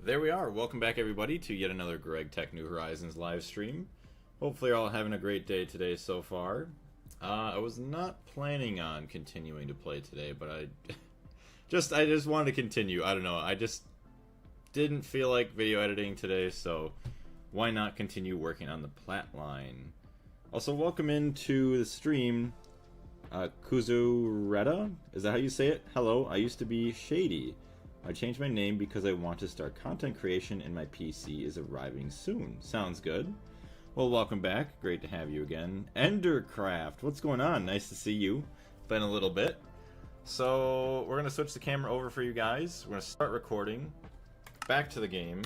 There we are. Welcome back, everybody, to yet another Gregtech New Horizons live stream. Hopefully, you're all having a great day today so far. I was not planning on continuing to play today, but I just wanted to continue. I don't know. I just didn't feel like video editing today, so why not continue working on the Platline? Also, welcome into the stream, Kuzureta. Is that how you say it? Hello. I used to be Shady. I changed my name because I want to start content creation and my PC is arriving soon. Sounds good. Well, welcome back. Great to have you again. Endercraft, what's going on? Nice to see you. Been a little bit. So, we're going to switch the camera over for you guys. We're going to start recording. Back to the game.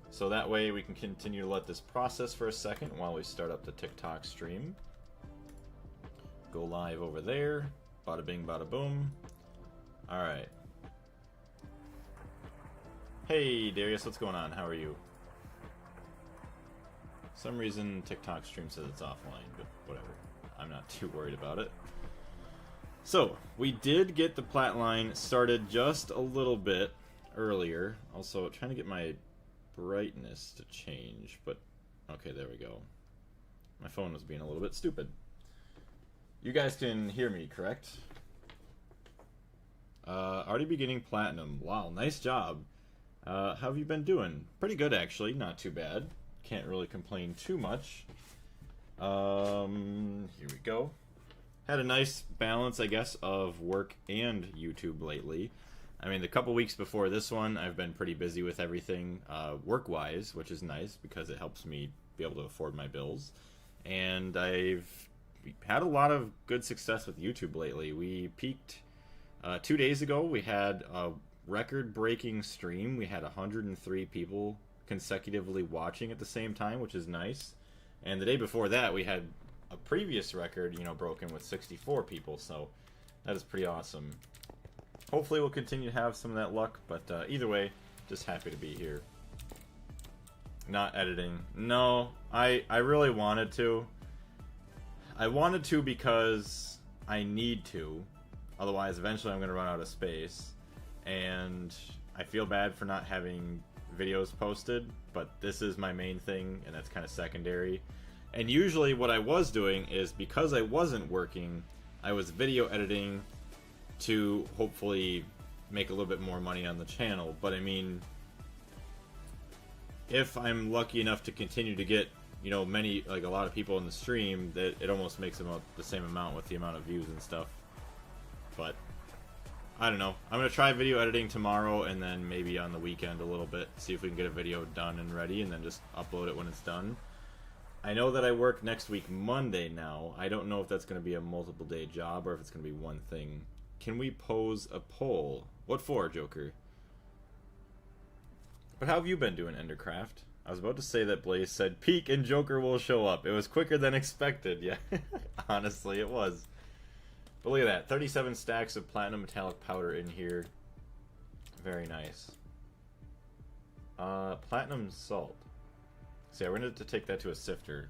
So that way we can continue to let this process for a second while we start up the TikTok stream. Go live over there. Bada bing, bada boom. Alright. Hey Darius, what's going on? How are you? For some reason TikTok stream says it's offline, but whatever. I'm not too worried about it. So, we did get the Platline started just a little bit earlier. Also, trying to get my brightness to change, but okay, there we go. My phone was being a little bit stupid. You guys can hear me, correct? Already beginning Platinum. Wow, nice job. How have you been doing? Pretty good, actually. Not too bad. Can't really complain too much. Here we go. Had a nice balance, I guess, of work and YouTube lately. I mean, the couple weeks before this one, I've been pretty busy with everything work-wise, which is nice because it helps me be able to afford my bills. And I've had a lot of good success with YouTube lately. We peaked 2 days ago. We had a record-breaking stream. We had 103 people consecutively watching at the same time, which is nice. And the day before that, we had a previous record, broken with 64 people. So that is pretty awesome. Hopefully, we'll continue to have some of that luck. But either way, just happy to be here. Not editing. No, I really wanted to. I wanted to because I need to. Otherwise, eventually, I'm going to run out of space. And I feel bad for not having videos posted, but this is my main thing, and that's kind of secondary. And usually what I was doing is, because I wasn't working, I was video editing to hopefully make a little bit more money on the channel. But I mean, if I'm lucky enough to continue to get, a lot of people in the stream, that it almost makes about the same amount with the amount of views and stuff. But I don't know. I'm going to try video editing tomorrow and then maybe on the weekend a little bit. See if we can get a video done and ready and then just upload it when it's done. I know that I work next week Monday now. I don't know if that's going to be a multiple day job or if it's going to be one thing. Can we pose a poll? What for, Joker? But how have you been doing, Endercraft? I was about to say that Blaze said peak and Joker will show up. It was quicker than expected. Yeah, honestly it was. But look at that, 37 stacks of platinum metallic powder in here. Very nice. Platinum salt. So yeah, we're going to take that to a sifter.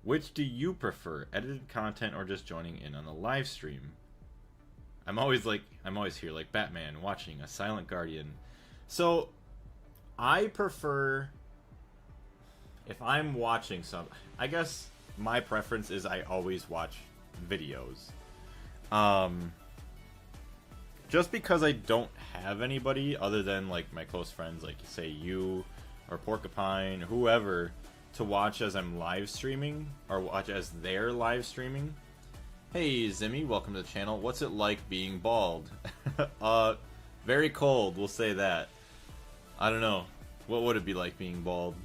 Which do you prefer, edited content or just joining in on the live stream? I'm always here like Batman watching a silent guardian. So, I prefer, if I'm watching I guess my preference is I always watch videos. Just because I don't have anybody other than like my close friends, like say you or Porcupine, whoever, to watch as I'm live streaming or watch as they're live streaming. Hey Zimmy, welcome to the channel. What's it like being bald? Very cold, we'll say that. I don't know. What would it be like being bald?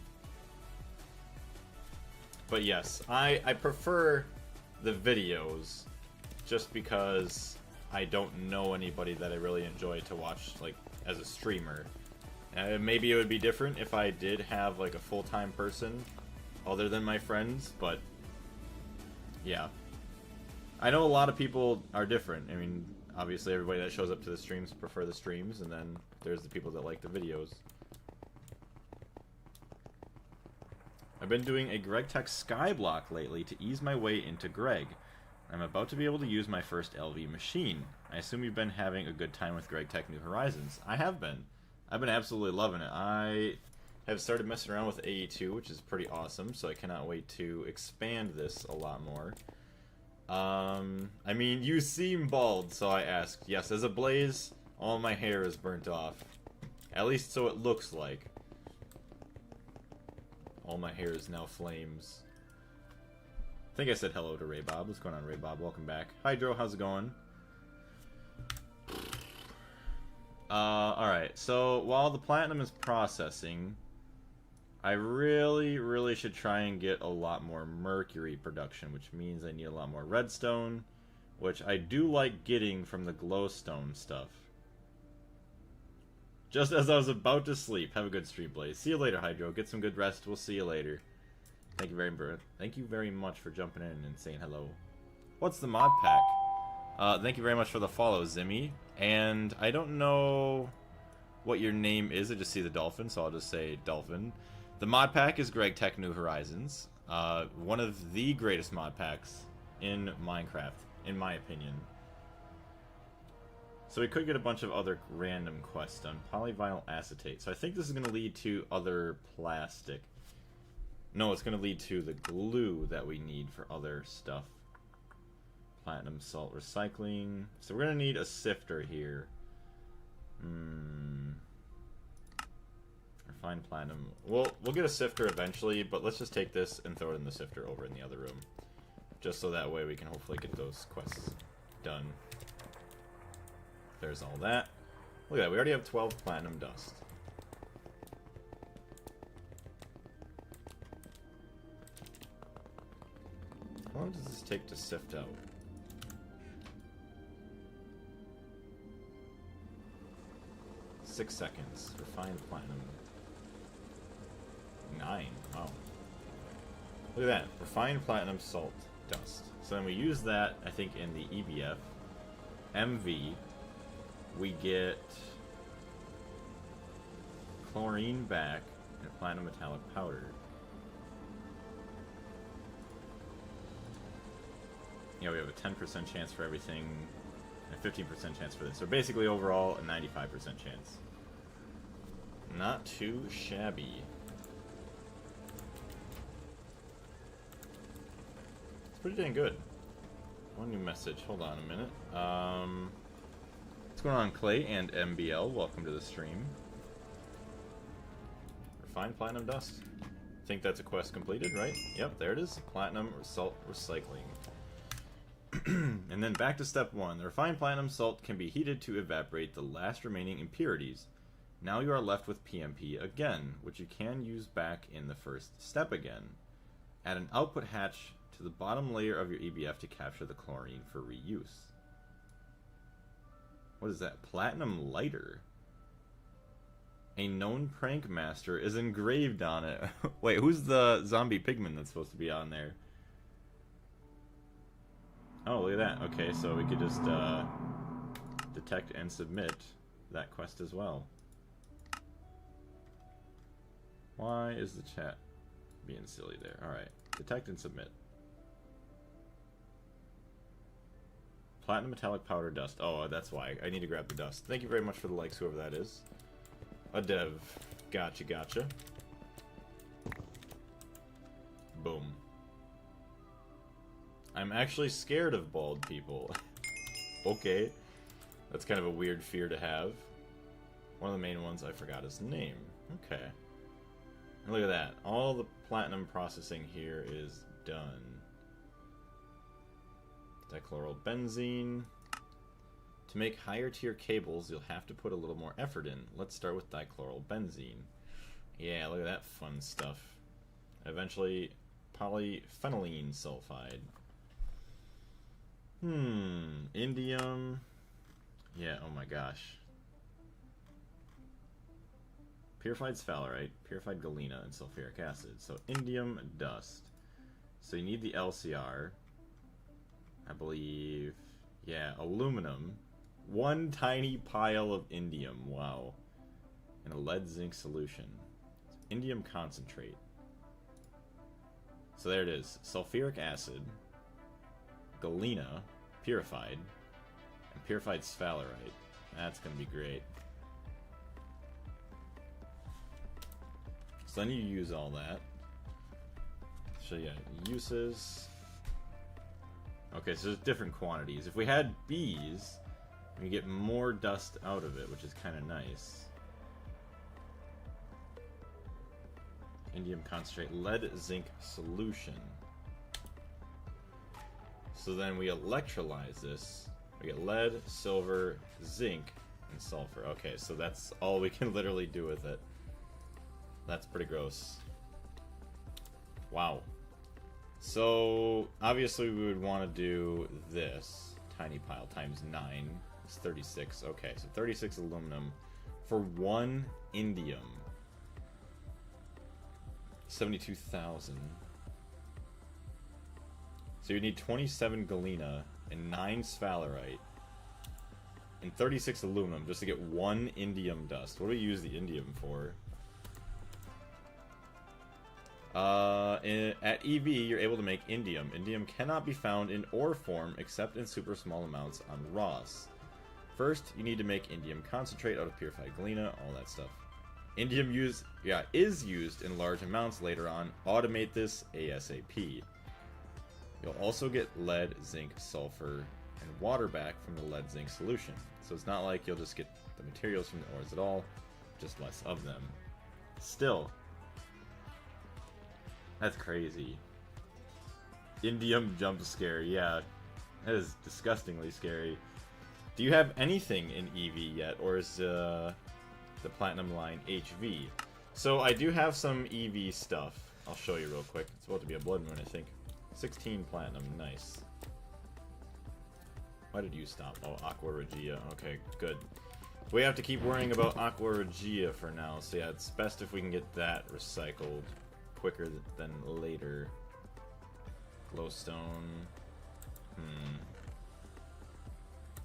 But yes, I prefer the videos just because I don't know anybody that I really enjoy to watch like as a streamer. Maybe it would be different if I did have like a full-time person other than my friends, but yeah. I know a lot of people are different. I mean, obviously everybody that shows up to the streams prefer the streams, and then there's the people that like the videos. I've been doing a Gregtech Skyblock lately to ease my way into Greg. I'm about to be able to use my first LV machine. I assume you've been having a good time with Gregtech New Horizons. I have been. I've been absolutely loving it. I have started messing around with AE2, which is pretty awesome, so I cannot wait to expand this a lot more. I mean, you seem bald, so I asked. Yes, as a blaze, all my hair is burnt off. At least so it looks like. All my hair is now flames. I think I said hello to Ray Bob. What's going on, Ray Bob? Welcome back. Hydro, how's it going? Alright, so while the platinum is processing, I really should try and get a lot more mercury production, which means I need a lot more redstone, which I do like getting from the glowstone stuff. Just as I was about to sleep. Have a good stream, Blaze. See you later, Hydro. Get some good rest. We'll see you later. Thank you very much for jumping in and saying hello. What's the mod pack? Thank you very much for the follow, Zimmy. And I don't know what your name is. I just see the dolphin, so I'll just say dolphin. The mod pack is Gregtech New Horizons. One of the greatest mod packs in Minecraft, in my opinion. So we could get a bunch of other random quests done. Polyvinyl acetate. So I think this is going to lead to other plastic. No, it's going to lead to the glue that we need for other stuff. Platinum salt recycling. So we're going to need a sifter here. Refined platinum. We'll get a sifter eventually, but let's just take this and throw it in the sifter over in the other room. Just so that way we can hopefully get those quests done. There's all that. Look at that, we already have 12 platinum dust. How long does this take to sift out? Six seconds. Refined platinum. 9. Wow. Look at that. Refined platinum salt dust. So then we use that, I think, in the EBF. MV. We get chlorine back and platinum metallic powder. Yeah, we have a 10% chance for everything and a 15% chance for this. So basically overall a 95% chance. Not too shabby. It's pretty dang good. One new message. Hold on a minute. What's going on, Clay and MBL? Welcome to the stream. Refined platinum dust. I think that's a quest completed, right? Yep, there it is. Platinum salt recycling. And then back to step 1. The refined platinum salt can be heated to evaporate the last remaining impurities. Now you are left with PMP again, which you can use back in the first step again. Add an output hatch to the bottom layer of your EBF to capture the chlorine for reuse. What is that? Platinum lighter. A known prank master is engraved on it. Wait, who's the zombie pigman that's supposed to be on there? Oh, look at that. Okay, so we could just detect and submit that quest as well. Why is the chat being silly there? Alright, detect and submit. Platinum metallic powder dust. Oh, that's why. I need to grab the dust. Thank you very much for the likes, whoever that is. A dev. Gotcha, gotcha. Boom. I'm actually scared of bald people. Okay. That's kind of a weird fear to have. One of the main ones, I forgot his name. Okay. And look at that. All the platinum processing here is done. Dichlorobenzene. To make higher tier cables, you'll have to put a little more effort in. Let's start with dichlorobenzene. Yeah, look at that fun stuff. Eventually, polyphenylene sulfide. Indium. Yeah, oh my gosh. Purified sphalerite, purified galena, and sulfuric acid. So indium dust. So you need the LCR. I believe, yeah, aluminum. One tiny pile of indium, wow. And a lead zinc solution. Indium concentrate. So there it is. Sulfuric acid, galena, purified, and purified sphalerite. That's going to be great. So then you use all that. So yeah, uses. Okay, so there's different quantities. If we had bees, we get more dust out of it, which is kind of nice. Indium concentrate, lead zinc solution. So then we electrolyze this. We get lead, silver, zinc, and sulfur. Okay, so that's all we can literally do with it. That's pretty gross. Wow. So, obviously we would want to do this. Tiny pile times 9 is 36. Okay, so 36 aluminum for 1 indium. 72,000. So you need 27 galena and 9 sphalerite and 36 aluminum just to get 1 indium dust. What do we use the indium for? At EV, you're able to make indium. Indium cannot be found in ore form except in super small amounts on Ross. First, you need to make indium concentrate out of purified galena, all that stuff. Indium is used in large amounts later on. Automate this ASAP. You'll also get lead, zinc, sulfur, and water back from the lead zinc solution. So it's not like you'll just get the materials from the ores at all, just less of them. Still, that's crazy. Indium jump scare, yeah. That is disgustingly scary. Do you have anything in EV yet, or is the Platinum line HV? So I do have some EV stuff. I'll show you real quick. It's about to be a blood moon, I think. 16 platinum, nice. Why did you stop? Oh, Aqua Regia. Okay, good. We have to keep worrying about Aqua Regia for now, so yeah, it's best if we can get that recycled quicker than later. Glowstone.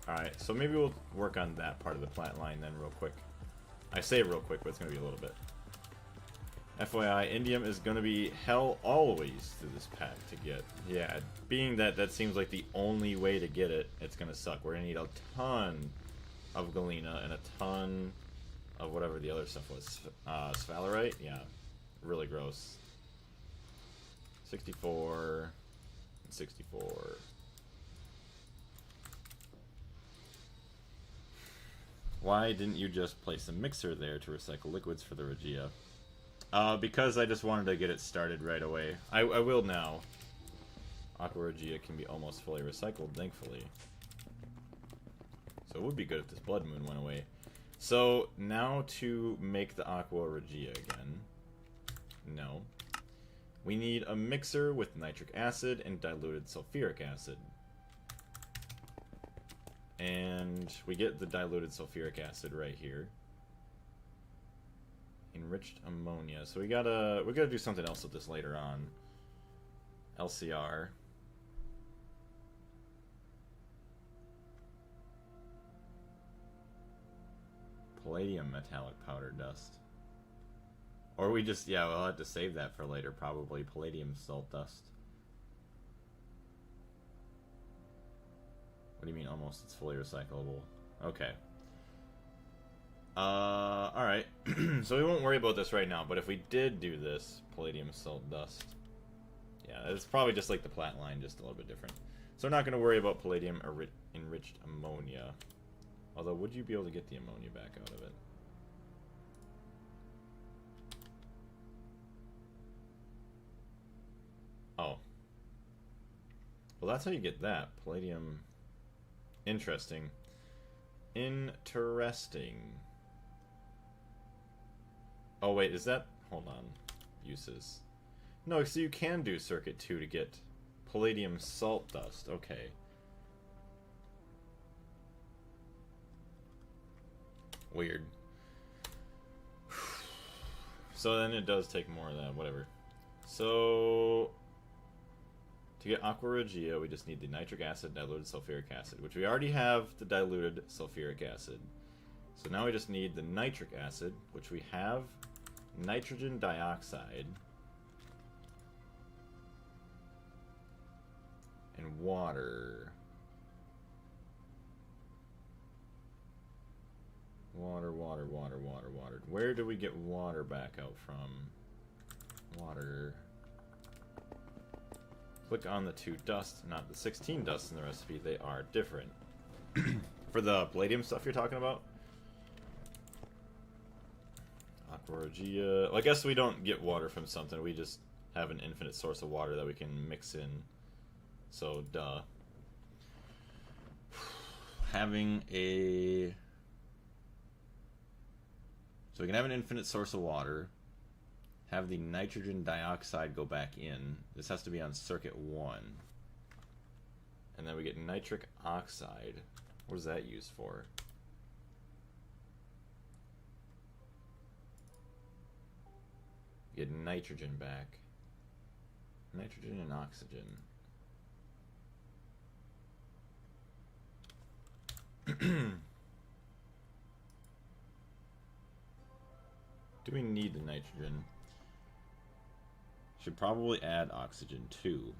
Alright, so maybe we'll work on that part of the plant line then real quick. I say real quick, but it's going to be a little bit. FYI, indium is going to be hell always through this pack to get. Yeah, being that that seems like the only way to get it, it's going to suck. We're going to need a ton of galena and a ton of whatever the other stuff was. Sphalerite? Yeah, really gross. 64 and 64. Why didn't you just place a mixer there to recycle liquids for the Regia? Because I just wanted to get it started right away. I will now. Aqua Regia can be almost fully recycled, thankfully. So it would be good if this blood moon went away. So, now to make the Aqua Regia again. No. We need a mixer with nitric acid and diluted sulfuric acid. And we get the diluted sulfuric acid right here. Enriched ammonia. So we gotta do something else with this later on. LCR. Palladium metallic powder dust. Or we just, yeah, we'll have to save that for later, probably. Palladium salt dust. What do you mean almost? It's fully recyclable. Okay. Alright. So we won't worry about this right now, but if we did do this, palladium salt dust. Yeah, it's probably just like the Platline, just a little bit different. So we're not going to worry about palladium enriched ammonia. Although, would you be able to get the ammonia back out of it? Oh. Well, that's how you get that. Palladium. Interesting. Interesting. Oh, wait, is that... Hold on. Uses. No, so you can do Circuit 2 to get palladium salt dust. Okay. Weird. So then it does take more of that, whatever. So... to get Aqua Regia, we just need the nitric acid, diluted sulfuric acid, which we already have the diluted sulfuric acid. So now we just need the nitric acid, which we have nitrogen dioxide, and water. Water. Where do we get water back out from? water. Click on the 2 dust, not the 16 dust in the recipe. They are different. For the palladium stuff you're talking about? Aquaregia. Well, I guess we don't get water from something. We just have an infinite source of water that we can mix in. So, duh. Having a... So we can have an infinite source of water. Have the nitrogen dioxide go back in. This has to be on circuit 1. And then we get nitric oxide. What is that used for? Get nitrogen back. Nitrogen and oxygen. Do we need the nitrogen? Should probably add oxygen too.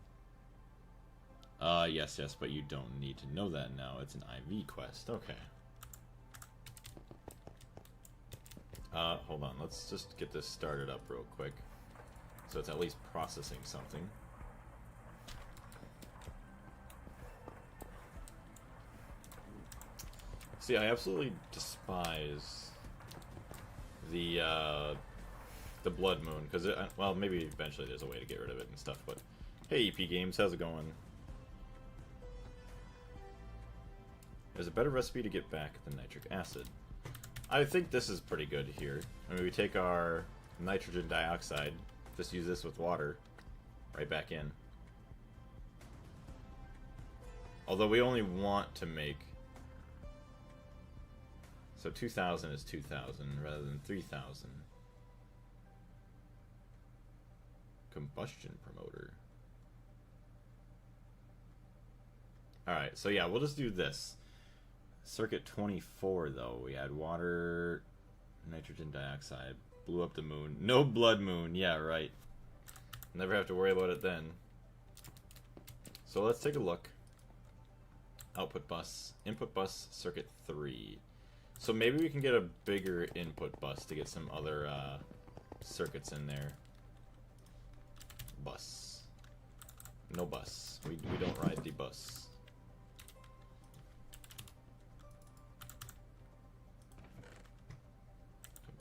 Yes, but you don't need to know that now. It's an IV quest. Okay. Hold on. Let's just get this started up real quick. So it's at least processing something. See, I absolutely despise the Blood Moon, because, well, maybe eventually there's a way to get rid of it and stuff, but... Hey, EP Games, how's it going? There's a better recipe to get back the nitric acid. I think this is pretty good here. I mean, we take our nitrogen dioxide, just use this with water, right back in. Although we only want to make... So 2,000 is 2,000 rather than 3,000. Combustion promoter. Alright, so yeah, we'll just do this. Circuit 24, though. We had water, nitrogen dioxide, blew up the moon. No blood moon. Yeah, right. Never have to worry about it then. So let's take a look. Output bus. Input bus, circuit 3. So maybe we can get a bigger input bus to get some other circuits in there. Bus. No bus. We don't ride the bus.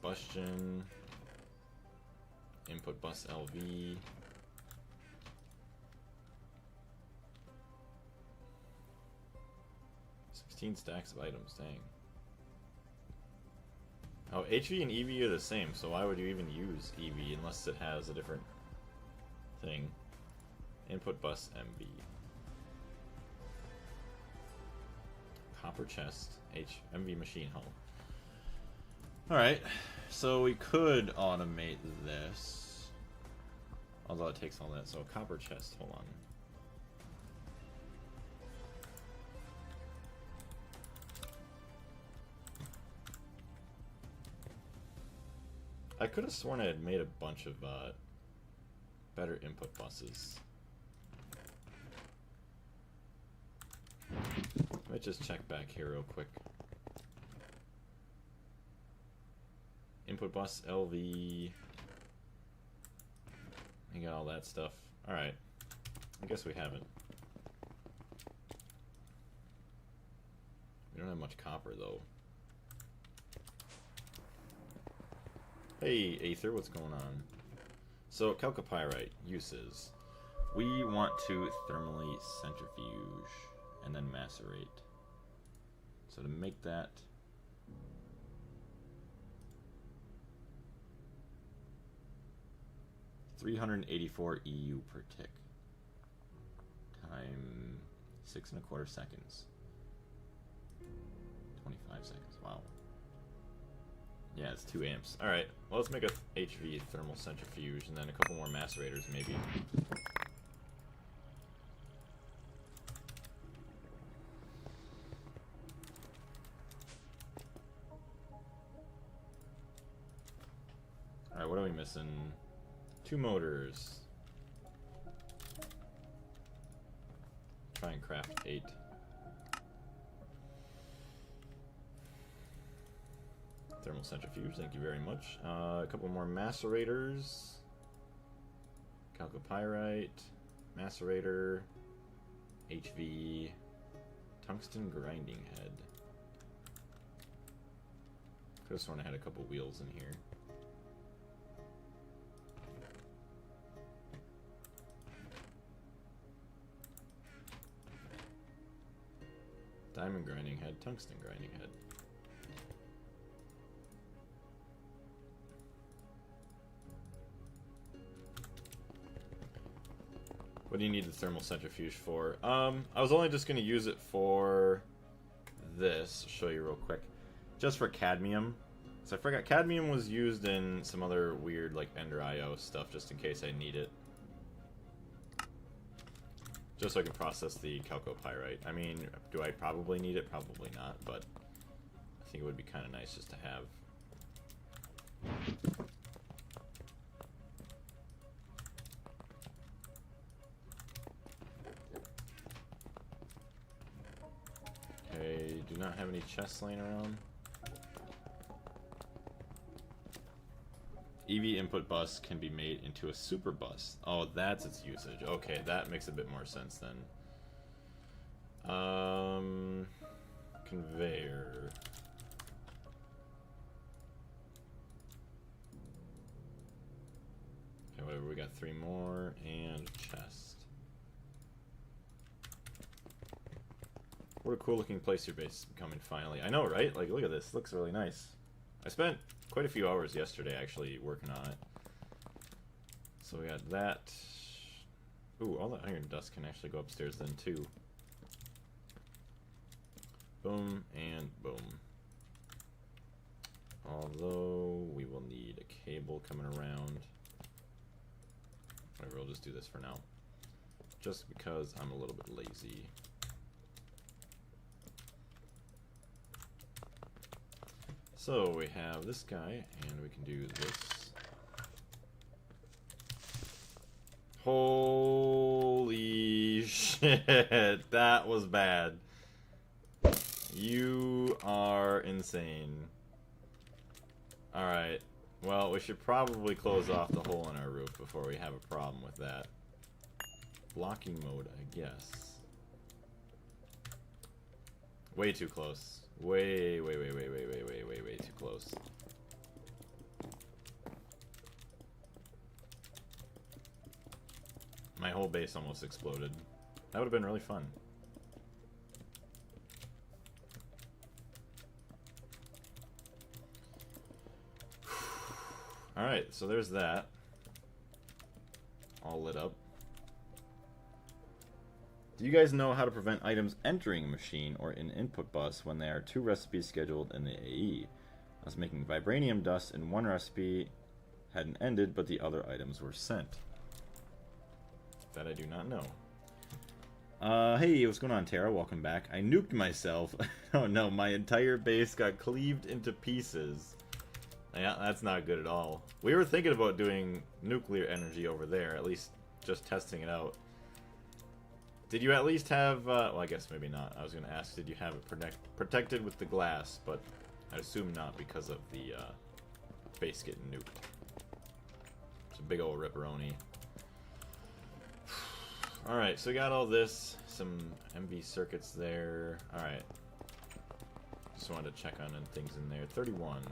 Combustion. Input bus LV. Stacks of items, dang. Oh, HV and EV are the same, so why would you even use EV unless it has a different thing? Input bus MV. Copper chest, MV machine hull. Alright, so we could automate this. Although it takes all that, so copper chest, hold on. I could have sworn I had made a bunch of better input buses. Let me just check back here real quick. Input bus LV. I got all that stuff. Alright. I guess we haven't. We don't have much copper though. Hey, Aether, what's going on? So, chalcopyrite uses. We want to thermally centrifuge and then macerate. So to make that, $384 EU per tick. Time 6.25 seconds. 25 seconds. Wow. Yeah, it's 2 amps. Alright, well, let's make a HV thermal centrifuge and then a couple more macerators, maybe. Alright, what are we missing? 2 motors. Try and craft 8. Thermal centrifuge, thank you very much. A couple more macerators. Chalcopyrite, macerator, HV, tungsten grinding head. Could have sworn I had a couple wheels in here. Diamond grinding head, tungsten grinding head. What do you need the thermal centrifuge for? I was only just going to use it for this. I'll show you real quick. Just for cadmium. So I forgot cadmium was used in some other weird like Ender IO stuff just in case I need it. Just so I can process the chalcopyrite. I mean, do I probably need it? Probably not, but I think it would be kind of nice just to have. Okay, do not have any chests laying around. EV input bus can be made into a super bus. Oh, that's its usage. Okay, that makes a bit more sense then. Conveyor. Okay, whatever, we got 3 more, and chest. What a cool looking place your base is becoming finally. I know, right? Like, look at this. Looks really nice. I spent quite a few hours yesterday actually working on it. So we got that. Ooh, all the iron dust can actually go upstairs then too. Boom and boom. Although we will need a cable coming around. Whatever, we'll just do this for now. Just because I'm a little bit lazy. So we have this guy, and we can do this. Holy shit, that was bad. You are insane. Alright, well, we should probably close off the hole in our roof before we have a problem with that. Blocking mode, I guess. Way too close. Way too close. My whole base almost exploded. That would have been really fun. Alright, so there's that. All lit up. Do you guys know how to prevent items entering a machine or an input bus when there are 2 recipes scheduled in the AE? I was making vibranium dust in one recipe, hadn't ended, but the other items were sent. That I do not know. Hey, what's going on, Tara? Welcome back. I nuked myself. Oh no, my entire base got cleaved into pieces. Yeah, that's not good at all. We were thinking about doing nuclear energy over there, at least just testing it out. Did you at least have, well, I guess maybe not. I was going to ask, did you have it protected with the glass, but I assume not because of the base getting nuked. It's a big old ripperoni. Alright, so we got all this, some MV circuits there. Alright. Just wanted to check on things in there. 31.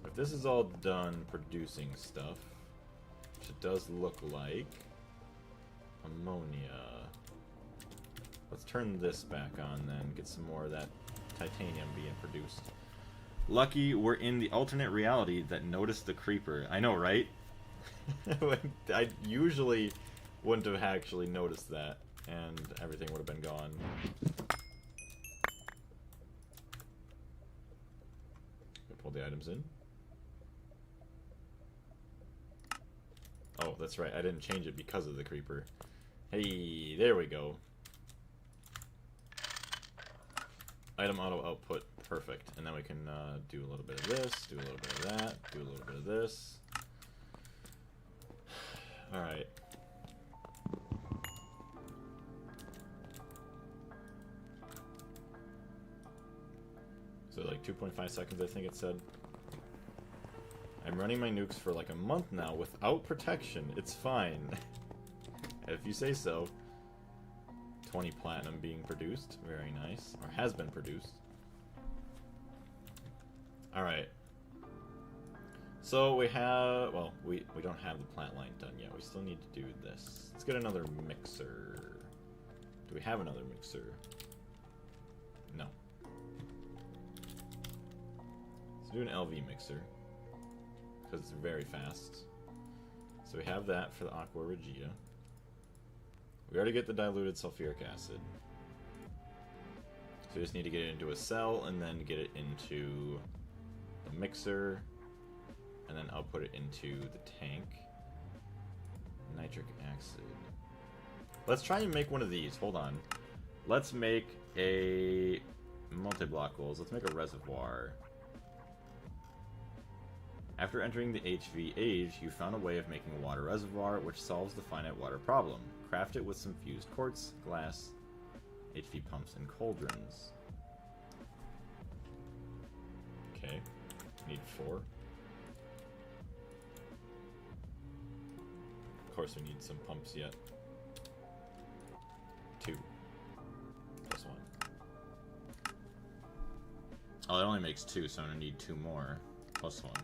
If this is all done producing stuff, which it does look like, ammonia. Let's turn this back on then, get some more of that titanium being produced. Lucky we're in the alternate reality that noticed the creeper. I know, right? I usually wouldn't have actually noticed that, and everything would have been gone. Pull the items in. Oh, that's right, I didn't change it because of the creeper. Hey, there we go. Item auto output, perfect. And then we can do a little bit of this, do a little bit of that, do a little bit of this. Alright. So like 2.5 seconds, I think it said. I'm running my nukes for like a month now without protection. It's fine. If you say so. 20 platinum being produced. Very nice. Or has been produced. Alright. So we have... Well, we don't have the plant line done yet. We still need to do this. Let's get another mixer. Do we have another mixer? No. Let's do an LV mixer. Because it's very fast. So we have that for the Aqua Regia. We already get the diluted sulfuric acid. So we just need to get it into a cell and then get it into the mixer. And then I'll put it into the tank. Nitric acid. Let's try and make one of these. Hold on. Let's make a multi-block goals. Let's make a reservoir. After entering the HV age, you found a way of making a water reservoir which solves the finite water problem. Craft it with some fused quartz, glass, HV pumps, and cauldrons. Okay. Need 4. Of course we need some pumps yet. 2. Plus 1. Oh, it only makes 2, so I'm gonna need 2 more. Plus 1.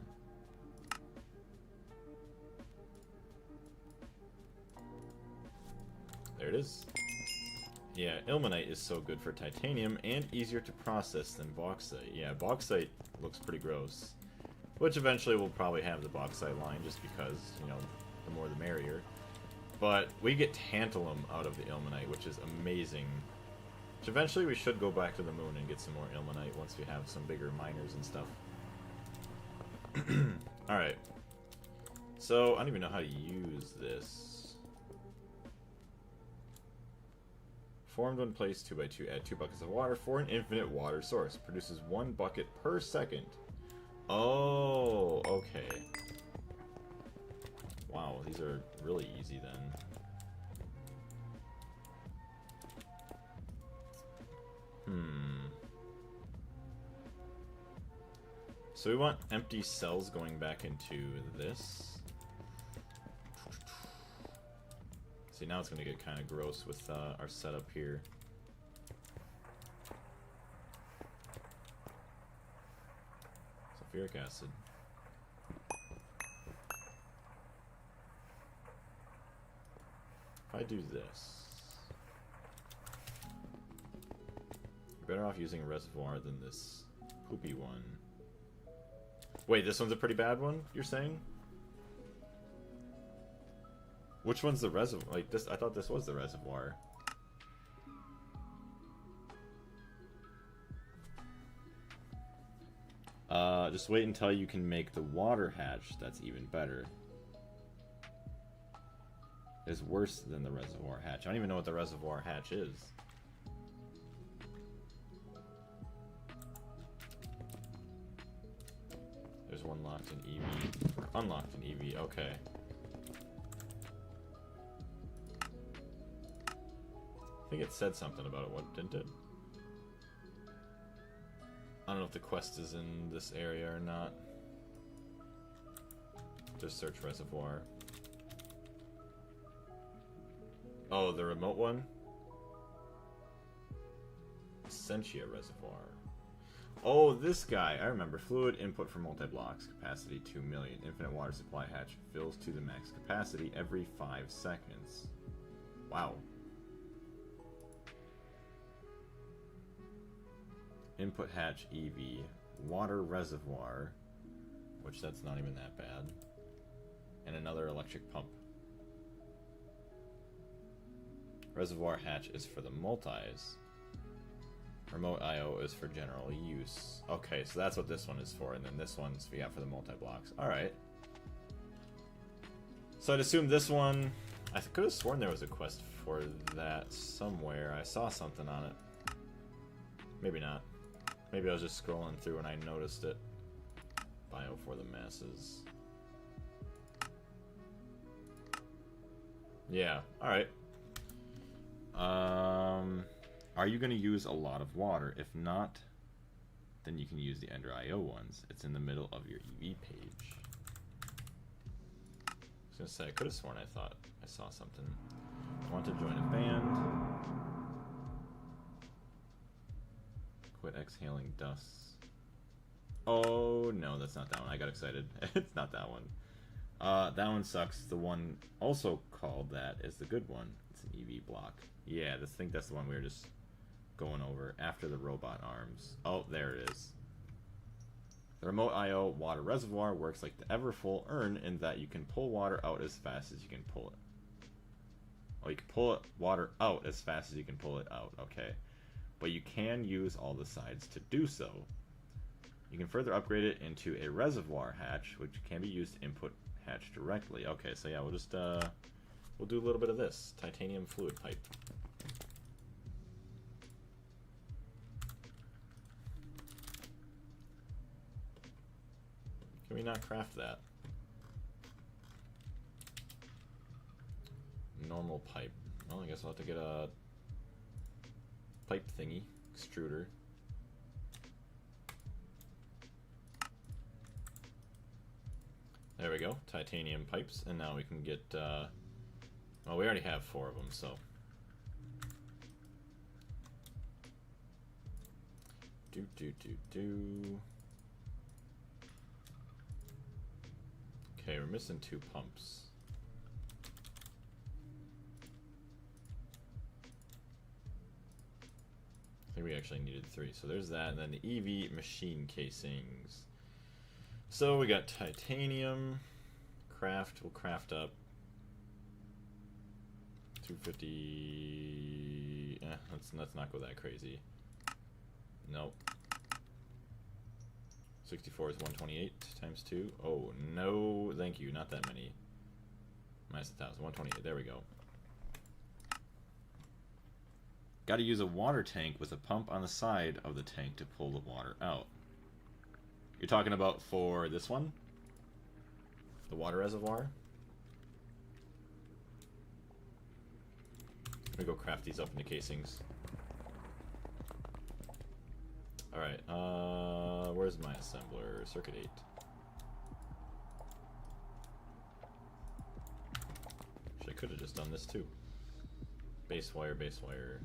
There it is. Yeah, ilmenite is so good for titanium and easier to process than bauxite. Yeah, bauxite looks pretty gross. Which eventually we'll probably have the bauxite line just because, you know, the more the merrier. But we get tantalum out of the ilmenite, which is amazing. Which eventually we should go back to the moon and get some more ilmenite once we have some bigger miners and stuff. Alright. So, I don't even know how to use this. Formed when placed 2x2, add 2 buckets of water for an infinite water source. Produces 1 bucket per second. Oh, okay. Wow, these are really easy then. So we want empty cells going back into this. See, now it's going to get kind of gross with our setup here. Sulfuric acid. If I do this, you're better off using a reservoir than this poopy one. Wait, this one's a pretty bad one, you're saying? Which one's the reservoir? Like this, I thought this was the reservoir. Just wait until you can make the water hatch. That's even better. It's worse than the reservoir hatch. I don't even know what the reservoir hatch is. There's one locked in EV. Or unlocked in EV. Okay. I think it said something about it. What, didn't it? I don't know if the quest is in this area or not. Just search reservoir. Oh, the remote one? Essentia reservoir. Oh, this guy. I remember. Fluid input for multi-blocks. Capacity 2 million. Infinite water supply hatch. Fills to the max capacity every 5 seconds. Wow. Input hatch EV. Water reservoir. Which that's not even that bad. And another electric pump. Reservoir hatch is for the multis. Remote IO is for general use. Okay, so that's what this one is for, and then this one's we got for the multi-blocks. Alright. So I'd assume this one... I could have sworn there was a quest for that somewhere. I saw something on it. Maybe not. Maybe I was just scrolling through and I noticed it. Bio for the masses. Yeah, alright. Are you going to use a lot of water? If not, then you can use the Ender IO ones. It's in the middle of your EV page. I was gonna say, I could have sworn I thought I saw something. Want to join a band. Quit exhaling dust. Oh, no, that's not that one. I got excited. It's not that one. That one sucks. The one also called that is the good one. It's an EV block. Yeah, I think that's the one we were just going over after the robot arms. Oh, there it is. The remote I/O water reservoir works like the ever-full urn in that you can pull water out as fast as you can pull it. Oh, you can pull water out as fast as you can pull it out. Okay. But you can use all the sides to do so. You can further upgrade it into a reservoir hatch, which can be used to input hatch directly. Okay, so yeah, we'll just we'll do a little bit of this. Titanium fluid pipe. Can we not craft that? Normal pipe. Well, I guess I'll have to get a pipe thingy, extruder. There we go, titanium pipes, and now we can get, well, we already have 4 of them, so. Okay, we're missing 2 pumps. I think we actually needed 3, so there's that, and then the EV machine casings. So we got titanium, craft, we'll craft up 250, let's not go that crazy. Nope. 64 is 128 times 2. Oh, no, thank you, not that many. Minus 1,000, 128, there we go. Got to use a water tank with a pump on the side of the tank to pull the water out. You're talking about for this one? The water reservoir? Let me go craft these up into casings. Alright, where's my assembler? Circuit 8. Actually, I could have just done this too. Base wire, base wire.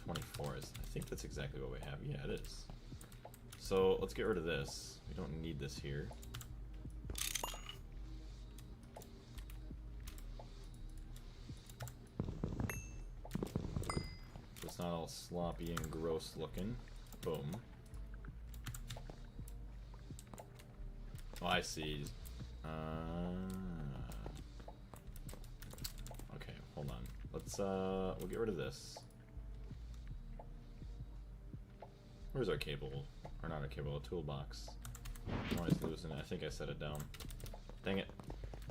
24 is, I think that's exactly what we have. Yeah, it is. So let's get rid of this. We don't need this here. So it's not all sloppy and gross looking. Boom. Oh, I see. Okay, hold on. Let's we'll get rid of this. Where's our cable? Or not our cable, a toolbox. I'm always losing it. I think I set it down. Dang it.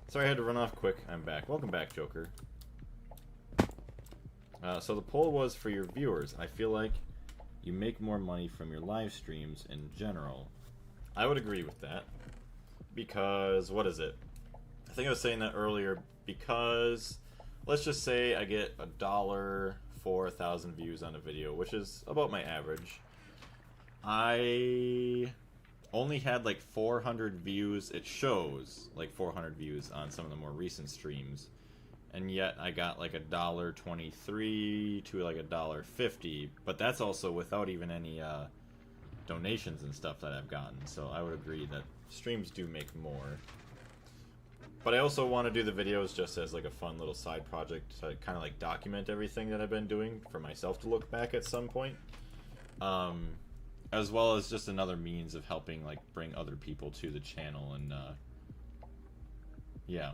Sorry I had to run off quick. I'm back. Welcome back, Joker. So the poll was for your viewers. I feel like you make more money from your live streams in general. I would agree with that. Because, what is it? I think I was saying that earlier. Because, let's just say I get $1 for 1,000 views on a video, which is about my average. I only had like 400 views. It shows like 400 views on some of the more recent streams, and yet I got like $1.23 to like $1.50. But that's also without even any donations and stuff that I've gotten. So I would agree that streams do make more. But I also want to do the videos just as like a fun little side project to kind of like document everything that I've been doing for myself to look back at some point. As well as just another means of helping like bring other people to the channel, and yeah,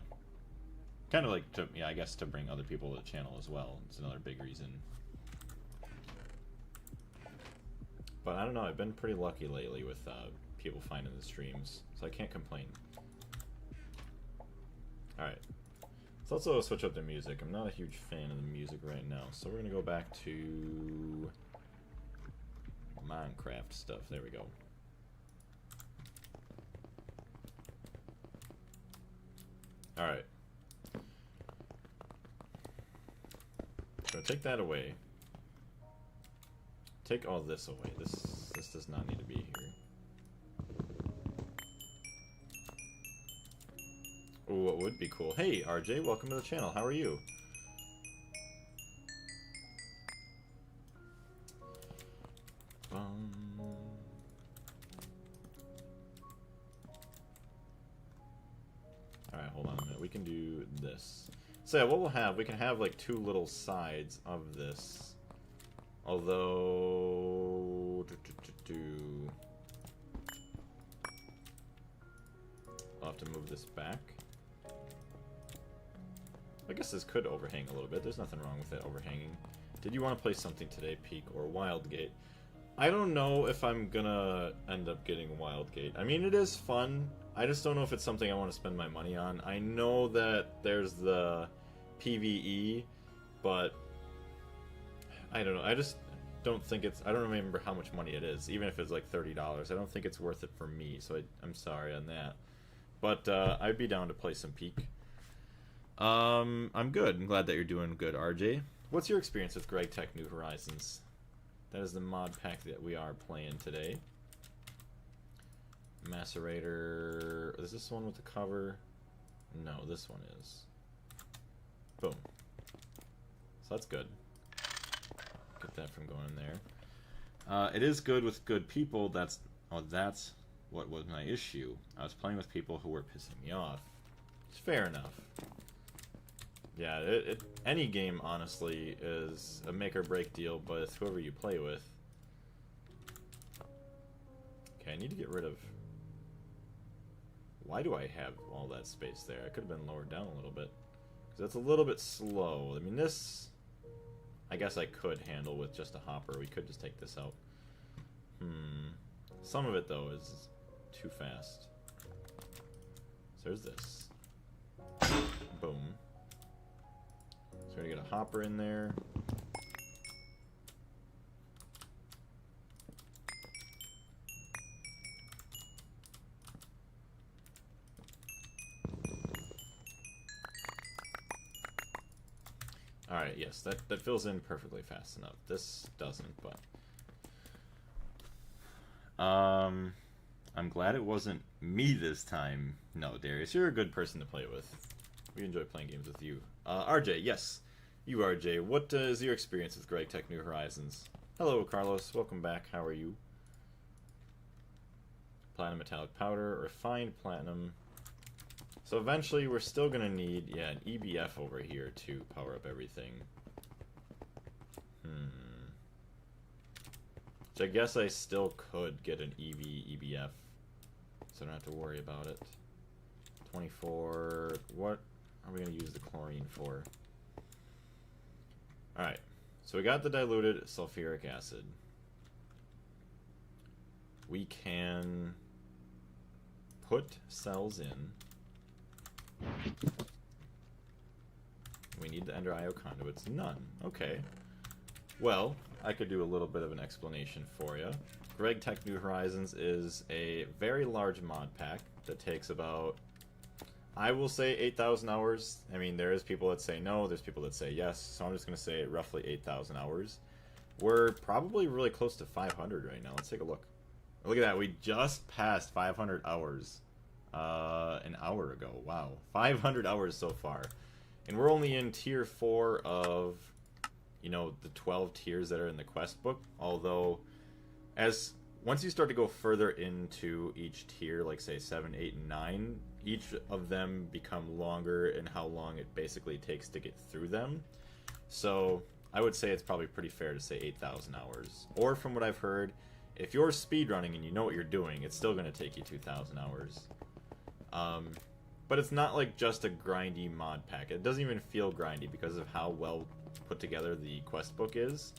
kind of like to, yeah, I guess to bring other people to the channel as well. It's another big reason. But I don't know, I've been pretty lucky lately with people finding the streams, so I can't complain. Alright, let's also switch up the music. I'm not a huge fan of the music right now, so we're gonna go back to Minecraft stuff. There we go. Alright. So take that away. Take all this away. This does not need to be here. would be cool. Hey, RJ, welcome to the channel. How are you? Alright, hold on a minute. We can do this. So yeah, what we'll have, we can have like two little sides of this. Although... I'll have to move this back. I guess this could overhang a little bit. There's nothing wrong with it overhanging. Did you want to play something today, Peak or Wildgate? I don't know if I'm gonna end up getting Wildgate. I mean, it is fun. I just don't know if it's something I want to spend my money on. I know that there's the PvE, but I don't know. I just don't think it's... I don't remember how much money it is, even if it's like $30. I don't think it's worth it for me, so I'm sorry on that. But I'd be down to play some Peak. I'm good. I'm glad that you're doing good, RJ. What's your experience with Gregtech New Horizons? That is the mod pack that we are playing today. Macerator. Is this one with the cover? No, this one is. Boom. So that's good. Get that from going in there. It is good with good people. That's what was my issue. I was playing with people who were pissing me off. It's fair enough. Yeah, any game, honestly, is a make or break deal, but it's whoever you play with. Okay, I need to get rid of... Why do I have all that space there? I could have been lowered down a little bit. Because that's a little bit slow. I mean, this... I guess I could handle with just a hopper. We could just take this out. Some of it, though, is too fast. So there's this. Boom. So we're gonna get a hopper in there. Alright, yes, that fills in perfectly fast enough. This doesn't, but... I'm glad it wasn't me this time. No, Darius, you're a good person to play with. We enjoy playing games with you. RJ, yes. You, RJ. What is your experience with Gregtech New Horizons? Hello, Carlos. Welcome back. How are you? Platinum metallic powder, refined platinum. So eventually we're still going to need, yeah, an EBF over here to power up everything. So I guess I still could get an EBF. So I don't have to worry about it. 24... What are we going to use the chlorine for? Alright. So we got the diluted sulfuric acid. We can put cells in. We need the Ender IO conduits. None. Okay. Well, I could do a little bit of an explanation for you. Gregtech New Horizons is a very large mod pack that takes about, I will say 8,000 hours. I mean, there is people that say no, there's people that say yes, so I'm just going to say roughly 8,000 hours. We're probably really close to 500 right now. Let's take a look. Look at that, we just passed 500 hours an hour ago. Wow, 500 hours so far. And we're only in tier 4 of, you know, the 12 tiers that are in the quest book, although once you start to go further into each tier, like say 7, 8, and 9, each of them become longer in how long it basically takes to get through them. So I would say it's probably pretty fair to say 8,000 hours. Or from what I've heard, if you're speedrunning and you know what you're doing, it's still going to take you 2,000 hours. But it's not like just a grindy mod pack. It doesn't even feel grindy because of how well put together the quest book is.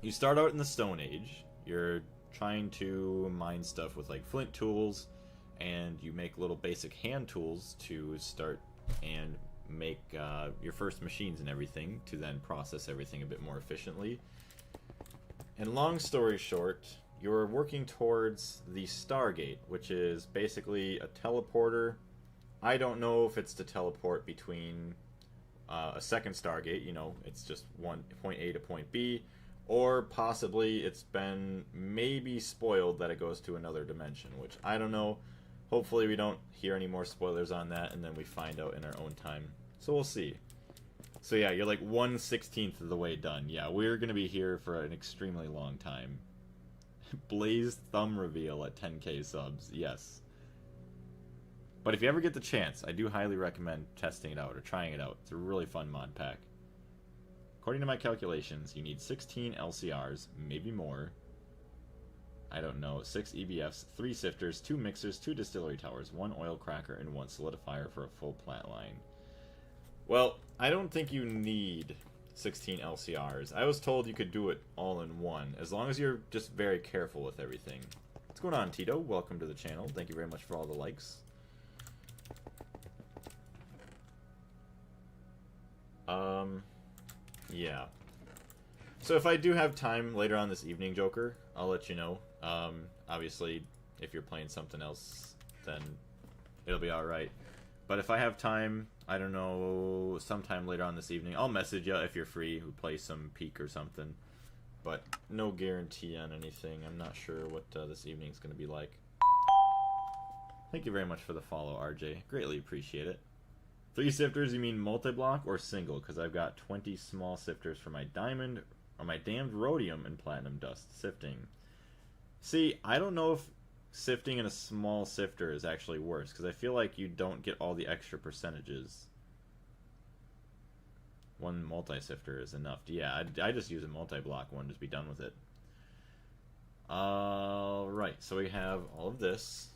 You start out in the Stone Age. You're trying to mine stuff with like flint tools, and you make little basic hand tools to start and make your first machines and everything to then process everything a bit more efficiently. And long story short, you're working towards the Stargate, which is basically a teleporter. I don't know if it's to teleport between a second Stargate, you know, it's just point A to point B, or possibly it's been maybe spoiled that it goes to another dimension, which I don't know. Hopefully we don't hear any more spoilers on that, and then we find out in our own time. So we'll see. So yeah, you're like 1/16 of the way done. Yeah, we're going to be here for an extremely long time. Blaze thumb reveal at 10k subs. Yes. But if you ever get the chance, I do highly recommend testing it out or trying it out. It's a really fun mod pack. According to my calculations, you need 16 LCRs, maybe more. I don't know, 6 EBFs, 3 sifters, 2 mixers, 2 distillery towers, 1 oil cracker, and 1 solidifier for a full Platline. Well, I don't think you need 16 LCRs. I was told you could do it all in one, as long as you're just very careful with everything. What's going on, Tito? Welcome to the channel. Thank you very much for all the likes. Yeah. So if I do have time later on this evening, Joker, I'll let you know. Obviously, if you're playing something else, then it'll be alright. But if I have time, I don't know, sometime later on this evening, I'll message you if you're free. We'll play some Peak or something. But no guarantee on anything. I'm not sure what this evening's going to be like. Thank you very much for the follow, RJ. Greatly appreciate it. 3 sifters, you mean multi-block or single? Because I've got 20 small sifters for my diamond, or my damned rhodium and platinum dust sifting. See, I don't know if sifting in a small sifter is actually worse, because I feel like you don't get all the extra percentages. 1 multi-sifter is enough. Yeah, I just use a multi-block one, just be done with it. Alright, so we have all of this.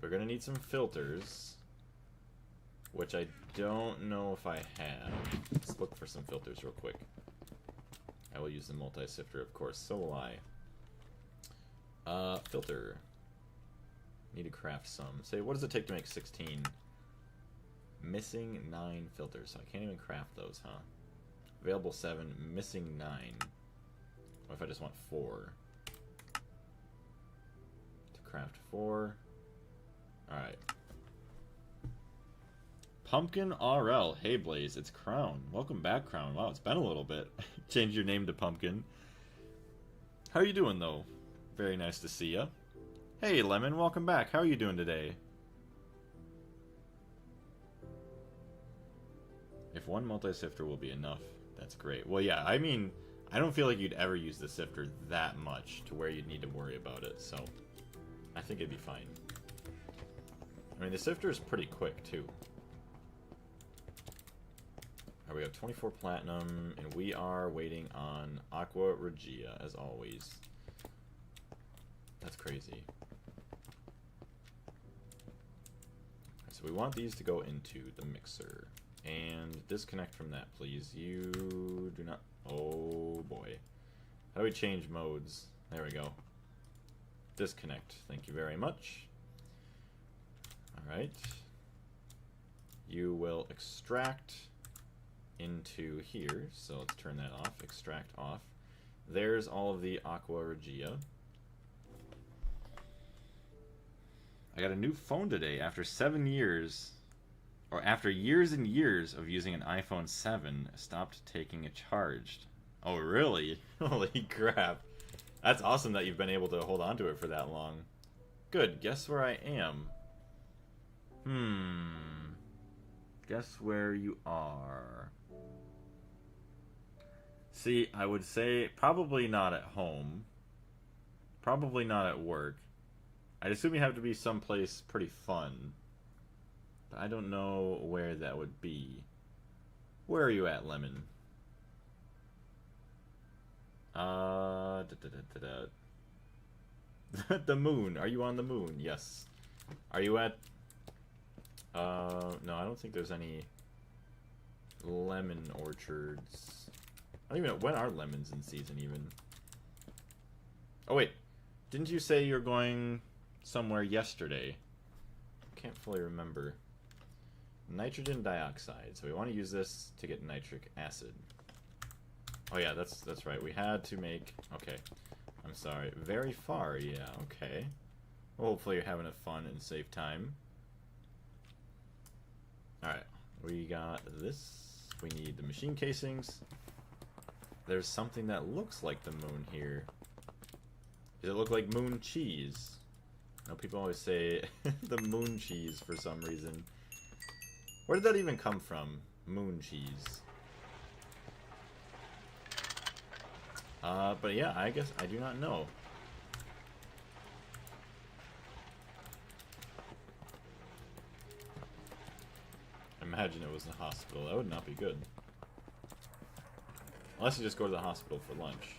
We're going to need some filters, which I don't know if I have. Let's look for some filters real quick. I will use the multi-sifter, of course, so will I. Filter. Need to craft some. Say, what does it take to make 16? Missing 9 filters. So I can't even craft those, huh? Available 7, missing 9. What if I just want 4? To craft 4. Alright. Pumpkin RL. Hey Blaze, it's Crown. Welcome back, Crown. Wow, it's been a little bit. Change your name to Pumpkin. How are you doing, though? Very nice to see ya. Hey Lemon, welcome back. How are you doing today? If 1 multi-sifter will be enough, that's great. Well, yeah, I mean, I don't feel like you'd ever use the sifter that much to where you'd need to worry about it, so I think it'd be fine. I mean, the sifter is pretty quick, too. Alright, we have 24 platinum, and we are waiting on Aqua Regia, as always. That's crazy. So we want these to go into the mixer. And disconnect from that, please. You do not... Oh, boy. How do we change modes? There we go. Disconnect. Thank you very much. Alright. You will extract into here. So let's turn that off. Extract off. There's all of the Aqua Regia. I got a new phone today after 7 years... Or after years and years of using an iPhone 7, stopped taking it charged. Oh, really? Holy crap. That's awesome that you've been able to hold on to it for that long. Good. Guess where I am? Guess where you are? See, I would say probably not at home. Probably not at work. I'd assume you have to be someplace pretty fun. But I don't know where that would be. Where are you at, Lemon? The moon. Are you on the moon? Yes. Are you at... no, I don't think there's any lemon orchards. I don't even know. When are lemons in season, even? Oh, wait. Didn't you say you're going somewhere yesterday? Can't fully remember. Nitrogen dioxide. So we want to use this to get nitric acid. Oh yeah, that's right. We had to make... Okay. I'm sorry. Very far, yeah, okay. Well, hopefully you're having a fun and safe time. Alright. We got this. We need the machine casings. There's something that looks like the moon here. Does it look like moon cheese? know people always say the moon cheese for some reason. Where did that even come from? Moon cheese. But yeah, I guess I do not know. Imagine it was a hospital. That would not be good. Unless you just go to the hospital for lunch.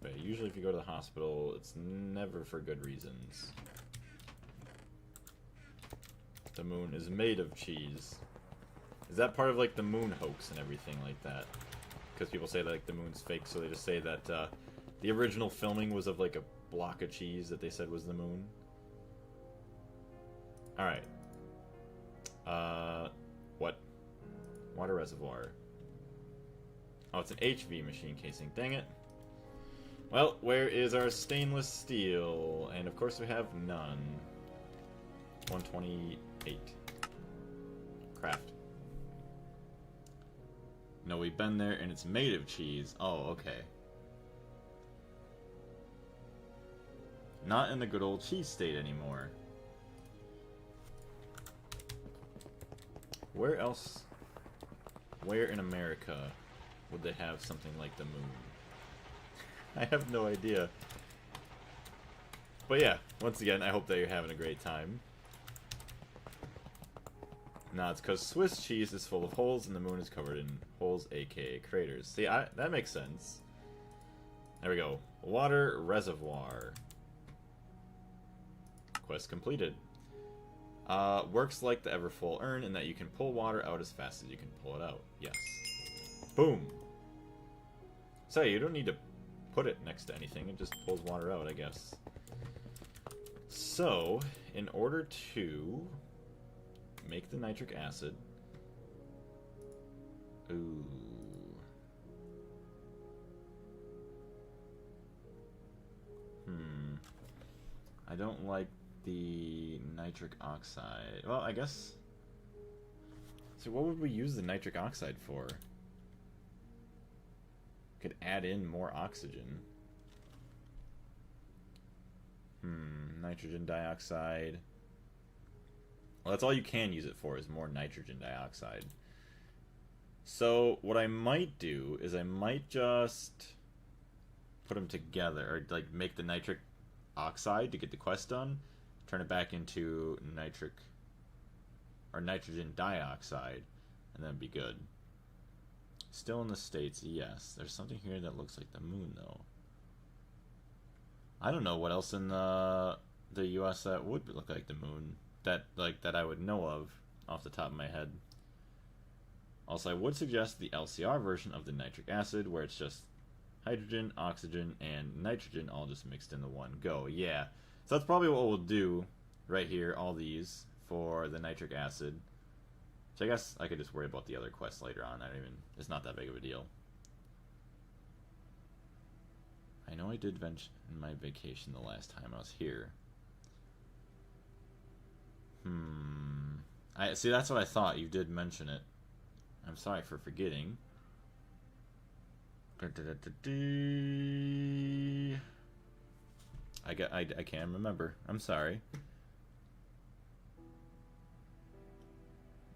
But usually if you go to the hospital, it's never for good reasons. The moon is made of cheese. Is that part of like the moon hoax and everything like that? Because people say that like the moon's fake, so they just say that the original filming was of like a block of cheese that they said was the moon. Alright. What? Water reservoir. Oh, it's an HV machine casing. Dang it. Well, where is our stainless steel? And of course we have none. 128. Craft. No, we've been there and it's made of cheese. Oh, okay. Not in the good old cheese state anymore. Where else? Where in America would they have something like the moon? I have no idea. But yeah, once again, I hope that you're having a great time. Nah, it's because Swiss cheese is full of holes and the moon is covered in holes, aka craters. See, that makes sense. There we go. Water reservoir. Quest completed. Works like the ever-full urn in that you can pull water out as fast as you can pull it out. Yes. Boom. So you don't need to put it next to anything. It just pulls water out, I guess. So, in order to make the nitric acid... Ooh. I don't like the nitric oxide. Well, I guess... So what would we use the nitric oxide for? Could add in more oxygen. Nitrogen dioxide. Well, that's all you can use it for, is more nitrogen dioxide. So what I might do is I might just put them together, or like make the nitric oxide to get the quest done, turn it back into nitrogen dioxide, and then be good. Still in the States, yes. There's something here that looks like the moon, though. I don't know what else in the U.S. that would look like the moon that I would know of off the top of my head. Also, I would suggest the LCR version of the nitric acid, where it's just hydrogen, oxygen, and nitrogen all just mixed into one go. Yeah, so that's probably what we'll do right here, all these, for the nitric acid. So I guess I could just worry about the other quests later on. It's not that big of a deal. I know I did mention my vacation the last time I was here. See, that's what I thought. You did mention it. I'm sorry for forgetting. I can't remember. I'm sorry.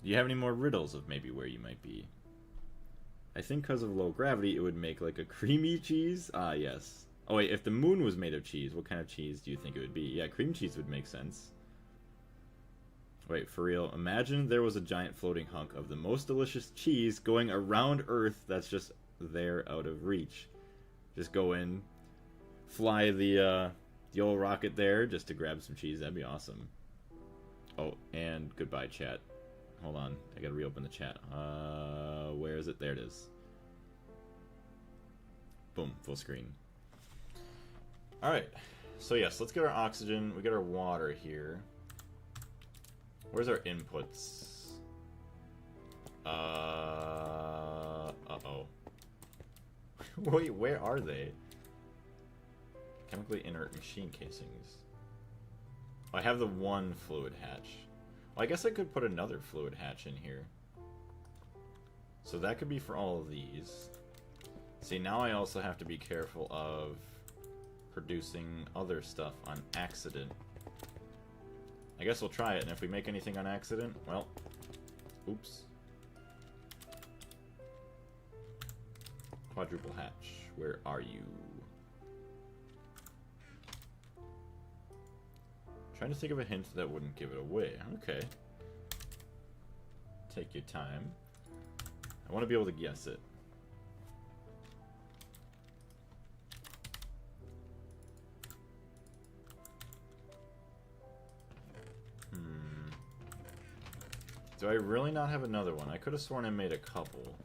Do you have any more riddles of maybe where you might be? I think because of low gravity, it would make like a creamy cheese. Ah, yes. Oh wait, if the moon was made of cheese, what kind of cheese do you think it would be? Yeah, cream cheese would make sense. Wait, for real, imagine there was a giant floating hunk of the most delicious cheese going around Earth that's just there out of reach. Just go in, fly the old rocket there just to grab some cheese. That'd be awesome. Oh, and goodbye, chat. Hold on, I gotta reopen the chat. Where is it? There it is. Boom, full screen. Alright, so yes, let's get our oxygen. We get our water here. Where's our inputs? Uh-oh. Wait, where are they? Chemically inert machine casings. Oh, I have the one fluid hatch. Well, I guess I could put another fluid hatch in here. So that could be for all of these. See, now I also have to be careful of producing other stuff on accident. I guess we'll try it, and if we make anything on accident, well, oops. Quadruple hatch, where are you? Trying to think of a hint that wouldn't give it away. Okay. Take your time. I want to be able to guess it. Do I really not have another one? I could have sworn I made a couple.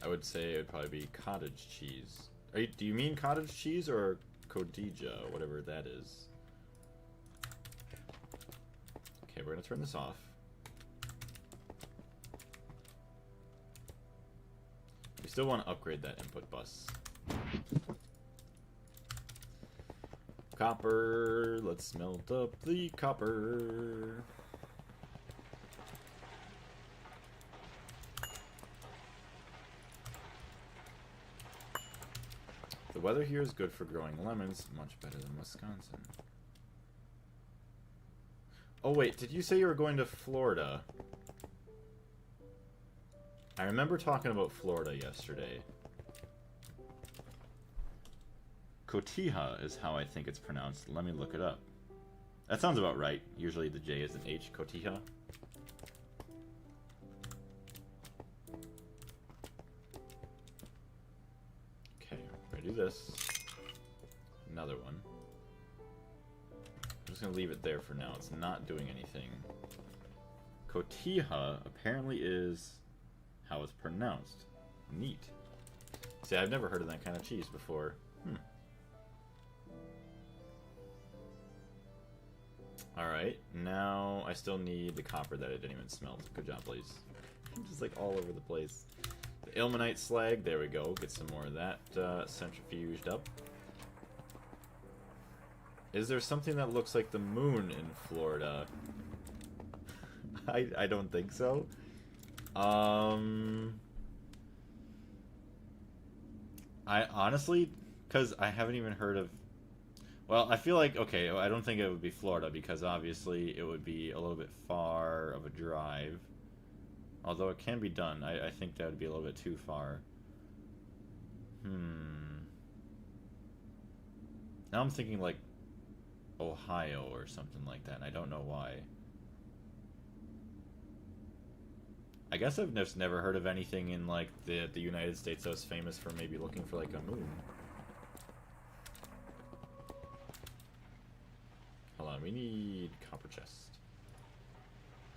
I would say it would probably be cottage cheese. Do you mean cottage cheese or Codija, whatever that is? Okay, we're gonna turn this off. We still want to upgrade that input bus. Copper, let's smelt up the copper. The weather here is good for growing lemons, much better than Wisconsin. Oh wait, did you say you were going to Florida? I remember talking about Florida yesterday. Cotija is how I think it's pronounced. Let me look it up. That sounds about right. Usually the J is an H. Cotija. Okay, we're gonna do this. Another one. I'm just gonna leave it there for now. It's not doing anything. Cotija apparently is how it's pronounced. Neat. See, I've never heard of that kind of cheese before. Alright, now I still need the copper that I didn't even smelt. Good job, please. Just like all over the place. The ilmenite slag, there we go. Get some more of that centrifuged up. Is there something that looks like the moon in Florida? I don't think so. I honestly, because I haven't even heard of... Well, I feel like, okay, I don't think it would be Florida because obviously it would be a little bit far of a drive. Although it can be done. I think that would be a little bit too far. Now I'm thinking like Ohio or something like that, and I don't know why. I guess I've just never heard of anything in like the United States that was famous for maybe looking for like a moon. Hold on, we need copper chest.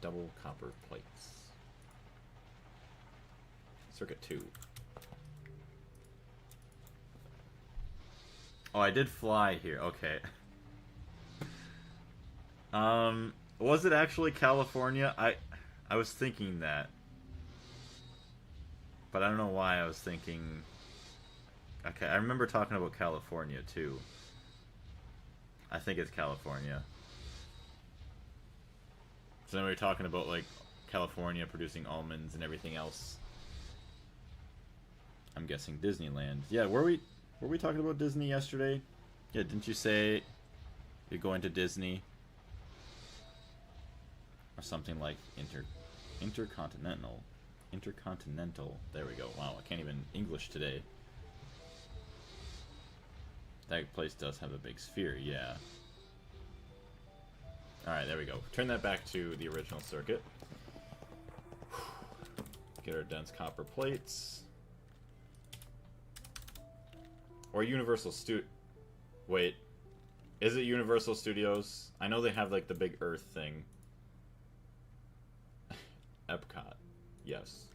Double copper plates. Circuit 2. Oh, I did fly here. Okay. Was it actually California? I was thinking that. But I don't know why I was thinking... Okay, I remember talking about California, too. I think it's California. So then we were talking about, like, California producing almonds and everything else. I'm guessing Disneyland. Yeah, were we talking about Disney yesterday? Yeah, didn't you say you're going to Disney? Or something like Intercontinental. Intercontinental. There we go. Wow, I can't even English today. That place does have a big sphere, yeah. Alright, there we go. Turn that back to the original circuit. Get our dense copper plates. Or Universal Wait. Is it Universal Studios? I know they have, like, the big Earth thing. Epcot. Yes.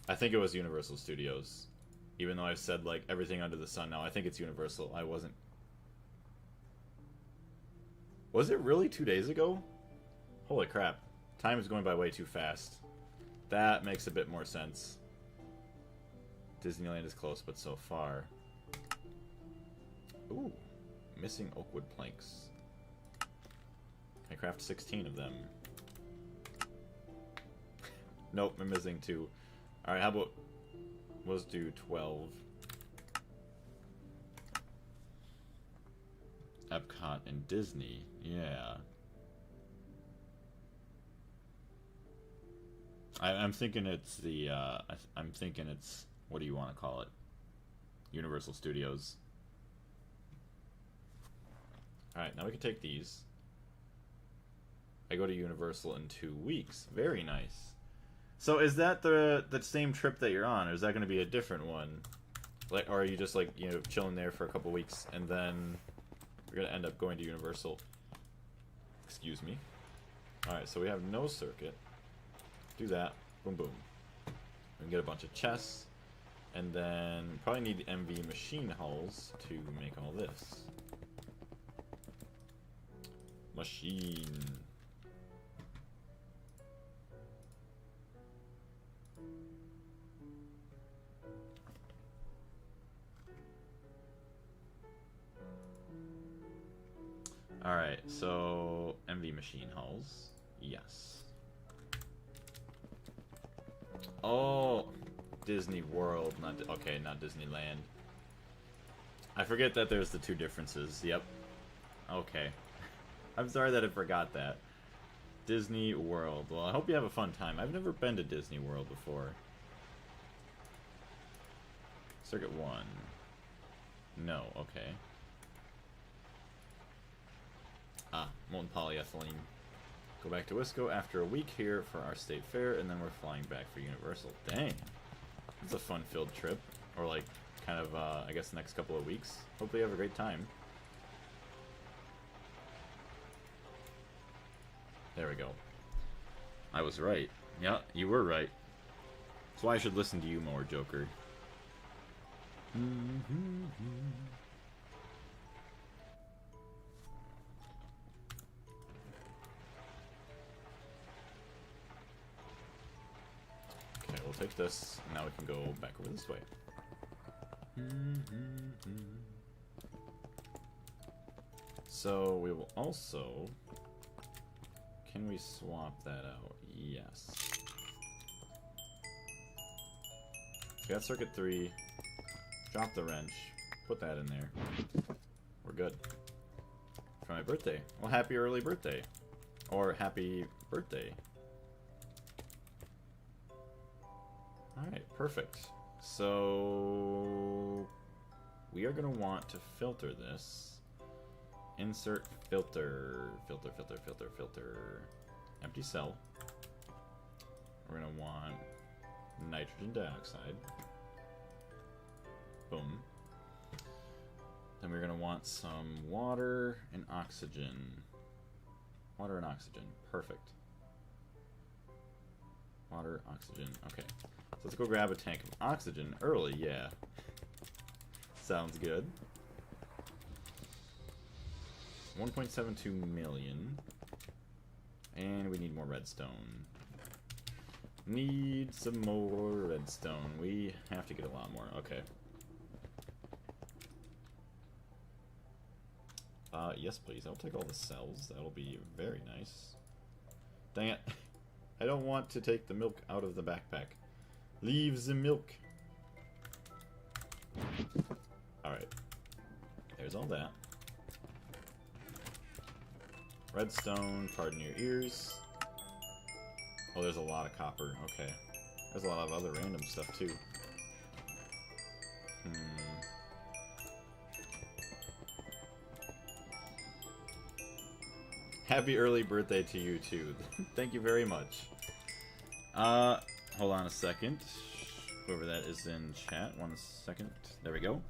I think it was Universal Studios. Even though I've said, like, everything under the sun now, I think it's Universal. I wasn't... Was it really 2 days ago? Holy crap. Time is going by way too fast. That makes a bit more sense. Disneyland is close, but so far. Ooh. Missing oakwood planks. I craft 16 of them. Nope, I'm missing 2. Alright, how about... Was due 12. Epcot and Disney. Yeah. I'm thinking it's the, I'm thinking it's, what do you want to call it? Universal Studios. Alright, now we can take these. I go to Universal in 2 weeks. Very nice. So is that the same trip that you're on, or is that going to be a different one? Like, or are you just, like, you know, chilling there for a couple weeks, and then we're going to end up going to Universal? Excuse me. Alright, so we have no circuit. Do that. Boom, boom. We can get a bunch of chests. And then probably need the MV machine hulls to make all this. Machine. Alright, so MV machine hulls. Yes. Oh, Disney World, not okay, not Disneyland. I forget that there's the two differences. Yep. Okay. I'm sorry that I forgot that. Disney World. Well, I hope you have a fun time. I've never been to Disney World before. Circuit 1. No, okay. Ah, molten polyethylene. Go back to Wisco after a week here for our state fair, and then we're flying back for Universal. Dang. It's a fun-filled trip. Or, like, kind of, I guess the next couple of weeks. Hopefully you have a great time. There we go. I was right. Yeah, you were right. That's why I should listen to you more, Joker. Okay, we'll take this. Now we can go back over this way. So we will also... Can we swap that out? Yes. We got circuit 3. Drop the wrench. Put that in there. We're good. For my birthday. Well, happy early birthday. Or happy birthday. Alright, perfect. So... we are going to want to filter this. Insert filter. Filter, filter, filter, filter. Empty cell. We're going to want nitrogen dioxide. Boom. Then we're going to want some water and oxygen. Water and oxygen. Perfect. Water, oxygen. Okay. So let's go grab a tank of oxygen early. Yeah. Sounds good. 1.72 million. And we need more redstone. Need some more redstone. We have to get a lot more. Okay. Yes, please. I'll take all the cells. That'll be very nice. Dang it. I don't want to take the milk out of the backpack. Leave the milk. Alright. There's all that. Redstone, pardon your ears. Oh, there's a lot of copper. Okay. There's a lot of other random stuff, too. Happy early birthday to you, too. Thank you very much. Hold on a second. Whoever that is in chat. 1 second. There we go.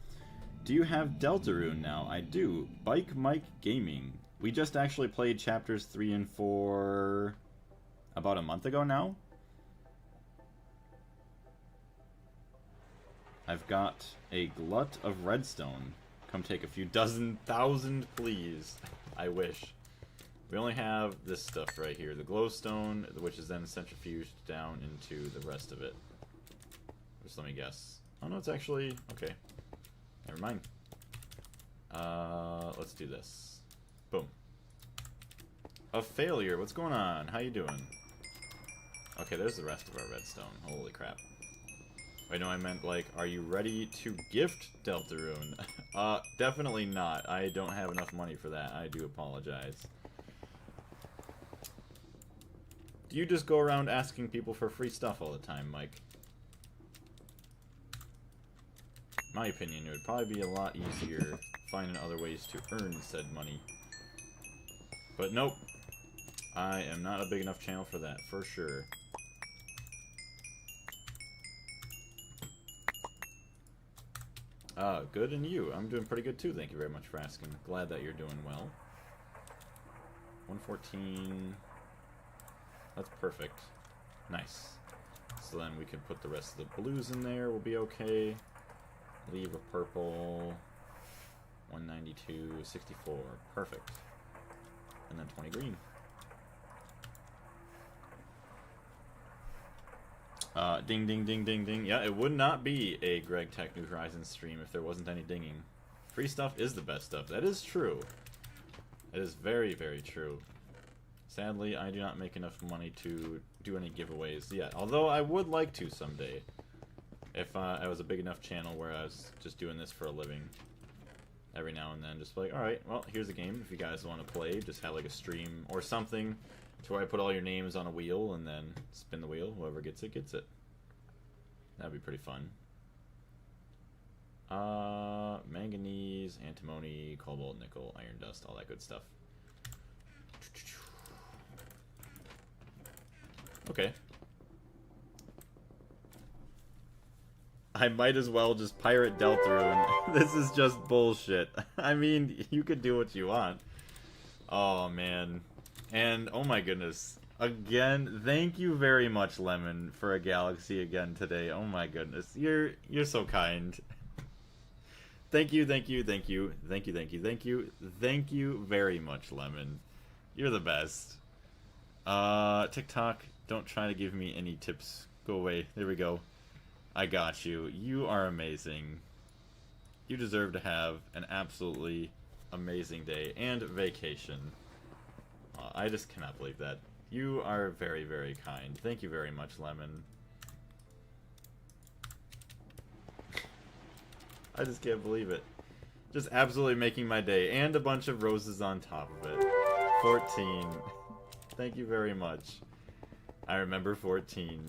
Do you have Deltarune now? I do. Bike Mike Gaming. We just actually played chapters 3 and 4 about a month ago now. I've got a glut of redstone. Come take a few dozen thousand, please. I wish. We only have this stuff right here. The glowstone, which is then centrifuged down into the rest of it. Just let me guess. Oh no, it's actually... okay. Never mind. Let's do this. Boom. A failure. What's going on? How you doing? Okay, there's the rest of our redstone. Holy crap. Wait, no, I meant, like, are you ready to gift Deltarune? Definitely not. I don't have enough money for that. I do apologize. Do you just go around asking people for free stuff all the time, Mike? In my opinion, it would probably be a lot easier finding other ways to earn said money. But nope. I am not a big enough channel for that, for sure. Good, and you? I'm doing pretty good too, thank you very much for asking. Glad that you're doing well. 114... That's perfect. Nice. So then we can put the rest of the blues in there, we'll be okay. Leave a purple... 192, 64, perfect. And then 20 green. Ding, ding, ding, ding, ding. Yeah, it would not be a Gregtech New Horizons stream if there wasn't any dinging. Free stuff is the best stuff. That is true. It is very, very true. Sadly, I do not make enough money to do any giveaways yet. Although I would like to someday. If I was a big enough channel where I was just doing this for a living. Every now and then, just like, alright, well, here's a game. If you guys want to play, just have like a stream or something to where I put all your names on a wheel and then spin the wheel. Whoever gets it, gets it. That'd be pretty fun. Manganese, antimony, cobalt, nickel, iron dust, all that good stuff. Okay. I might as well just pirate Deltarune. This is just bullshit. I mean, you could do what you want. Oh, man. And, oh my goodness. Again, thank you very much, Lemon, for a galaxy again today. Oh my goodness. You're so kind. Thank you, thank you, thank you. Thank you, thank you, thank you. Thank you very much, Lemon. You're the best. TikTok, don't try to give me any tips. Go away. There we go. I got you. You are amazing. You deserve to have an absolutely amazing day and vacation. I just cannot believe that. You are very, very kind. Thank you very much, Lemon. I just can't believe it. Just absolutely making my day. And a bunch of roses on top of it. 14. Thank you very much. I remember 14.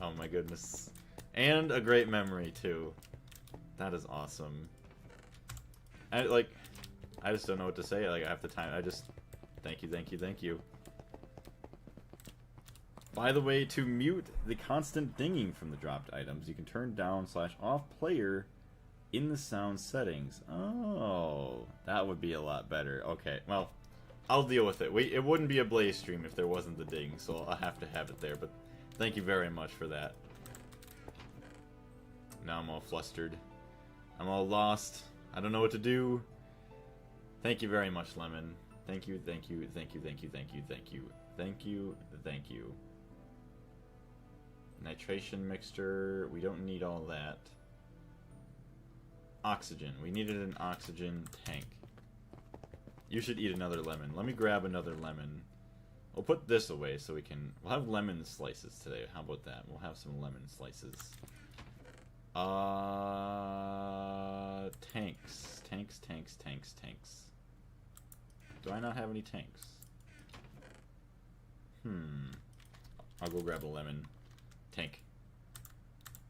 Oh my goodness. And a great memory, too. That is awesome. I just don't know what to say. Like, half the time, thank you, thank you, thank you. By the way, to mute the constant dinging from the dropped items, you can turn down /off player in the sound settings. Oh, that would be a lot better. Okay, well, I'll deal with it. It wouldn't be a Blaze stream if there wasn't the ding, so I'll have to have it there, but thank you very much for that. Now I'm all flustered. I'm all lost. I don't know what to do. Thank you very much, Lemon. Thank you, thank you, thank you, thank you, thank you, thank you, thank you, thank you. Nitration mixture, we don't need all that. Oxygen, we needed an oxygen tank. You should eat another lemon. Let me grab another lemon. We'll put this away so we'll have lemon slices today. How about that? We'll have some lemon slices. Tanks. Tanks. Do I not have any tanks? I'll go grab a lemon. Tank.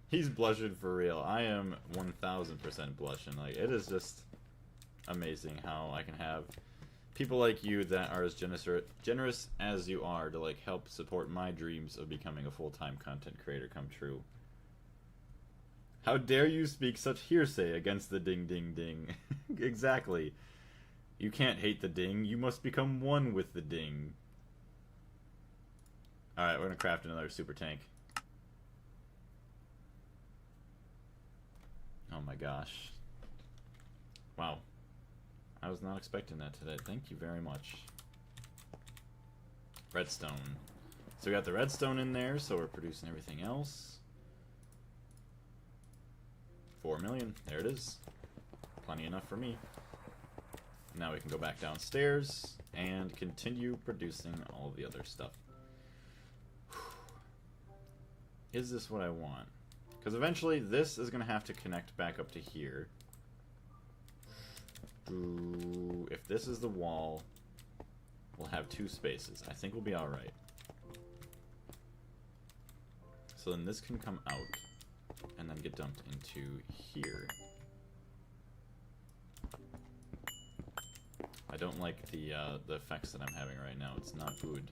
He's blushing for real. I am 1000% blushing. Like, it is just amazing how I can have people like you that are as generous as you are to, like, help support my dreams of becoming a full-time content creator come true. How dare you speak such hearsay against the ding ding ding? Exactly. You can't hate the ding, you must become one with the ding. Alright, we're gonna craft another super tank. Oh my gosh. Wow. I was not expecting that today. Thank you very much. Redstone. So we got the redstone in there, so we're producing everything else. 4 million. There it is. Plenty enough for me. Now we can go back downstairs and continue producing all the other stuff. Is this what I want? Because eventually this is going to have to connect back up to here. Ooh, if this is the wall, we'll have 2 spaces. I think we'll be alright. So then this can come out and then get dumped into here. I don't like the effects that I'm having right now. It's not good.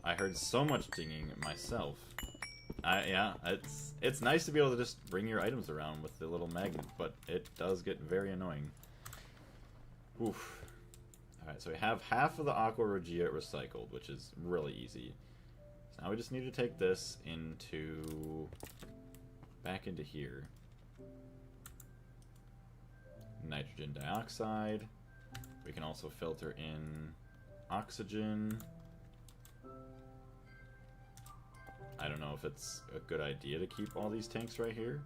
I heard so much dinging myself. Yeah, it's nice to be able to just bring your items around with the little magnet, but it does get very annoying. Oof. Alright, so we have half of the Aqua Regia recycled, which is really easy. So now we just need to take this into... back into here. Nitrogen dioxide. We can also filter in oxygen. I don't know if it's a good idea to keep all these tanks right here.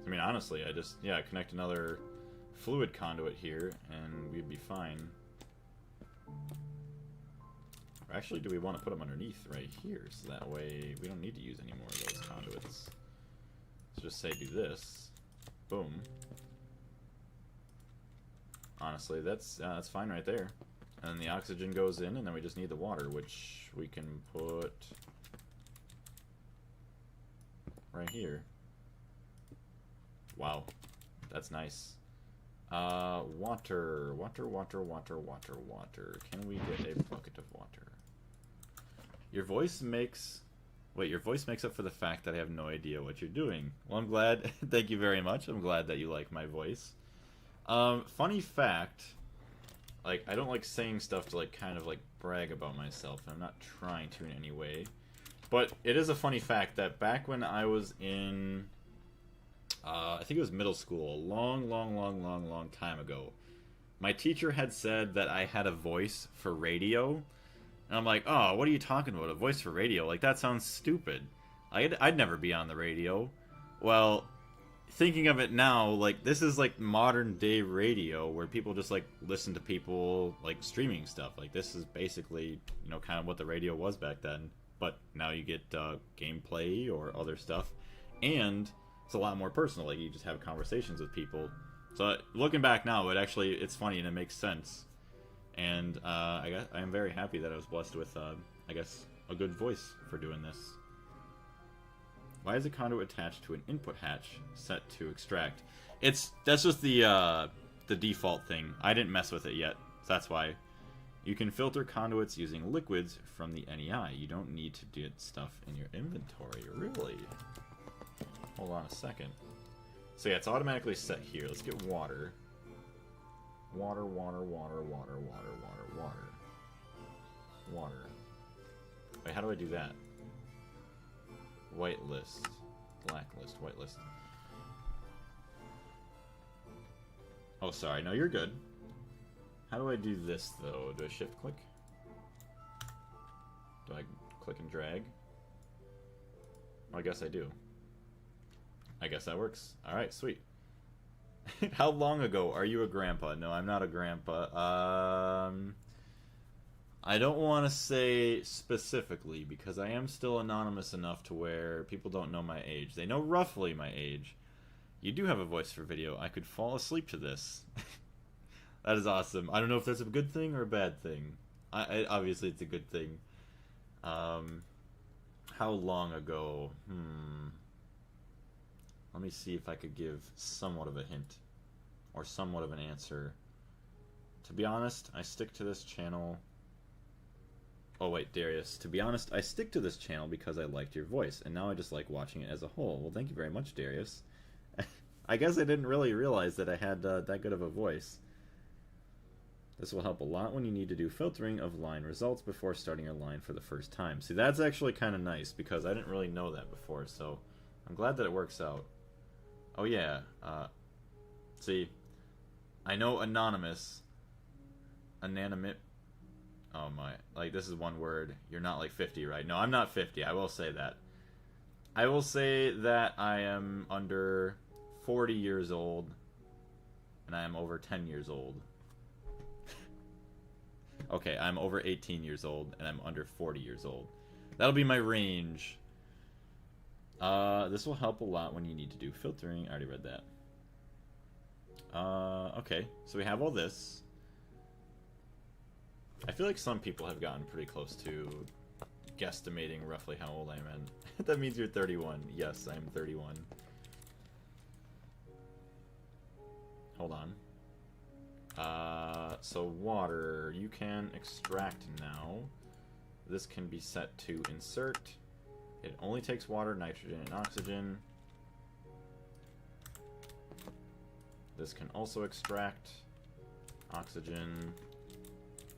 I mean, honestly, I just, yeah, connect another fluid conduit here, and we'd be fine. Or actually, do we want to put them underneath right here, so that way we don't need to use any more of those conduits. Let's just say do this. Boom. Honestly, that's fine right there. And then the oxygen goes in, and then we just need the water, which we can put right here. Wow, that's nice. Water. Can we get a bucket of water? Your voice makes... Wait, your voice makes up for the fact that I have no idea what you're doing. Well, I'm glad. Thank you very much. I'm glad that you like my voice. Funny fact... Like, I don't like saying stuff to, like, kind of, like, brag about myself. I'm not trying to in any way. But it is a funny fact that back when I was in, I think it was middle school, a long time ago, my teacher had said that I had a voice for radio. And I'm like, oh, what are you talking about? A voice for radio? Like, that sounds stupid. I'd never be on the radio. Well... Thinking of it now, like, this is, like, modern-day radio, where people just, like, listen to people, like, streaming stuff. Like, this is basically, you know, kind of what the radio was back then. But now you get gameplay or other stuff. And it's a lot more personal. Like, you just have conversations with people. So, looking back now, it's funny and it makes sense. And I am very happy that I was blessed with, I guess, a good voice for doing this. Why is a conduit attached to an input hatch set to extract? That's just the default thing. I didn't mess with it yet, so that's why. You can filter conduits using liquids from the NEI. You don't need to get stuff in your inventory, really. Hold on a second. So yeah, it's automatically set here. Let's get water. Water. Wait, how do I do that? Whitelist. Blacklist. Whitelist. Oh, sorry. No, you're good. How do I do this, though? Do I shift click? Do I click and drag? Well, I guess I do. I guess that works. Alright, sweet. How long ago are you a grandpa? No, I'm not a grandpa. I don't want to say specifically, because I am still anonymous enough to where people don't know my age. They know roughly my age. You do have a voice for video. I could fall asleep to this. That is awesome. I don't know if that's a good thing or a bad thing. Obviously, it's a good thing. How long ago? Let me see if I could give somewhat of a hint. Or somewhat of an answer. To be honest, I stick to this channel... Oh wait, Darius. To be honest, I stick to this channel because I liked your voice, and now I just like watching it as a whole. Well, thank you very much, Darius. I guess I didn't really realize that I had that good of a voice. This will help a lot when you need to do filtering of line results before starting your line for the first time. See, that's actually kind of nice, because I didn't really know that before, so I'm glad that it works out. Oh yeah, see, I know anonymous, anonymous. Oh my, like, this is one word. You're not like 50, right? No, I'm not 50. I will say that. I will say that I am under 40 years old, and I am over 10 years old. Okay, I'm over 18 years old, and I'm under 40 years old. That'll be my range. This will help a lot when you need to do filtering. I already read that. Okay, so we have all this. I feel like some people have gotten pretty close to guesstimating roughly how old I am. That means you're 31. Yes, I'm 31. Hold on. So water, you can extract now. This can be set to insert. It only takes water, nitrogen, and oxygen. This can also extract oxygen.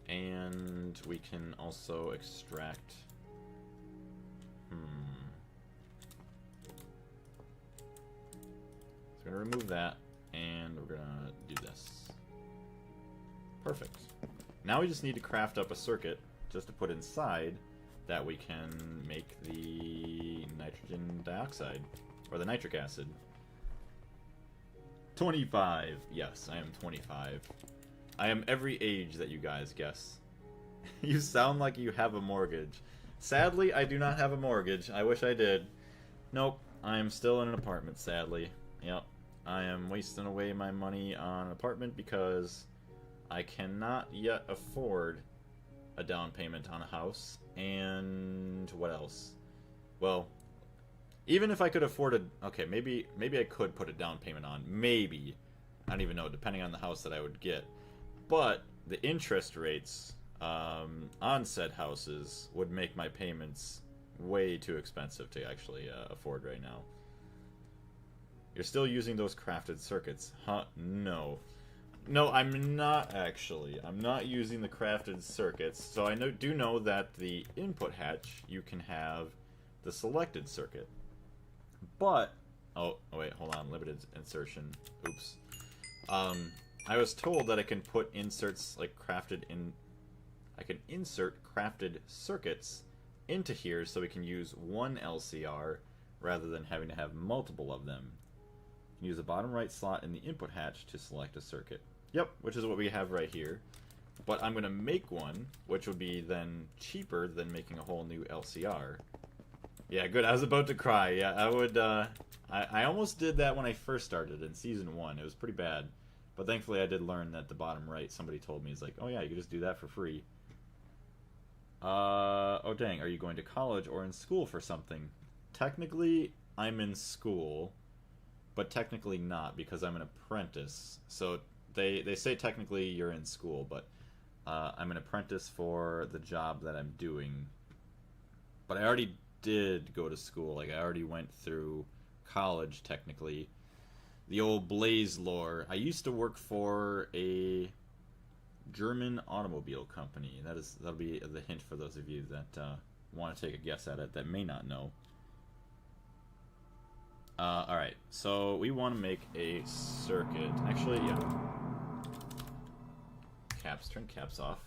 And we can also extract... So we're going to remove that, and we're going to do this. Perfect. Now we just need to craft up a circuit just to put inside that we can make the nitrogen dioxide, or the nitric acid. 25. Yes, I am 25. I am every age that you guys guess. You sound like you have a mortgage. Sadly, I do not have a mortgage. I wish I did. Nope, I am still in an apartment, sadly. Yep, I am wasting away my money on an apartment because I cannot yet afford a down payment on a house. And what else? Well, even if I could afford a... Okay, maybe I could put a down payment on. Maybe. I don't even know, depending on the house that I would get. But the interest rates on said houses would make my payments way too expensive to actually afford right now. You're still using those crafted circuits, huh? No. No, I'm not actually. I'm not using the crafted circuits. So I do know that the input hatch, you can have the selected circuit. But, oh wait, hold on, limited insertion. Oops. I was told that I can put inserts like crafted in. I can insert crafted circuits into here so we can use one LCR rather than having to have multiple of them. You can use the bottom right slot in the input hatch to select a circuit. Yep, which is what we have right here. But I'm going to make one, which would be then cheaper than making a whole new LCR. Yeah, good. I was about to cry. Yeah, I would. I almost did that when I first started in Season 1. It was pretty bad. But thankfully I did learn that the bottom right, somebody told me, is like, oh yeah, you can just do that for free. Oh dang, are you going to college or in school for something? Technically, I'm in school, but technically not, because I'm an apprentice. So they say technically you're in school, but I'm an apprentice for the job that I'm doing. But I already did go to school. Like, I already went through college, technically. The old Blaze lore. I used to work for a German automobile company. That'll be the hint for those of you that want to take a guess at it that may not know. Alright, so we want to make a circuit. Actually, yeah. Caps, turn caps off.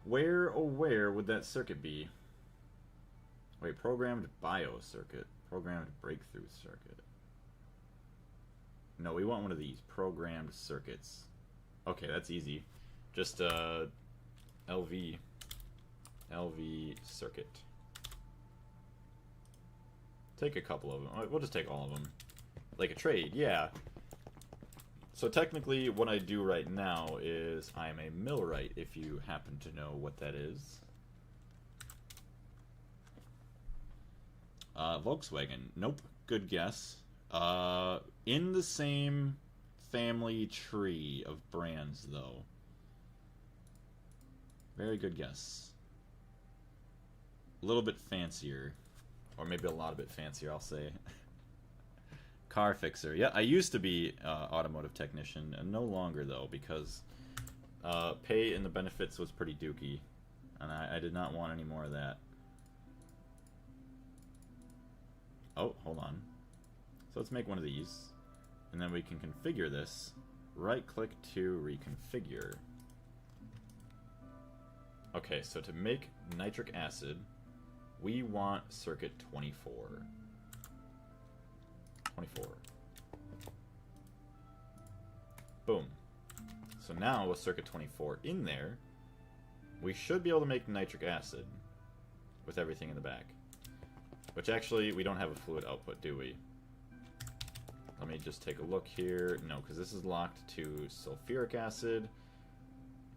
Where, oh where would that circuit be? Wait, programmed bio circuit. Programmed breakthrough circuit. No, we want one of these. Programmed circuits. Okay, that's easy. Just, LV circuit. Take a couple of them. We'll just take all of them. Like a trade, yeah. So technically, what I do right now is I am a millwright, if you happen to know what that is. Volkswagen. Nope. Good guess. In the same family tree of brands, though. Very good guess. A little bit fancier. Or maybe a lot of bit fancier, I'll say. Car fixer. Yeah, I used to be automotive technician, and no longer, though, because pay and the benefits was pretty dookie. And I did not want any more of that. Oh, hold on. So let's make one of these. And then we can configure this. Right-click to reconfigure. Okay, so to make nitric acid, we want circuit 24. 24. Boom. So now with circuit 24 in there, we should be able to make nitric acid with everything in the back. Which actually, we don't have a fluid output, do we? Let me just take a look here. No, because this is locked to sulfuric acid,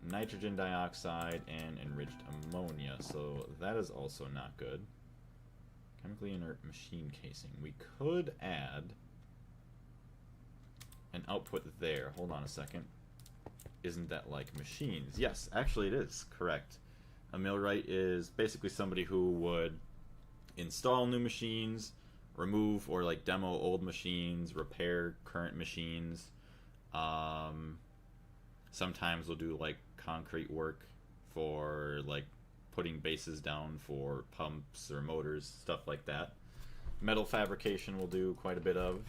nitrogen dioxide, and enriched ammonia. So that is also not good. Chemically inert machine casing. We could add an output there. Hold on a second. Isn't that like machines? Yes, actually it is. Correct. A millwright is basically somebody who would install new machines, remove or like demo old machines, repair current machines. Sometimes we'll do like concrete work for like putting bases down for pumps or motors, stuff like that. Metal fabrication we'll do quite a bit of.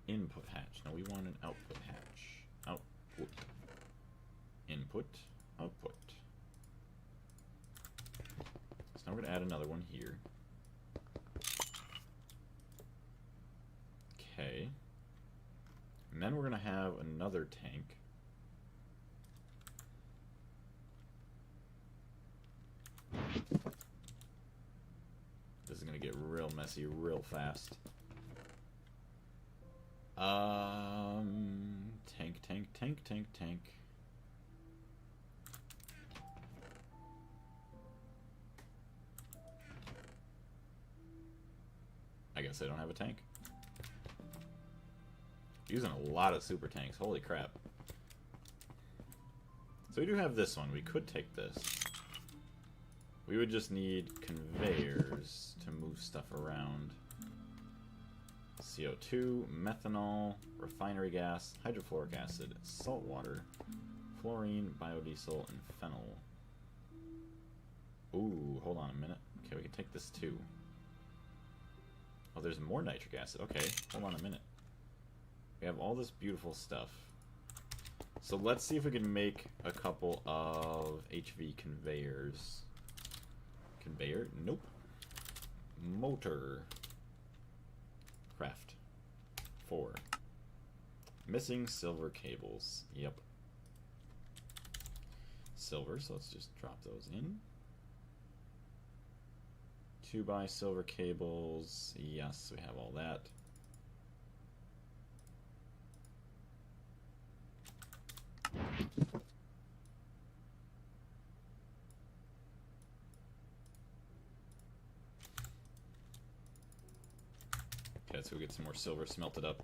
Input hatch. No, we want an output hatch. Output. Input. Output. So now we're going to add another one here. Okay. And then we're going to have another tank. This is going to get real messy real fast. Tank. I guess I don't have a tank. Using a lot of super tanks. Holy crap. So we do have this one. We could take this. We would just need conveyors to move stuff around. CO2, methanol, refinery gas, hydrofluoric acid, salt water, fluorine, biodiesel, and phenol. Ooh, hold on a minute. Okay, we can take this too. Oh, there's more nitric acid. Okay, hold on a minute. We have all this beautiful stuff. So let's see if we can make a couple of HV conveyors. Conveyor? Nope. Motor. Craft. 4. Missing silver cables. Yep. Silver, so let's just drop those in. 2x silver cables. Yes, we have all that. Okay, so we get some more silver smelted up.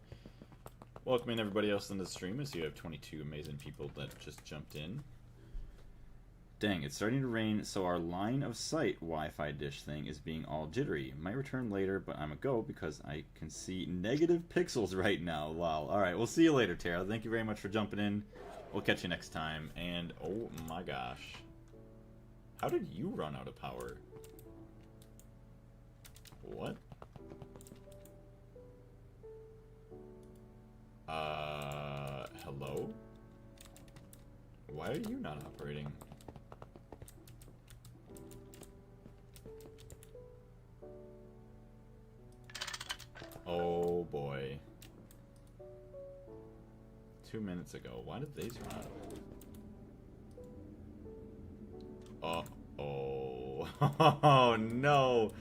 Welcoming everybody else in the stream as you have 22 amazing people that just jumped in. Dang, it's starting to rain, so our line of sight Wi-Fi dish thing is being all jittery. Might return later, but I'm a go because I can see negative pixels right now. Wow. Alright, we'll see you later, Tara. Thank you very much for jumping in. We'll catch you next time. And, oh my gosh. How did you run out of power? What? Hello? Why are you not operating? Oh boy. 2 minutes ago. Why did these run out? Uh-oh. Oh no!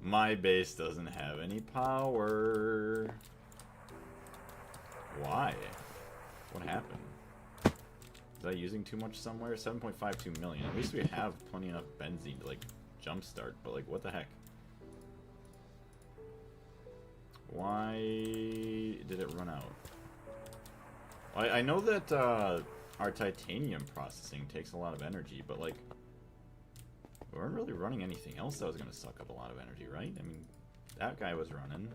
My base doesn't have any power. Why? What happened? Was I using too much somewhere? 7.52 million. At least we have plenty enough benzene to, like, jumpstart, but, like, what the heck? Why did it run out? I know that our titanium processing takes a lot of energy, but, like, we weren't really running anything else that was going to suck up a lot of energy, right? I mean, that guy was running.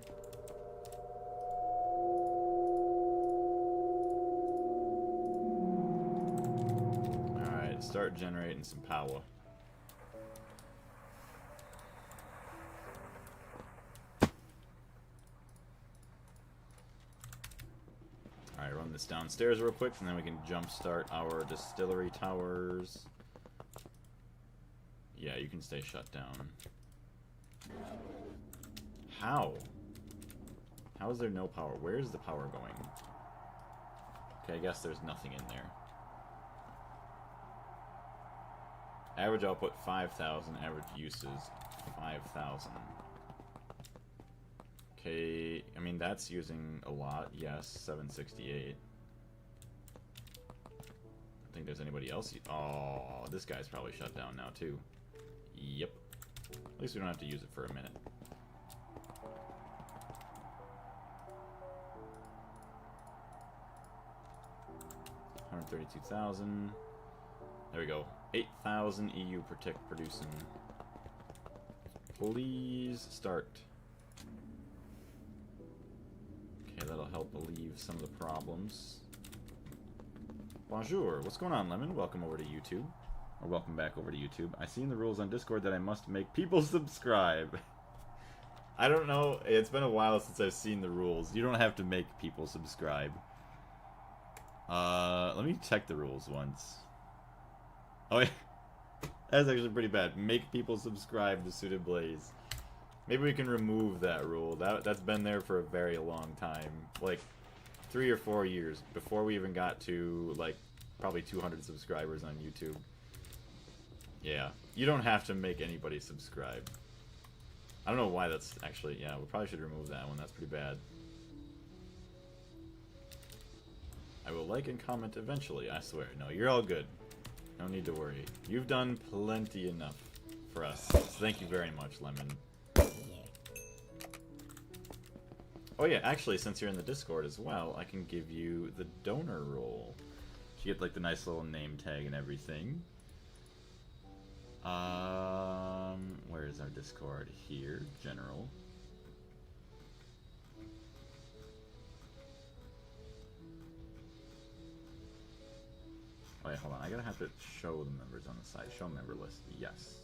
Alright, start generating some power. Alright, run this downstairs real quick, and then we can jumpstart our distillery towers. Yeah, you can stay shut down. How? How is there no power? Where is the power going? Okay, I guess there's nothing in there. Average output 5,000, average uses 5,000. Okay, I mean that's using a lot, yes, 768. I don't think there's anybody else. Oh, this guy's probably shut down now too. Yep. At least we don't have to use it for a minute. $132,000. There we go. 8,000 EU per tick producing. Please start. Okay, that'll help alleviate some of the problems. Bonjour. What's going on, Lemon? Welcome over to YouTube. Or welcome back over to YouTube. I see in the rules on Discord that I must make people subscribe. I don't know. It's been a while since I've seen the rules. You don't have to make people subscribe. Let me check the rules once. Oh, yeah. That's actually pretty bad. Make people subscribe to Suited Blaze. Maybe we can remove that rule. That's been there for a very long time. Like, 3 or 4 years. Before we even got to, like, probably 200 subscribers on YouTube. Yeah. You don't have to make anybody subscribe. I don't know why that's actually... Yeah, we probably should remove that one. That's pretty bad. I will like and comment eventually, I swear. No, you're all good. No need to worry. You've done plenty enough for us. So thank you very much, Lemon. Oh yeah, actually, since you're in the Discord as well, I can give you the donor role. You get like the nice little name tag and everything. Where is our Discord? Here, general. Wait, hold on. I gotta have to show the members on the side. Show member list. Yes.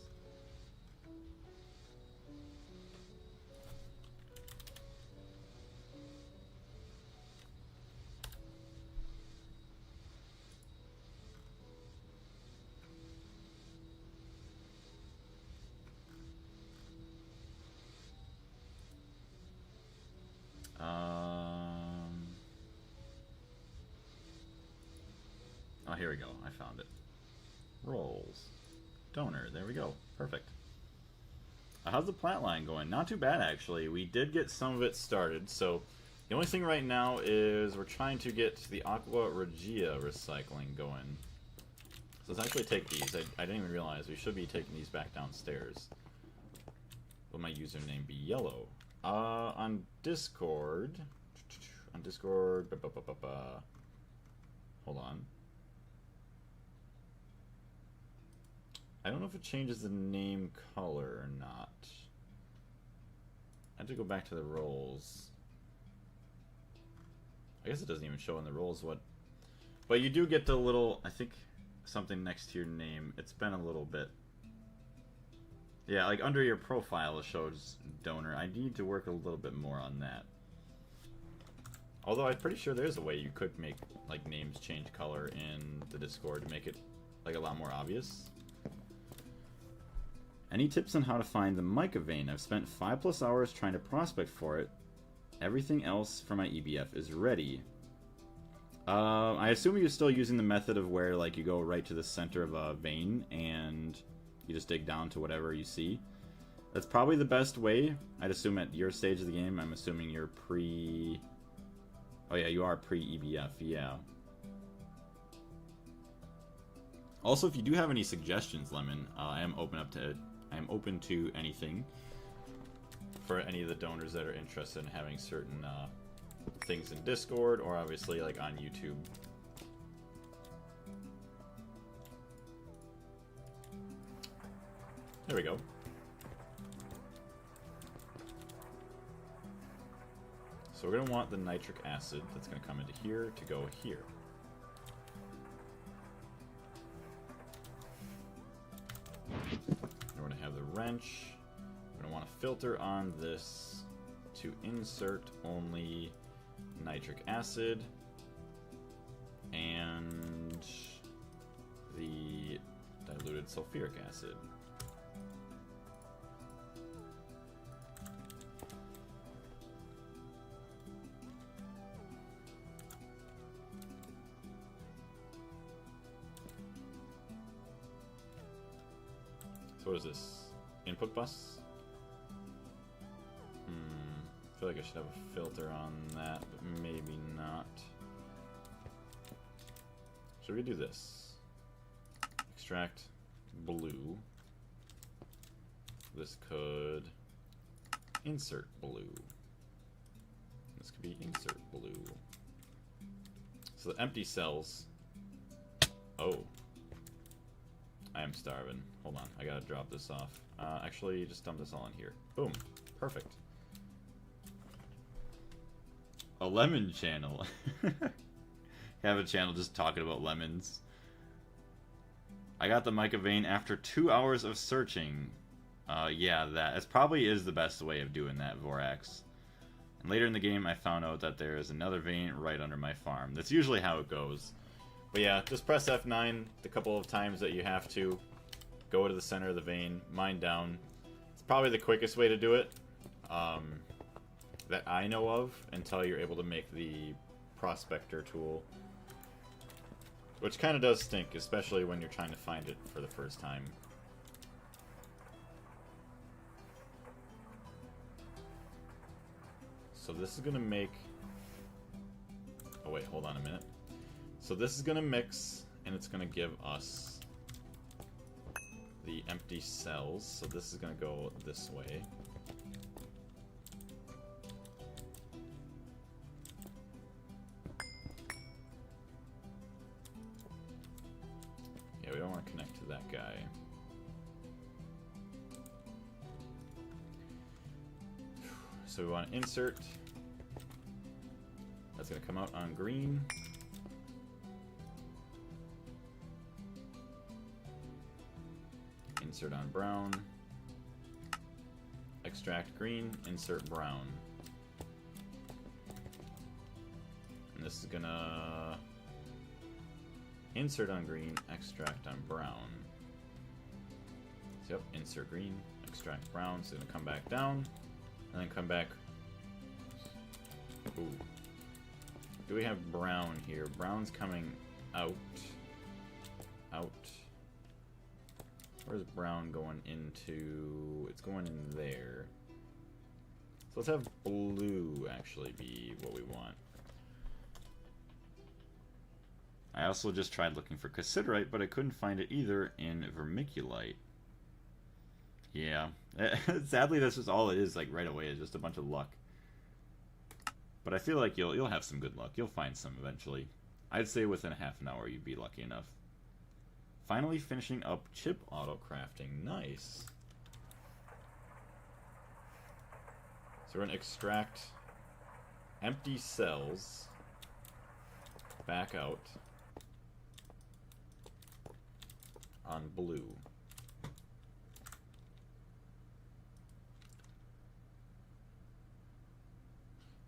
Oh, here we go. I found it. Roles. Donor. There we go. Perfect. How's the Platline going? Not too bad, actually. We did get some of it started, so the only thing right now is we're trying to get the Aqua Regia recycling going. So let's actually take these. I didn't even realize we should be taking these back downstairs. Will my username be yellow? On Discord... On Discord... Hold on. I don't know if it changes the name color or not. I have to go back to the roles. I guess it doesn't even show in the roles what... But you do get the little, I think, something next to your name. It's been a little bit... Yeah, like under your profile it shows donor. I need to work a little bit more on that. Although I'm pretty sure there's a way you could make like names change color in the Discord to make it like a lot more obvious. Any tips on how to find the mica vein? I've spent 5+ hours trying to prospect for it. Everything else for my EBF is ready. I assume you're still using the method of where like you go right to the center of a vein and you just dig down to whatever you see. That's probably the best way. I'd assume at your stage of the game. I'm assuming you're pre... Oh yeah, you are pre-EBF, yeah. Also, if you do have any suggestions, Lemon, I am open to anything for any of the donors that are interested in having certain things in Discord or obviously like on YouTube. There we go. So we're going to want the nitric acid that's going to come into here to go here. We're going to have the wrench. We're going to want a filter on this to insert only nitric acid and the diluted sulfuric acid. So what is this? Input bus? I feel like I should have a filter on that, but maybe not. Should we do this? Extract blue. This could insert blue. This could be insert blue. So the empty cells. Oh. I am starving. Hold on, I gotta drop this off. Actually, just dump this all in here. Boom. Perfect. A lemon channel. Have a channel just talking about lemons. I got the mica vein after 2 hours of searching. Yeah, that probably is the best way of doing that, Vorax. And later in the game, I found out that there is another vein right under my farm. That's usually how it goes. But yeah, just press F9 the couple of times that you have to. Go to the center of the vein, mine down. It's probably the quickest way to do it. That I know of, until you're able to make the prospector tool. Which kind of does stink, especially when you're trying to find it for the first time. So this is going to make... Oh wait, hold on a minute. So this is going to mix, and it's going to give us the empty cells. So this is going to go this way. Yeah, we don't want to connect to that guy. So we want to insert. That's going to come out on green. Insert on brown. Extract green, insert brown. And this is going to insert on green, extract on brown. So, yep, insert green, extract brown. So it's going to come back down. And then come back. Ooh. Do we have brown here? Brown's coming out. Out. Where's brown going into? It's going in there. So let's have blue actually be what we want. I also just tried looking for cassiterite, but I couldn't find it either in vermiculite. Yeah. Sadly, that's just all it is, like, right away. It's just a bunch of luck. But I feel like you'll have some good luck. You'll find some eventually. I'd say within a half an hour you'd be lucky enough. Finally finishing up chip auto crafting. Nice. So we're going to extract empty cells back out on blue.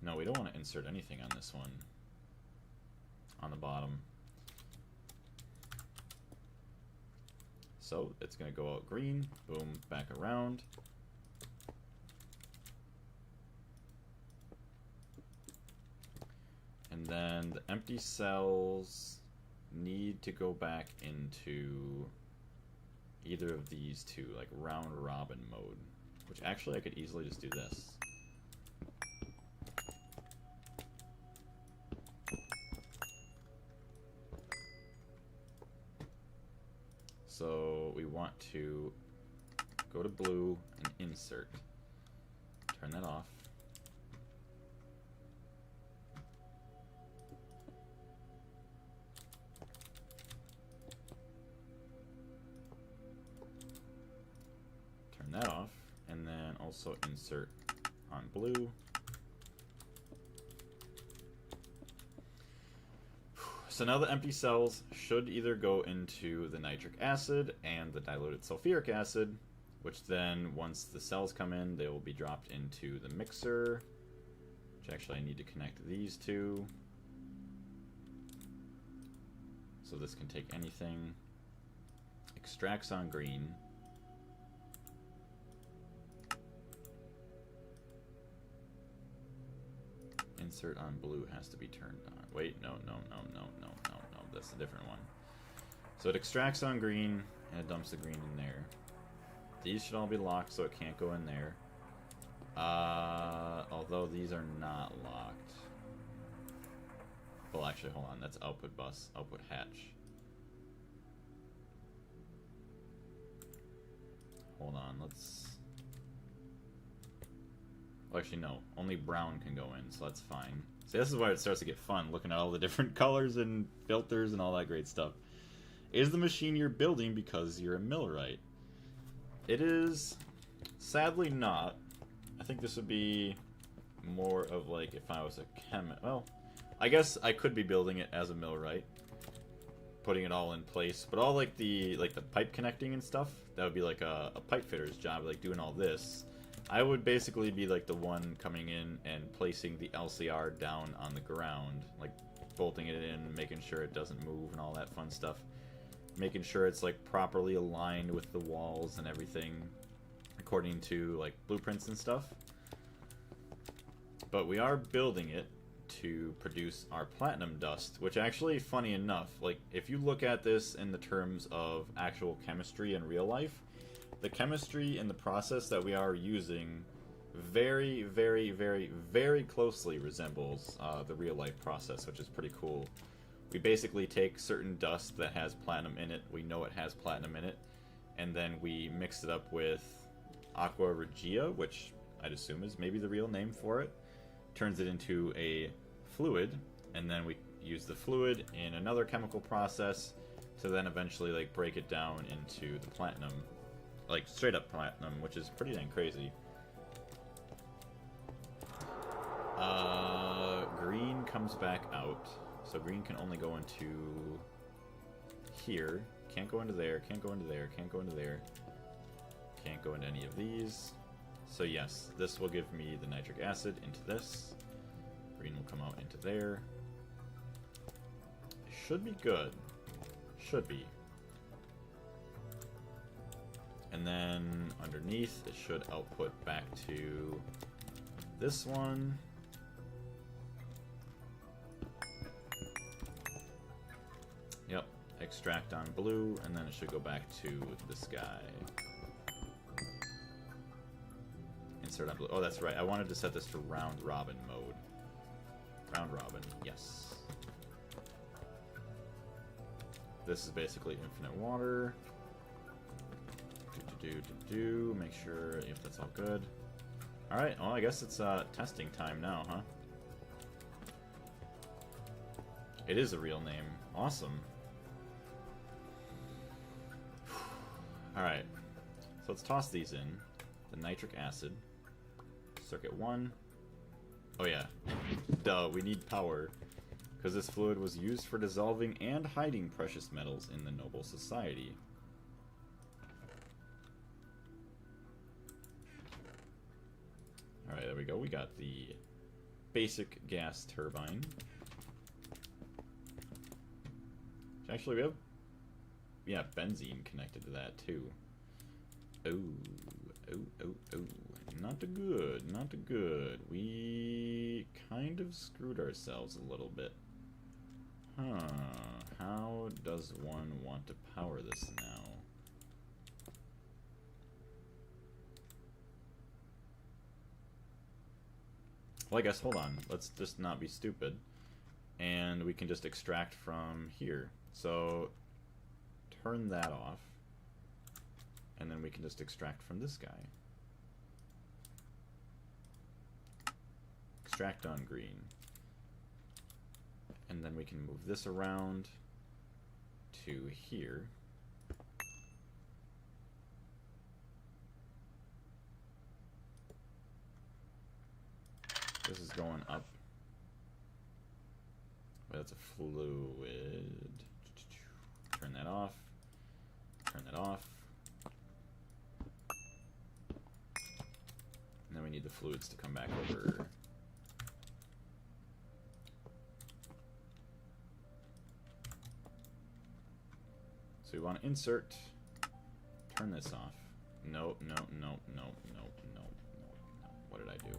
No, we don't want to insert anything on this one. On the bottom. So it's going to go out green. Boom, back around. And then the empty cells need to go back into either of these two, like round robin mode. Which actually I could easily just do this. So we want to go to blue and insert. Turn that off. Turn that off, and then also insert on blue. So now the empty cells should either go into the nitric acid and the diluted sulfuric acid, which then, once the cells come in, they will be dropped into the mixer, which actually I need to connect these two. So this can take anything. Extracts on green. Insert on blue has to be turned on. Wait, no. That's a different one. So it extracts on green, and it dumps the green in there. These should all be locked, so it can't go in there. Although these are not locked. Well, actually, hold on. That's output bus, output hatch. Hold on, let's... Well, actually, no. Only brown can go in, so that's fine. See, this is where it starts to get fun, looking at all the different colors and filters and all that great stuff. Is the machine you're building because you're a millwright? It is... Sadly not. I think this would be more of like if I was a chemist. Well, I guess I could be building it as a millwright, putting it all in place. But all like the pipe connecting and stuff, that would be like a pipe fitter's job, like doing all this. I would basically be like the one coming in and placing the LCR down on the ground, like bolting it in, making sure it doesn't move and all that fun stuff. Making sure it's like properly aligned with the walls and everything, according to like blueprints and stuff. But we are building it to produce our platinum dust, which actually, funny enough, like if you look at this in the terms of actual chemistry in real life, the chemistry and the process that we are using very, very, very, very closely resembles the real life process, which is pretty cool. We basically take certain dust that has platinum in it, we know it has platinum in it, and then we mix it up with aqua regia, which I'd assume is maybe the real name for it, turns it into a fluid, and then we use the fluid in another chemical process to then eventually like break it down into the platinum, like straight up platinum, which is pretty dang crazy. Green comes back out, so green can only go into here, can't go into there, can't go into there, can't go into there, can't go into any of these. So yes, this will give me the nitric acid into this. Green will come out into there. Should be good. Should be. And then underneath, it should output back to this one. Yep, extract on blue, and then it should go back to this guy. Insert on blue. Oh, that's right. I wanted to set this to round robin mode. Round robin, yes. This is basically infinite water. Make sure if that's all good. Alright, well, I guess it's testing time now, huh? It is a real name. Awesome. Alright, so let's toss these in. The nitric acid. Circuit 1. Oh yeah. Duh, we need power. Because this fluid was used for dissolving and hiding precious metals in the noble society. Alright, there we go. We got the basic gas turbine. Actually, we have... yeah, benzene connected to that, too. Oh. Not good, not good. We kind of screwed ourselves a little bit. Huh. How does one want to power this now? Well, I guess, hold on. Let's just not be stupid. And we can just extract from here. So, turn that off. And then we can just extract from this guy. Extract on green. And then we can move this around to here. This is going up. But that's a fluid. Turn that off. Turn that off. And then we need the fluids to come back over. So we want to insert, turn this off. No. What did I do?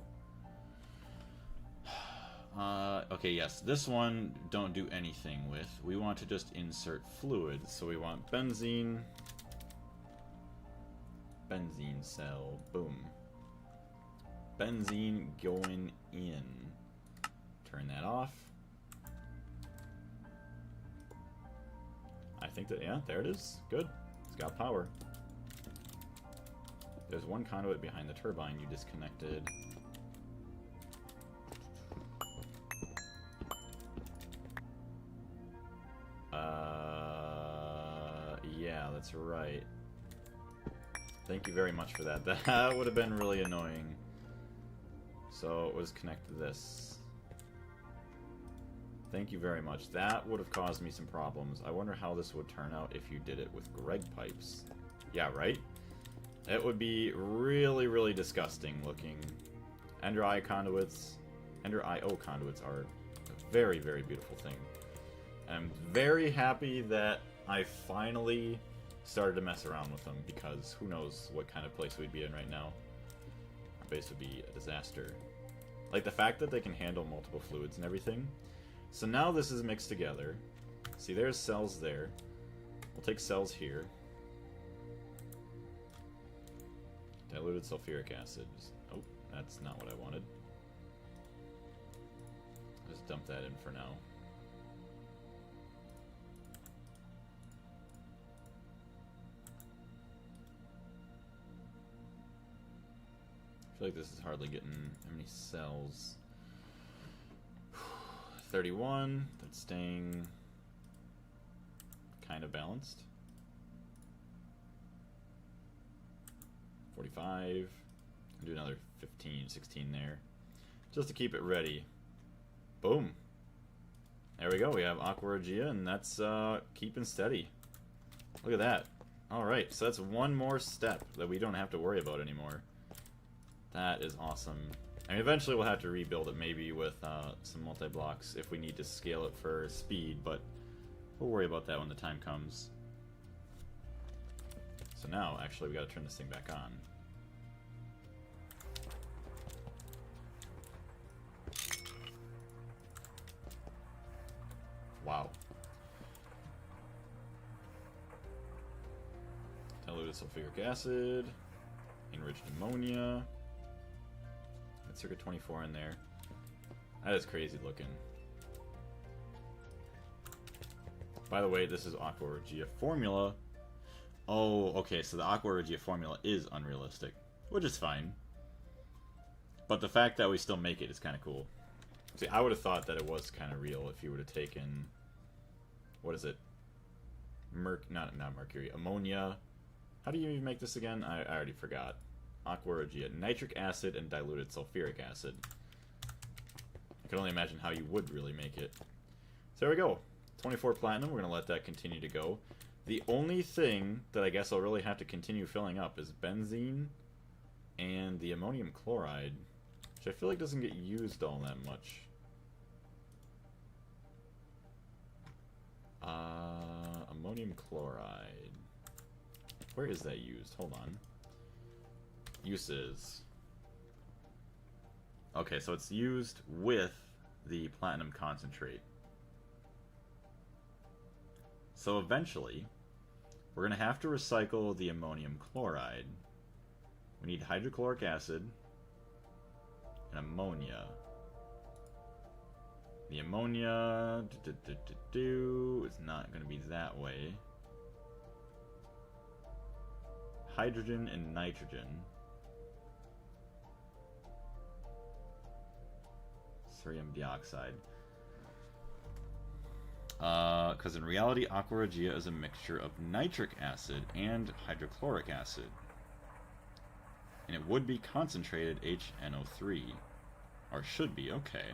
Okay, yes, this one don't do anything with. We want to just insert fluid. So we want benzene. Benzene cell. Boom. Benzene going in. Turn that off. I think that, yeah, there it is. Good. It's got power. There's one conduit behind the turbine you disconnected. Yeah, that's right. Thank you very much for that. That would have been really annoying. So it was connected to this. Thank you very much. That would have caused me some problems. I wonder how this would turn out if you did it with Greg pipes. Yeah, right? It would be really, really disgusting looking. Ender IO conduits are a very, very beautiful thing. I'm very happy that I finally started to mess around with them, because who knows what kind of place we'd be in right now. Our base would be a disaster. Like, the fact that they can handle multiple fluids and everything. So now this is mixed together. See, there's cells there. We'll take cells here. Diluted sulfuric acid. Oh, that's not what I wanted. Just dump that in for now. I feel like this is hardly getting how many cells. 31. That's staying kind of balanced. 45. Do another 15, 16 there. Just to keep it ready. Boom. There we go. We have Aqua Regia, and that's keeping steady. Look at that. Alright, so that's one more step that we don't have to worry about anymore. That is awesome. I mean, eventually we'll have to rebuild it, maybe with some multi-blocks if we need to scale it for speed, but we'll worry about that when the time comes. So now, actually, we gotta turn this thing back on. Wow. Diluted sulfuric acid, enriched ammonia. Got circuit 24 in there. That is crazy looking. By the way, this is Aqua Regia formula. Oh, okay, so the Aqua Regia formula is unrealistic, which is fine. But the fact that we still make it is kind of cool. See, I would have thought that it was kind of real if you would have taken... What is it? Not mercury. Ammonia. How do you even make this again? I already forgot. Aqua Regia. Nitric acid and diluted sulfuric acid. I can only imagine how you would really make it. So there we go. 24 platinum. We're going to let that continue to go. The only thing that I guess I'll really have to continue filling up is benzene and the ammonium chloride, which I feel like doesn't get used all that much. Ammonium chloride. Where is that used? Hold on. Uses. Okay, so it's used with the platinum concentrate. So eventually, we're going to have to recycle the ammonium chloride. We need hydrochloric acid and ammonia. The ammonia is not going to be that way. Hydrogen and nitrogen. Cerium dioxide. Because in reality, Aqua Regia is a mixture of nitric acid and hydrochloric acid. And it would be concentrated HNO3. Or should be, okay.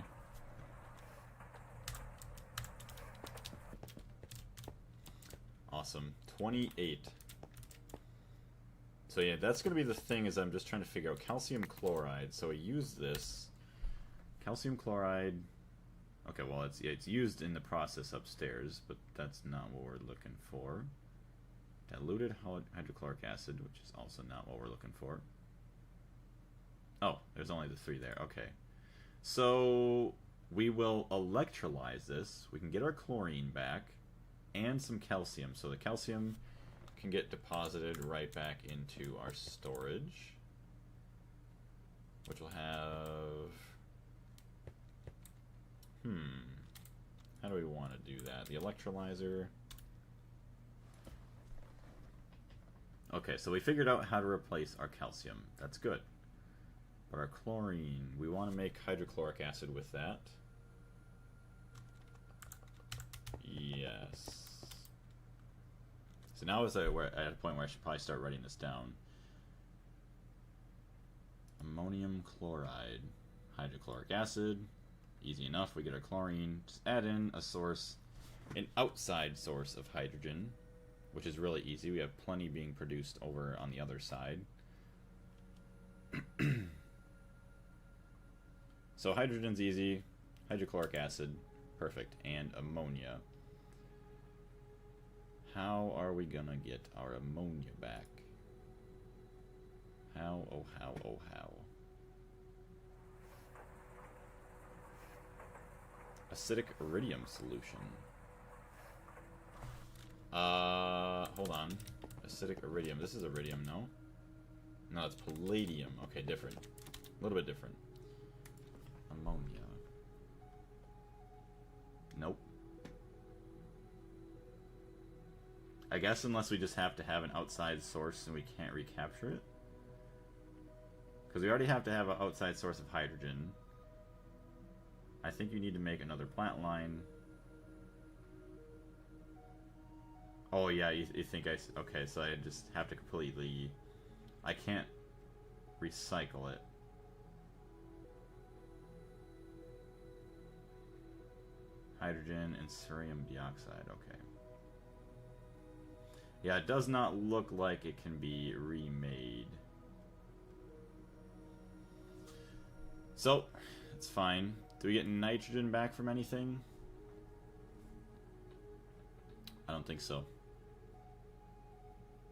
Awesome. 28. So yeah, that's going to be the thing, is I'm just trying to figure out calcium chloride. So I use this. Calcium chloride... Okay, well, it's used in the process upstairs, but that's not what we're looking for. Diluted hydrochloric acid, which is also not what we're looking for. Oh, there's only the 3 there. Okay. So we will electrolyze this. We can get our chlorine back and some calcium. So the calcium can get deposited right back into our storage, which will have... How do we want to do that? The electrolyzer... Okay, so we figured out how to replace our calcium. That's good. But our chlorine, we want to make hydrochloric acid with that. Yes. So now we're at a point where I should probably start writing this down. Ammonium chloride, hydrochloric acid. Easy enough, we get our chlorine. Just add in a source, an outside source of hydrogen, which is really easy. We have plenty being produced over on the other side. So hydrogen's easy, hydrochloric acid, perfect, and ammonia. How are we gonna get our ammonia back? How, oh how, oh how. Acidic iridium solution. Hold on. Acidic iridium. This is iridium, no? No, it's palladium. Okay, different. A little bit different. Ammonia. Nope. I guess unless we just have to have an outside source and we can't recapture it. Because we already have to have an outside source of hydrogen. I think you need to make another Platline. Oh yeah, you think I... Okay, so I just have to completely... I can't recycle it. Hydrogen and cerium dioxide, okay. Yeah, it does not look like it can be remade. So, it's fine. Do we get nitrogen back from anything? I don't think so.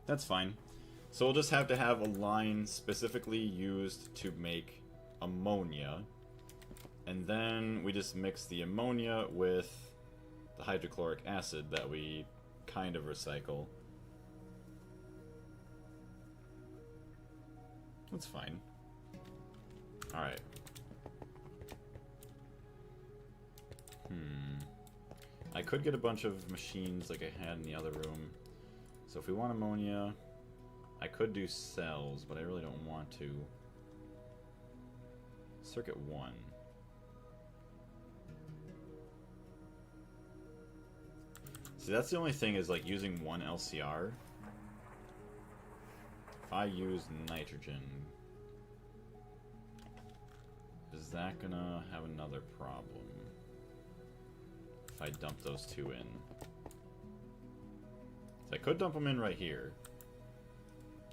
That's fine. So we'll just have to have a line specifically used to make ammonia. And then we just mix the ammonia with the hydrochloric acid that we kind of recycle. That's fine. Alright. I could get a bunch of machines like I had in the other room. So if we want ammonia, I could do cells, but I really don't want to. Circuit 1. See, that's the only thing is like using one LCR. If I use nitrogen, is that gonna have another problem? If I dump those two in. So I could dump them in right here.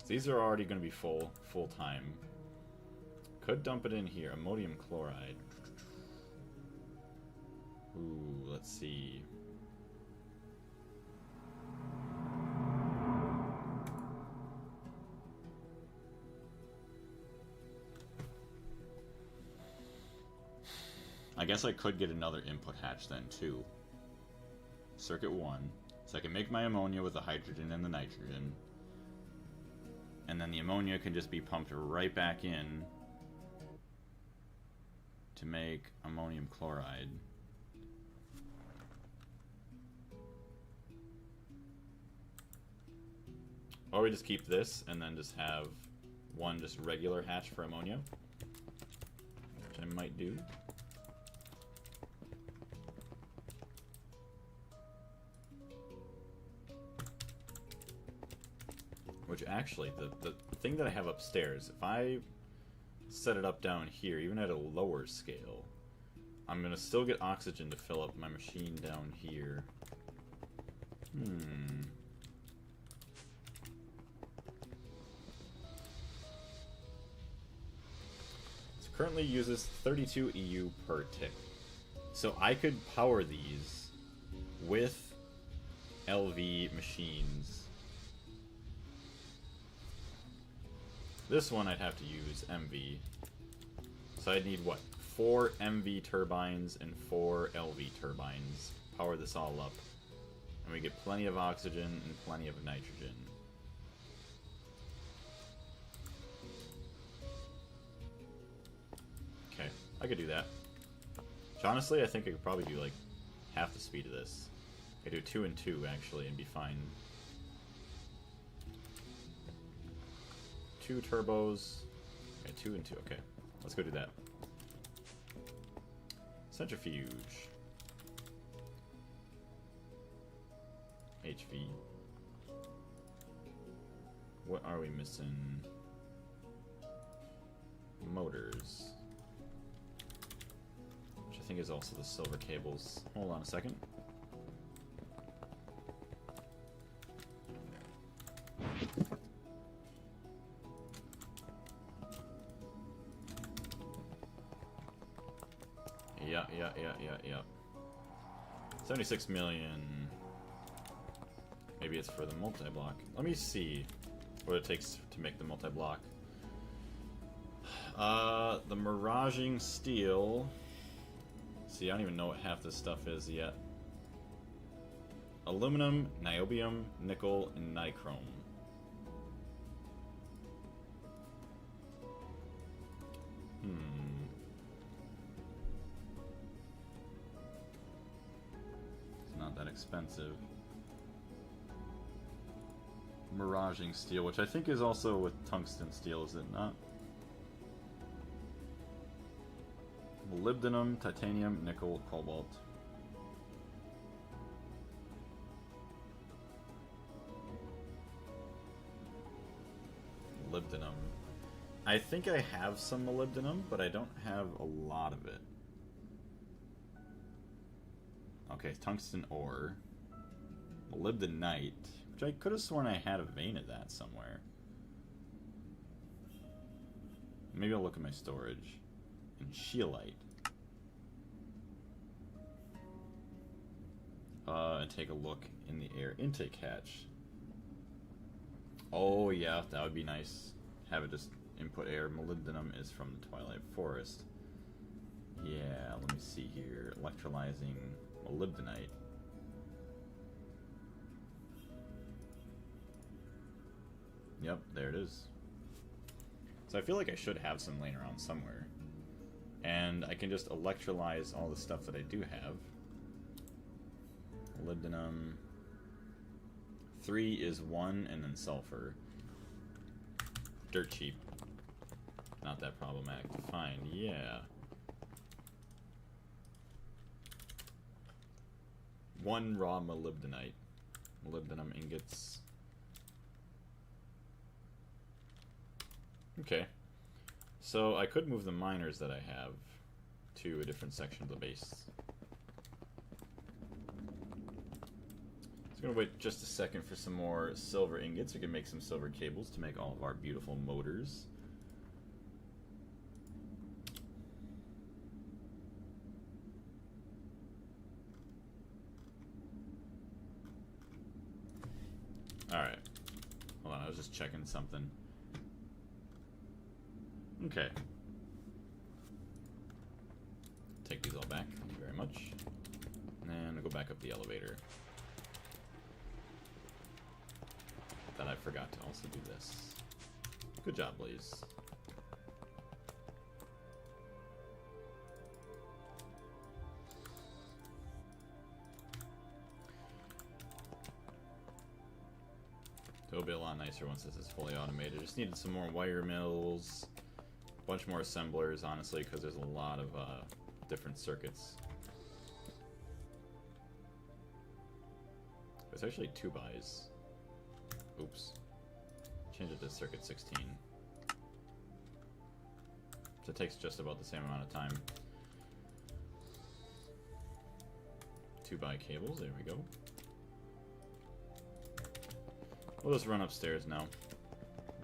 These are already gonna be full time. Could dump it in here. Ammonium chloride. Ooh, let's see. I guess I could get another input hatch then too. Circuit 1. So I can make my ammonia with the hydrogen and the nitrogen. And then the ammonia can just be pumped right back in to make ammonium chloride. Or we just keep this and then just have one just regular hatch for ammonia, which I might do. Which actually, the thing that I have upstairs, if I set it up down here, even at a lower scale, I'm going to still get oxygen to fill up my machine down here. It currently uses 32 EU per tick. So I could power these with LV machines. This one I'd have to use MV. So I'd need, what, 4 MV turbines and 4 LV turbines. Power this all up. And we get plenty of oxygen and plenty of nitrogen. I could do that. Which honestly, I think I could probably do like half the speed of this. I could do 2 and 2 actually and be fine. 2 turbos. Okay, 2 and 2. Okay, let's go do that. Centrifuge. HV. What are we missing? Motors. Which I think is also the silver cables. Hold on a second. Yeah. 76 million. Maybe it's for the multi-block. Let me see what it takes to make the multi-block. The miraging steel. See, I don't even know what half this stuff is yet. Aluminum, niobium, nickel, and nichrome. It's not that expensive. Miraging steel, which I think is also with tungsten steel, is it not? Molybdenum, titanium, nickel, cobalt. Molybdenum. I think I have some molybdenum, but I don't have a lot of it. Okay, tungsten ore. Molybdenite, which I could have sworn I had a vein of that somewhere. Maybe I'll look at my storage. And scheelite. And take a look in the air intake hatch. Oh yeah, that would be nice. Have it just input air. Molybdenum is from the Twilight Forest. Yeah, let me see here. Electrolyzing molybdenite. Yep, there it is. So I feel like I should have some laying around somewhere. And I can just electrolyze all the stuff that I do have. Molybdenum. 3 is 1, and then sulfur. Dirt cheap. Not that problematic to find, yeah. 1 raw molybdenite. Molybdenum ingots. Okay. So I could move the miners that I have to a different section of the base. Just gonna wait just a second for some more silver ingots. We can make some silver cables to make all of our beautiful motors. Alright. Hold on, I was just checking something. Okay. Take these all back. Thank you very much. And I'll go back up the elevator. That I forgot to also do this. Good job, Blaze. It'll be a lot nicer once this is fully automated. Just needed some more wire mills. Bunch more assemblers, honestly, because there's a lot of different circuits. It's actually 2 buys. Oops. Change it to circuit 16. So it takes just about the same amount of time. 2 buy cables, there we go. We'll just run upstairs now.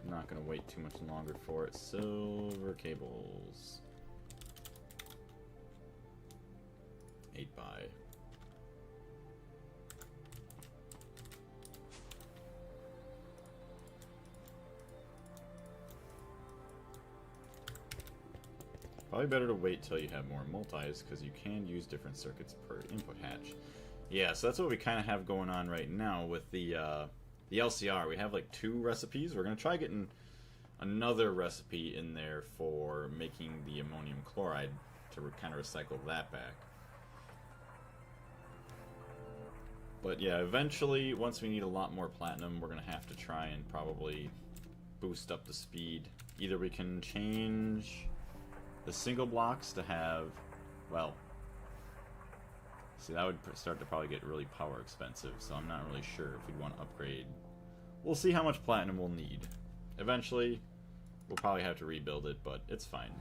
I'm not going to wait too much longer for it. Silver cables. 8 by. Probably better to wait till you have more multis, because you can use different circuits per input hatch. Yeah, so that's what we kind of have going on right now with the LCR. We have like 2 recipes. We're going to try getting another recipe in there for making the ammonium chloride to kind of recycle that back. But yeah, eventually, once we need a lot more platinum, we're going to have to try and probably boost up the speed. Either we can change the single blocks to have, well, see, that would start to probably get really power expensive, so I'm not really sure if we'd want to upgrade. We'll see how much platinum we'll need. Eventually, we'll probably have to rebuild it, but it's fine.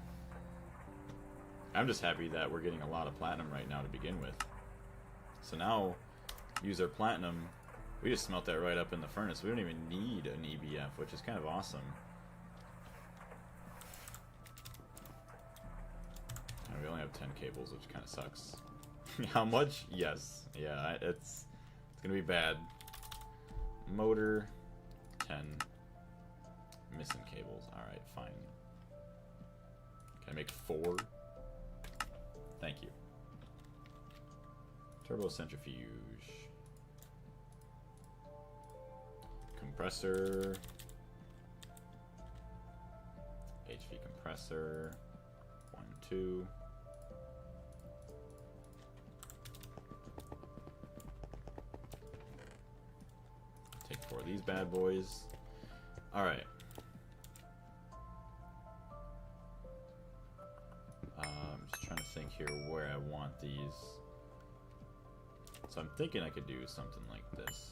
I'm just happy that we're getting a lot of platinum right now to begin with. So now, use our platinum, we just smelt that right up in the furnace. We don't even need an EBF, which is kind of awesome. And we only have 10 cables, which kind of sucks. How much? Yes. Yeah, it's gonna be bad. Motor, 10. Missing cables. Alright, fine. Can I make 4? Thank you. Turbo centrifuge. Compressor. HV compressor. 1, 2. Take 4 of these bad boys. Alright. I'm just trying to think here where I want these. So I'm thinking I could do something like this.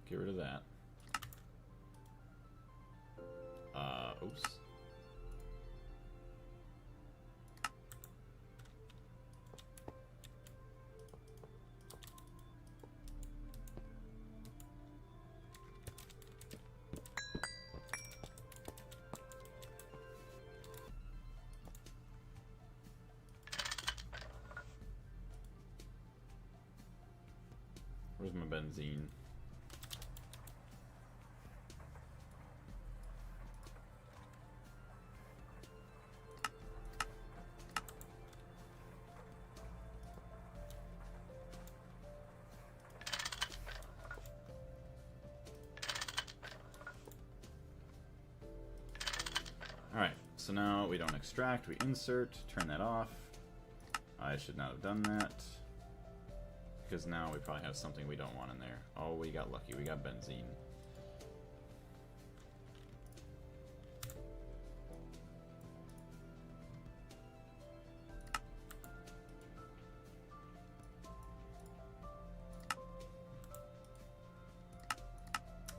Get rid of that. Oops. Where's my benzene? Alright, so now we don't extract, we insert, turn that off. I should not have done that. Because now we probably have something we don't want in there. Oh, we got lucky, we got benzene.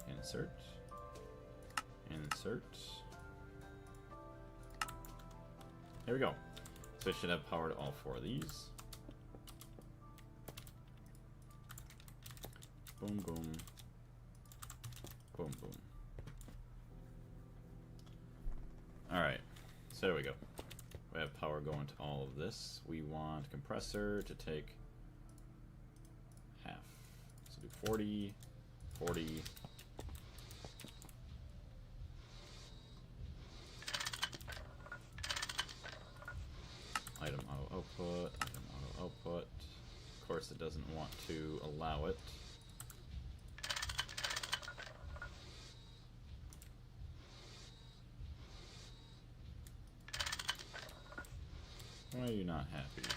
Insert. Insert. Here we go. So I should have power to all 4 of these. Boom, boom. Boom, boom. Alright. So there we go. We have power going to all of this. We want compressor to take half. So do 40, 40. Item auto output, item auto output. Of course it doesn't want to allow it. Why are you not happy?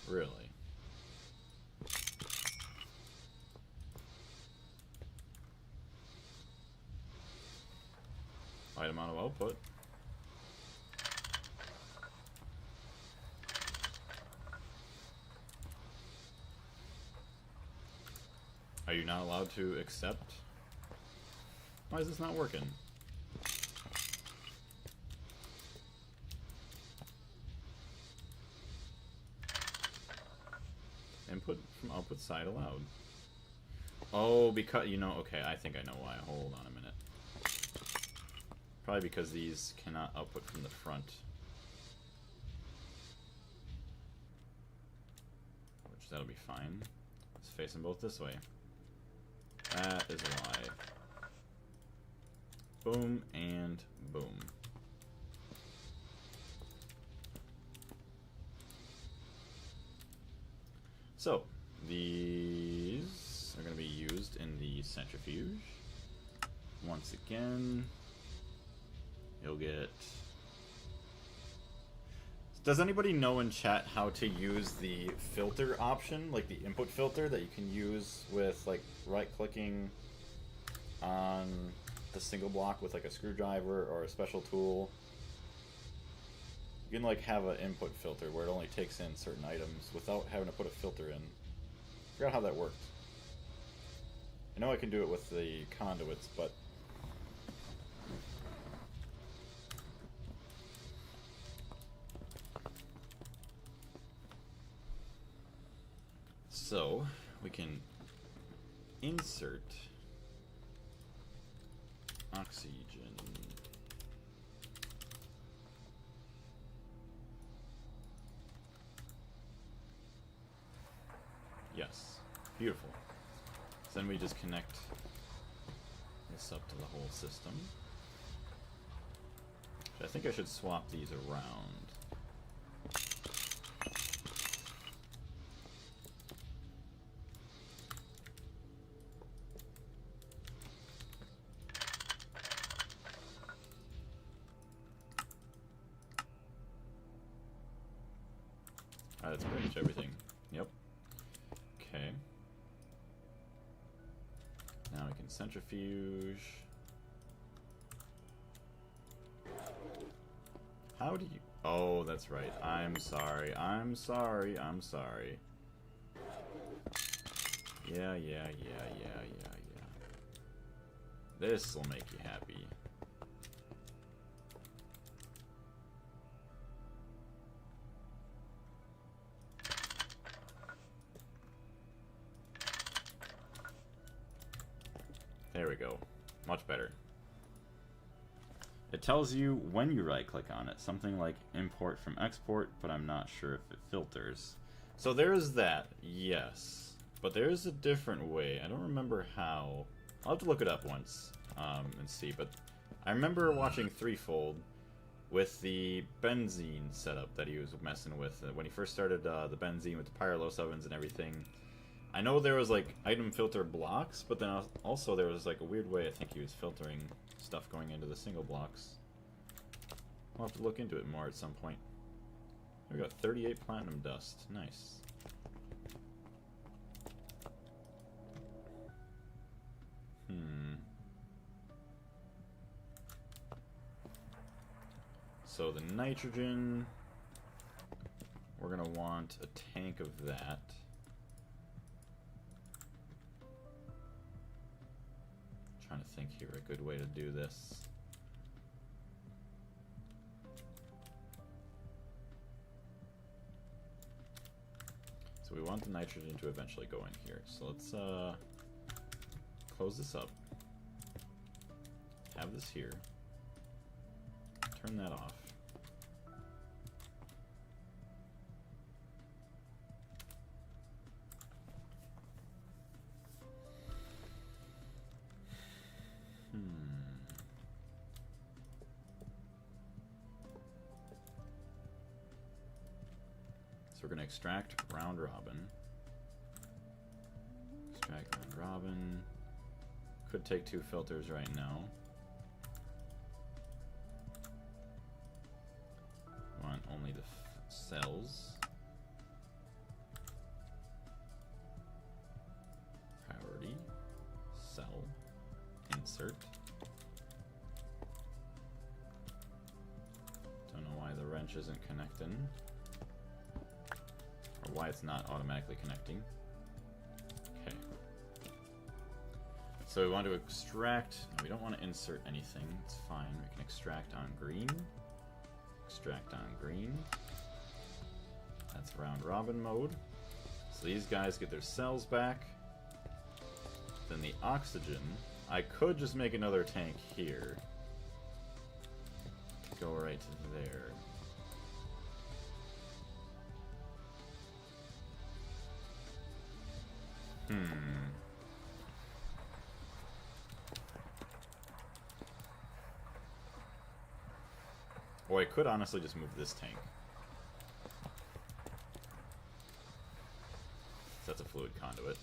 Really? Item auto output. Are you not allowed to accept? Why is this not working? Input from output side allowed. Oh, because, you know, okay, I think I know why. Hold on a minute. Probably because these cannot output from the front. Which, that'll be fine. Let's face them both this way. That is why. Boom and boom. So, these are going to be used in the centrifuge. Once again, you'll get... Does anybody know in chat how to use the filter option, like the input filter that you can use with like right-clicking on the single block with like a screwdriver or a special tool? You can like have an input filter where it only takes in certain items without having to put a filter in. I forgot how that worked. I know I can do it with the conduits, but so we can insert oxygen. Yes, beautiful. So then we just connect this up to the whole system. I think I should swap these around. That's pretty much everything. Yep. Okay. Now we can centrifuge. How do you... Oh, that's right. I'm sorry. I'm sorry. I'm sorry. Yeah. This will make you happy. There we go. Much better. It tells you when you right-click on it. Something like import from export, but I'm not sure if it filters. So there's that, yes. But there's a different way. I don't remember how. I'll have to look it up once and see. But I remember watching Threefold with the benzene setup that he was messing with. When he first started the benzene with the Pyrolos ovens and everything. I know there was like item filter blocks, but then also there was like a weird way I think he was filtering stuff going into the single blocks. I'll have to look into it more at some point. We got 38 platinum dust. Nice. So the nitrogen, we're gonna want a tank of that. Trying to think here a good way to do this. So we want the nitrogen to eventually go in here. So let's close this up. Have this here. Turn that off. So we're going to extract round robin. Extract round robin. Could take 2 filters right now. Want only the cells. Priority. Cell. Insert. Don't know why the wrench isn't connecting. Or why it's not automatically connecting. Okay. So we want to extract. No, we don't want to insert anything. It's fine. We can extract on green. Extract on green. That's round robin mode. So these guys get their cells back. Then the oxygen. I could just make another tank here. Go right to there. Or I could honestly just move this tank. that's a fluid conduit.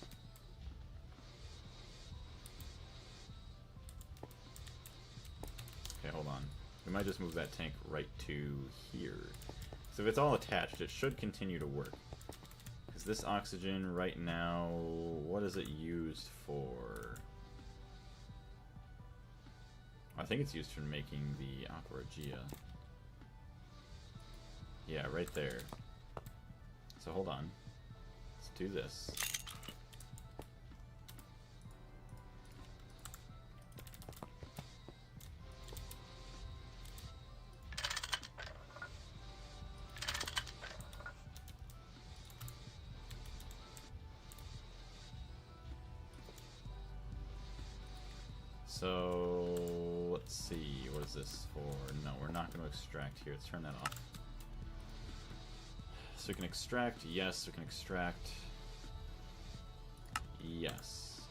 Okay, hold on. We might just move that tank right to here. So if it's all attached, it should continue to work. Because this oxygen right now, what is it used for? I think it's used for making the aqua regia. Yeah, right there. So hold on. Let's do this. So, let's see, what is this for? No, we're not going to extract here. Let's turn that off. So we can extract, yes, we can extract, yes.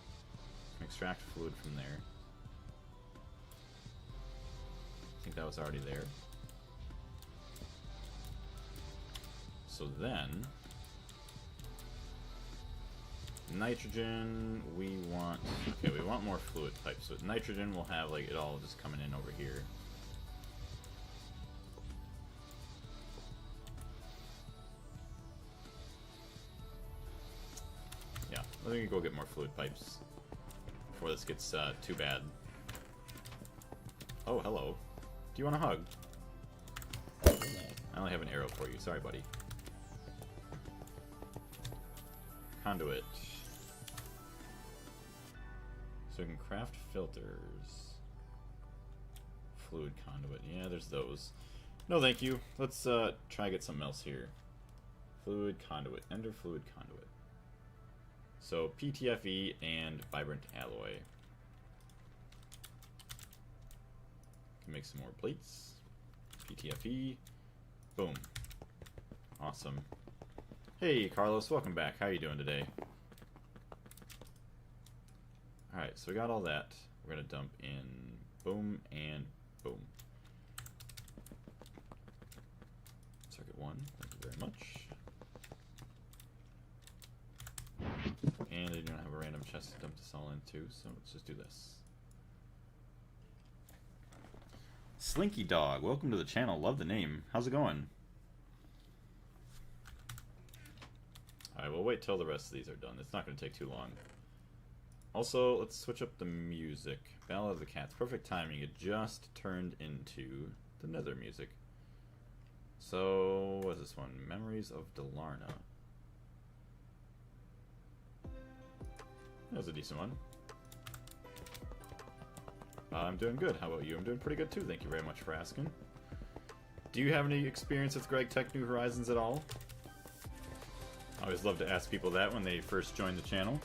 We can extract fluid from there. I think that was already there. So then, nitrogen, we want, okay, we want more fluid pipes. So nitrogen will have like it all just coming in over here. Yeah, let me go get more fluid pipes before this gets too bad. Oh, hello. Do you want a hug? I only have an arrow for you. Sorry, buddy. Conduit. So we can craft filters. Fluid conduit. Yeah, there's those. No, thank you. Let's try to get something else here. Fluid conduit. Ender fluid conduit. So PTFE and vibrant alloy. Can make some more plates. PTFE. Boom. Awesome. Hey Carlos, welcome back. How are you doing today? Alright, so we got all that. We're gonna dump in boom and boom. Circuit 1, thank you very much. And I do not have a random chest to dump this all into, so let's just do this. Slinky Dog, welcome to the channel. Love the name. How's it going? Alright, we'll wait till the rest of these are done. It's not going to take too long. Also, let's switch up the music. Ballad of the Cats. Perfect timing. It just turned into the Nether music. So, what is this one? Memories of Delarna. That was a decent one. I'm doing good. How about you? I'm doing pretty good too. Thank you very much for asking. Do you have any experience with Gregtech New Horizons at all? I always love to ask people that when they first join the channel.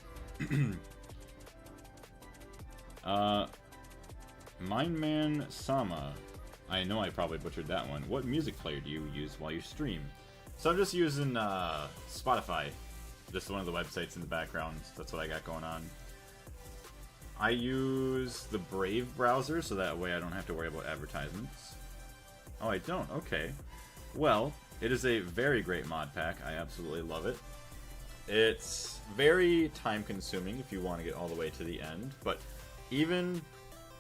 Mindman Sama. I know I probably butchered that one. What music player do you use while you stream? So I'm just using Spotify. Just one of the websites in the background. That's what I got going on. I use the Brave browser, so that way I don't have to worry about advertisements. Oh, I don't? Okay. Well, it is a very great mod pack. I absolutely love it. It's very time-consuming if you want to get all the way to the end, but even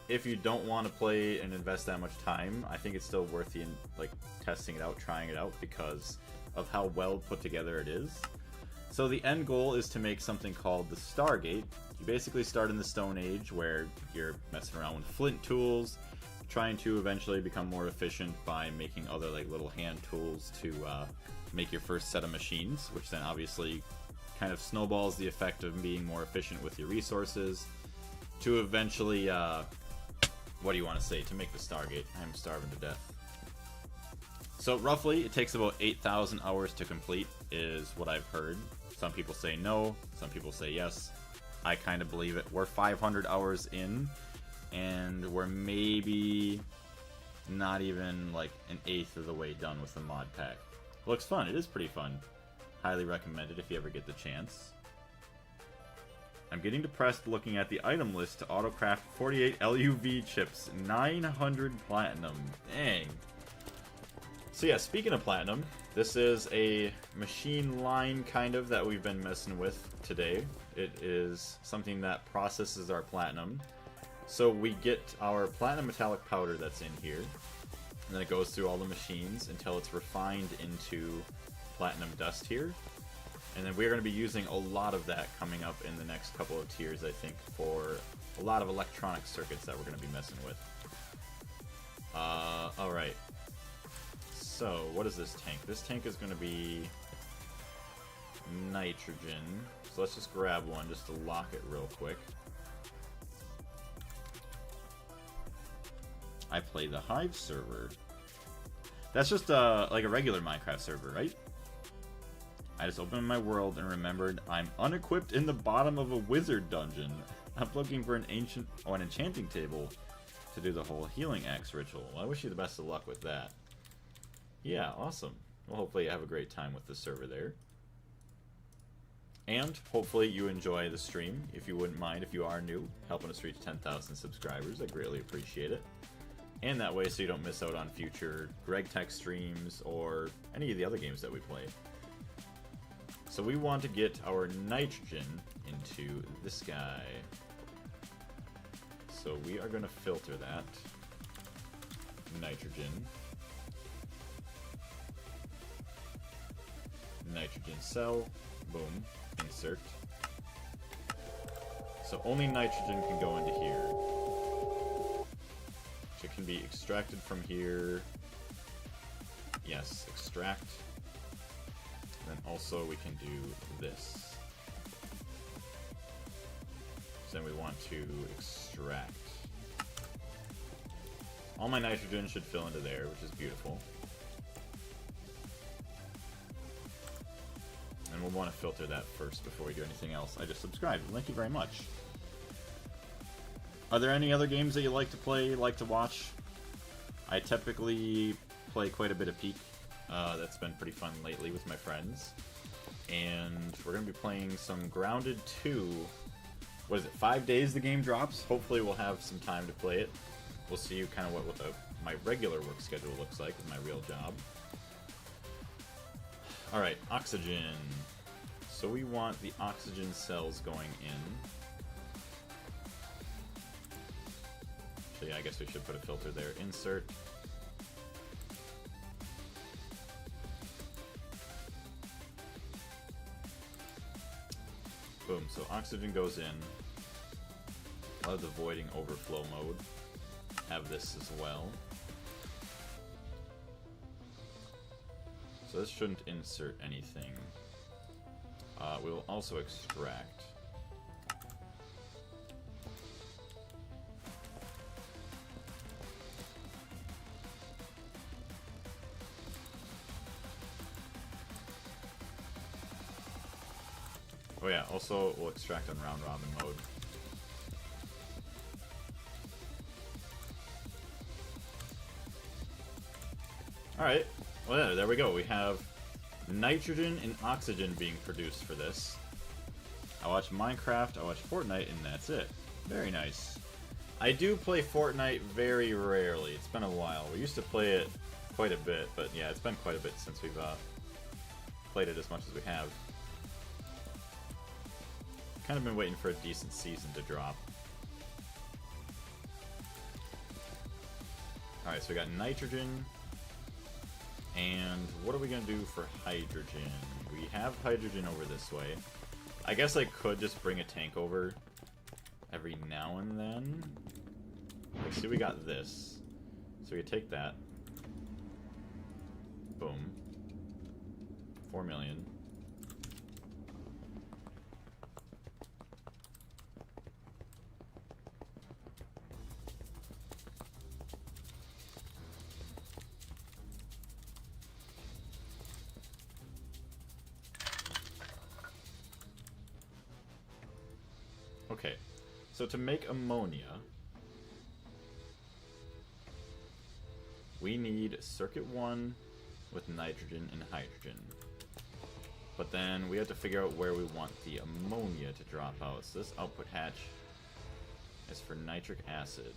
if you don't want to play and invest that much time, I think it's still worth the testing it out, trying it out, because of how well put together it is. So the end goal is to make something called the Stargate. You basically start in the Stone Age, where you're messing around with flint tools, trying to eventually become more efficient by making other little hand tools to make your first set of machines, which then obviously kind of snowballs the effect of being more efficient with your resources, to eventually, what do you want to say, to make the Stargate. I'm starving to death. So roughly, it takes about 8,000 hours to complete, is what I've heard. Some people say no, some people say yes. I kind of believe it. We're 500 hours in, and we're maybe not even an eighth of the way done with the mod pack. Looks fun. It is pretty fun. Highly recommended if you ever get the chance. I'm getting depressed looking at the item list to autocraft 48 LUV chips, 900 platinum. Dang. So yeah, speaking of platinum, This is a machine line, kind of, that we've been messing with today. It is something that processes our platinum. So we get our platinum metallic powder that's in here, and then it goes through all the machines until it's refined into platinum dust here. And then we're going to be using a lot of that coming up in the next couple of tiers, I think, for a lot of electronic circuits that we're going to be messing with. Alright. So, what is this tank? This tank is going to be nitrogen. So let's just grab one just to lock it real quick. I play the Hive server. That's just like a regular Minecraft server, right? I just opened my world and remembered I'm unequipped in the bottom of a wizard dungeon. I'm looking for an ancient or an enchanting table to do the whole healing axe ritual. Well, I wish you the best of luck with that. Yeah, awesome. Well, hopefully you have a great time with the server there. And hopefully you enjoy the stream. If you wouldn't mind, if you are new, helping us reach 10,000 subscribers, I greatly appreciate it. And that way so you don't miss out on future Gregtech streams or any of the other games that we play. So we want to get our nitrogen into this guy. So we are going to filter that. Nitrogen. Nitrogen cell. Boom. Insert. So only nitrogen can go into here. So it can be extracted from here. Yes, extract. And then also we can do this. So then we want to extract. All my nitrogen should fill into there, which is beautiful. And we'll want to filter that first before we do anything else. I just subscribed. Thank you very much. Are there any other games that you like to play, like to watch? I typically play quite a bit of Peak. That's been pretty fun lately with my friends. And we're going to be playing some Grounded 2. What is it, 5 days the game drops? Hopefully we'll have some time to play it. We'll see kind of what my regular work schedule looks like with my real job. Alright, oxygen. So we want the oxygen cells going in. So yeah, I guess we should put a filter there. Insert. Boom, so oxygen goes in. I'll have the voiding overflow mode. Have this as well. So this shouldn't insert anything. We will also extract. Oh yeah, also we'll extract on round robin mode. Alright, well yeah, there we go. We have nitrogen and oxygen being produced for this. I watch Minecraft, I watch Fortnite, and that's it. Very nice. I do play Fortnite very rarely. It's been a while. We used to play it quite a bit, but yeah, it's been quite a bit since we've played it as much as we have. Kind of been waiting for a decent season to drop. Alright, so we got nitrogen. And what are we going to do for hydrogen? We have hydrogen over this way. I guess I could just bring a tank over every now and then. Let's see, we got this. So we take that. Boom. 4 million. Okay, so to make ammonia, we need circuit 1 with nitrogen and hydrogen. But then we have to figure out where we want the ammonia to drop out. So this output hatch is for nitric acid.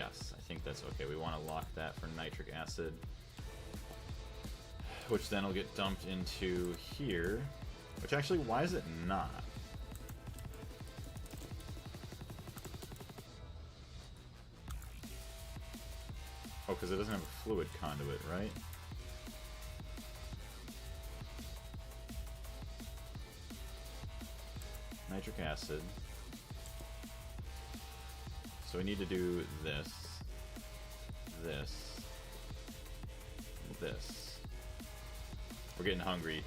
Yes, I think that's okay. We want to lock that for nitric acid, which then will get dumped into here. Which actually, why is it not? Oh, because it doesn't have a fluid conduit, right? Nitric acid. So we need to do this, this, this. We're getting hungry.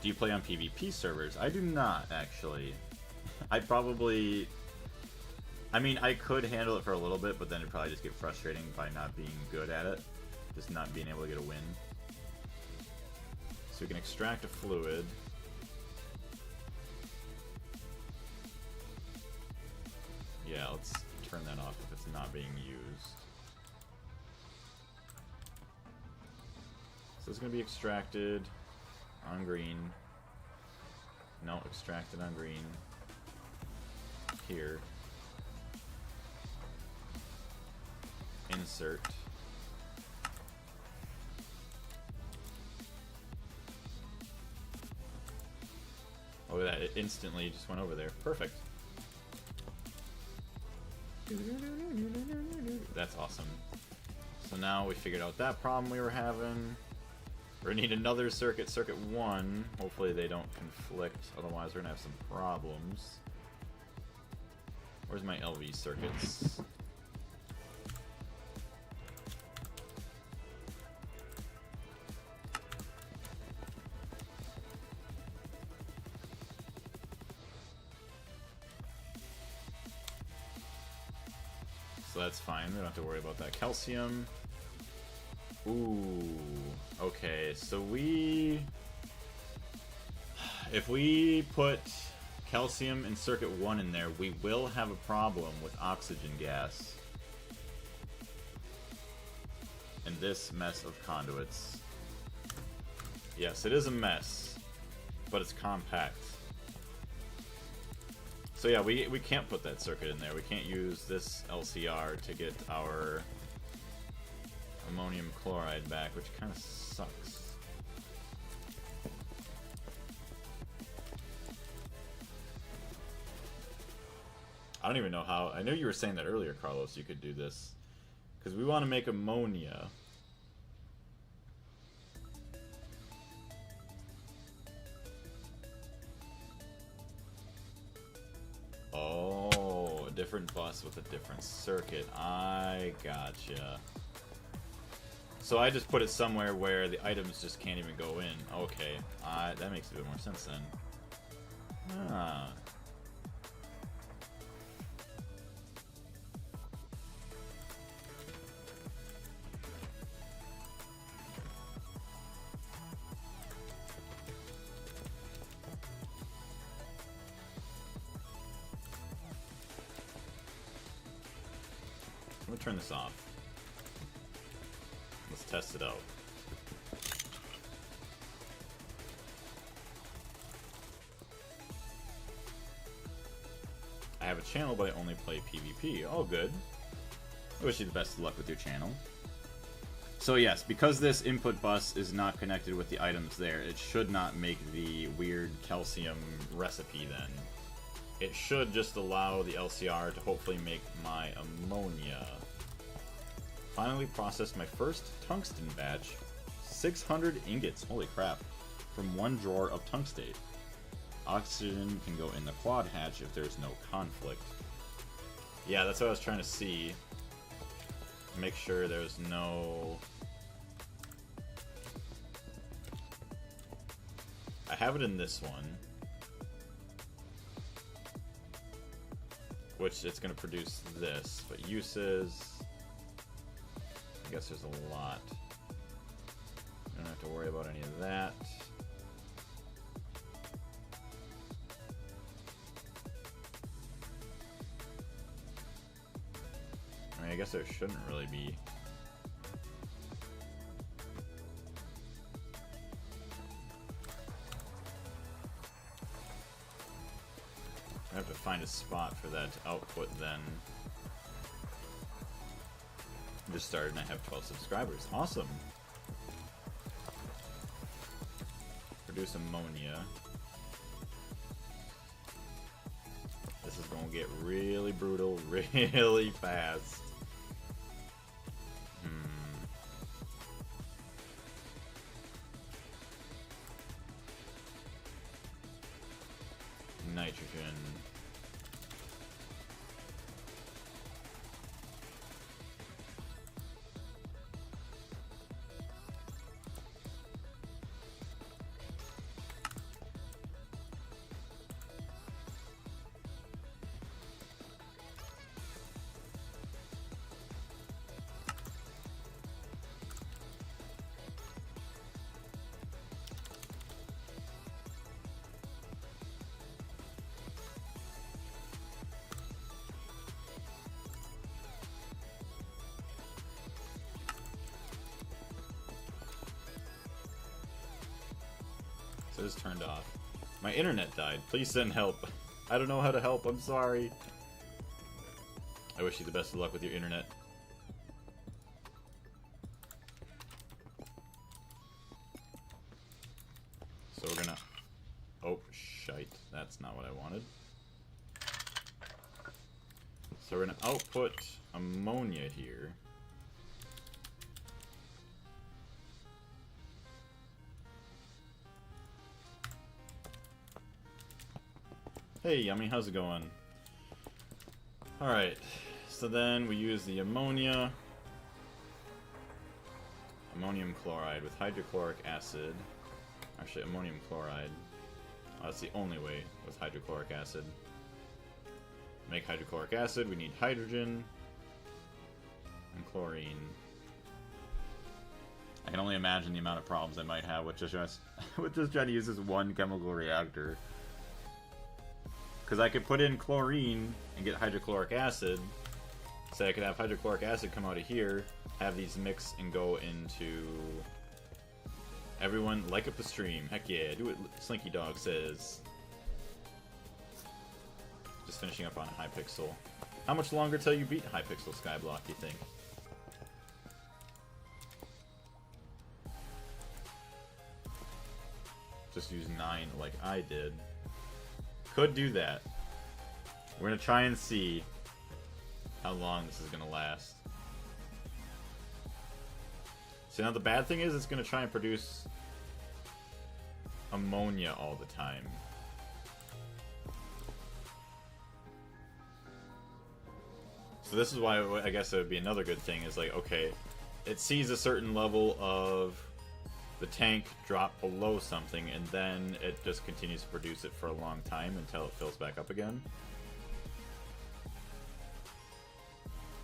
Do you play on PvP servers? I do not, actually. I probably... I mean, I could handle it for a little bit, but then it'd probably just get frustrating by not being good at it. Just not being able to get a win. So we can extract a fluid. Yeah, let's turn that off if it's not being used. So it's going to be extracted on green. No, extracted on green. Here. Insert. Oh, look at that. It instantly just went over there. Perfect. That's awesome. So now we figured out that problem we were having. We're gonna need another circuit, circuit 1. Hopefully they don't conflict, otherwise we're gonna have some problems. Where's my LV circuits? So that's fine, we don't have to worry about that. Calcium. Ooh, okay, so if we put calcium in circuit 1 in there, we will have a problem with oxygen gas. And this mess of conduits. Yes, it is a mess, but it's compact. So yeah, we can't put that circuit in there. We can't use this LCR to get our ammonium chloride back, which kind of sucks. I don't even know how. I know you were saying that earlier, Carlos, you could do this. Because we want to make ammonia. Oh, a different bus with a different circuit. I gotcha. So I just put it somewhere where the items just can't even go in. Okay, that makes a bit more sense then. Ah. I'm gonna turn this off. Let's test it out. I have a channel, but I only play PvP. Oh, good. I wish you the best of luck with your channel. So yes, because this input bus is not connected with the items there, it should not make the weird calcium recipe then. It should just allow the LCR to hopefully make my ammonia. Finally processed my first tungsten batch. 600 ingots, holy crap, from one drawer of tungstate. Oxygen can go in the quad hatch if there's no conflict. Yeah, that's what I was trying to see. Make sure there's no... I have it in this one. Which it's going to produce this, but uses... I guess there's a lot. I don't have to worry about any of that. I mean, I guess there shouldn't really be. I have to find a spot for that to output then. Just started and I have 12 subscribers. Awesome. Produce ammonia. This is gonna get really brutal really fast. Nitrogen. So it's turned off. My internet died. Please send help. I don't know how to help. I'm sorry. I wish you the best of luck with your internet. So we're gonna... Oh, shite. That's not what I wanted. So we're gonna output ammonia here. Hey, Yummy, how's it going? Alright, so then we use the ammonia. Ammonium chloride with hydrochloric acid. Actually, ammonium chloride. Oh, that's the only way with hydrochloric acid. Make hydrochloric acid, we need hydrogen and chlorine. I can only imagine the amount of problems I might have with just trying to use this one chemical reactor. Because I could put in chlorine and get hydrochloric acid. Say I could have hydrochloric acid come out of here, have these mix and go into... Everyone, like up the stream. Heck yeah, do what Slinky Dog says. Just finishing up on Hypixel. How much longer till you beat Hypixel Skyblock, you think? Just use 9 like I did. Could do that. We're gonna try and see how long this is gonna last. See, now the bad thing is it's gonna try and produce ammonia all the time. So this is why I guess it would be another good thing is like, okay, it sees a certain level of the tank drop below something, and then it just continues to produce it for a long time until it fills back up again.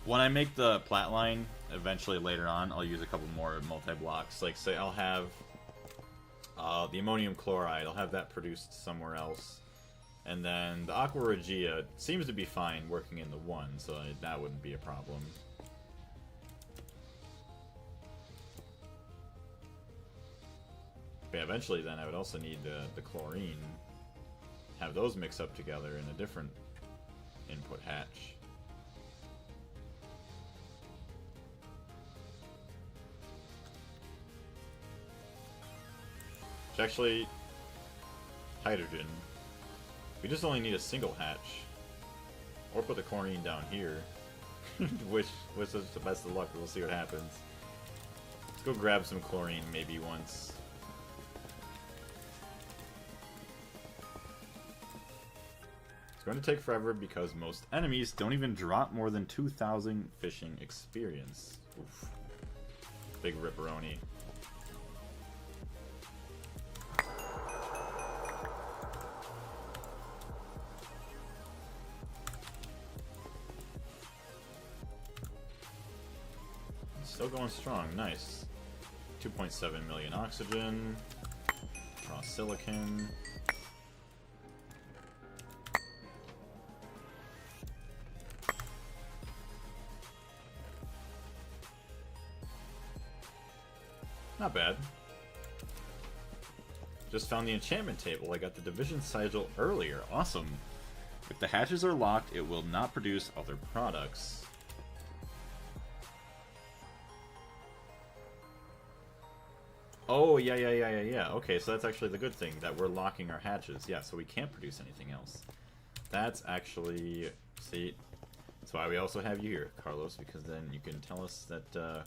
When I make the Platline, eventually later on, I'll use a couple more multi-blocks. Like, say I'll have the ammonium chloride, I'll have that produced somewhere else. And then the Aqua Regia seems to be fine working in the 1, so that wouldn't be a problem. But eventually then I would also need the chlorine. Have those mix up together in a different input hatch. Which actually... Hydrogen. We just only need a single hatch. Or put the chlorine down here. Wish us the best of luck, we'll see what happens. Let's go grab some chlorine maybe once. It's going to take forever because most enemies don't even drop more than 2,000 fishing experience. Oof. Big ripperoni. Still going strong, nice. 2.7 million oxygen. Raw silicon. Not bad. Just found the enchantment table. I got the division sigil earlier. Awesome. If the hatches are locked, it will not produce other products. Oh, yeah. Okay, so that's actually the good thing, that we're locking our hatches. Yeah, so we can't produce anything else. That's actually... See, that's why we also have you here, Carlos, because then you can tell us that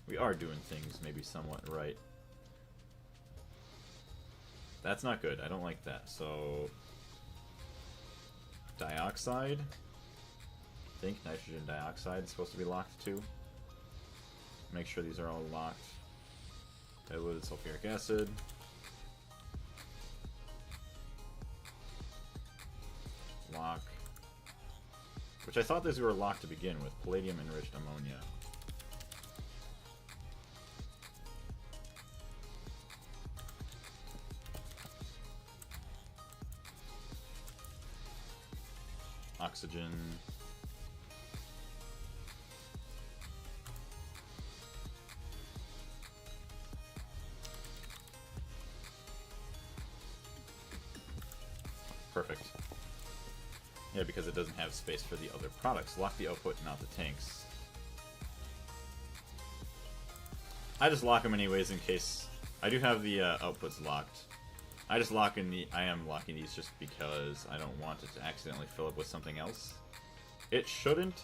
we are doing things maybe somewhat right. That's not good. I don't like that. So... Dioxide? I think nitrogen dioxide is supposed to be locked too. Make sure these are all locked. Diluted sulfuric acid. Lock. Which I thought these were locked to begin with. Palladium enriched ammonia. Oxygen. Perfect. Yeah, because it doesn't have space for the other products. Lock the output, not the tanks. I just lock them anyways in case... I do have the outputs locked. I just lock in the... I am locking these just because I don't want it to accidentally fill up with something else. It shouldn't.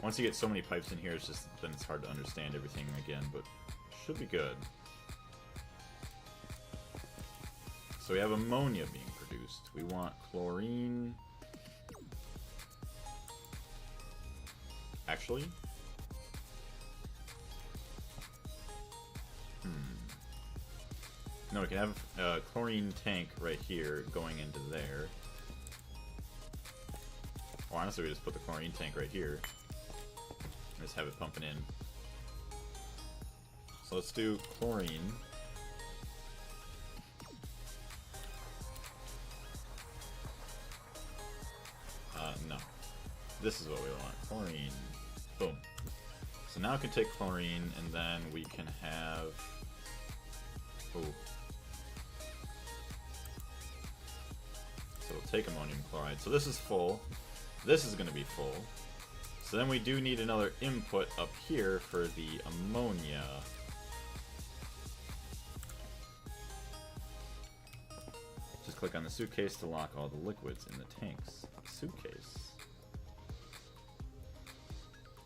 Once you get so many pipes in here, it's just... then it's hard to understand everything again, but should be good. So we have ammonia being produced. We want chlorine. Actually? No, we can have a chlorine tank right here going into there. Or honestly, we just put the chlorine tank right here. And just have it pumping in. So let's do chlorine. No. This is what we want. Chlorine. Boom. So now we can take chlorine, and then we can have... Ooh. So we'll take ammonium chloride. So this is full. This is going to be full. So then we do need another input up here for the ammonia. Just click on the suitcase to lock all the liquids in the tanks. Suitcase.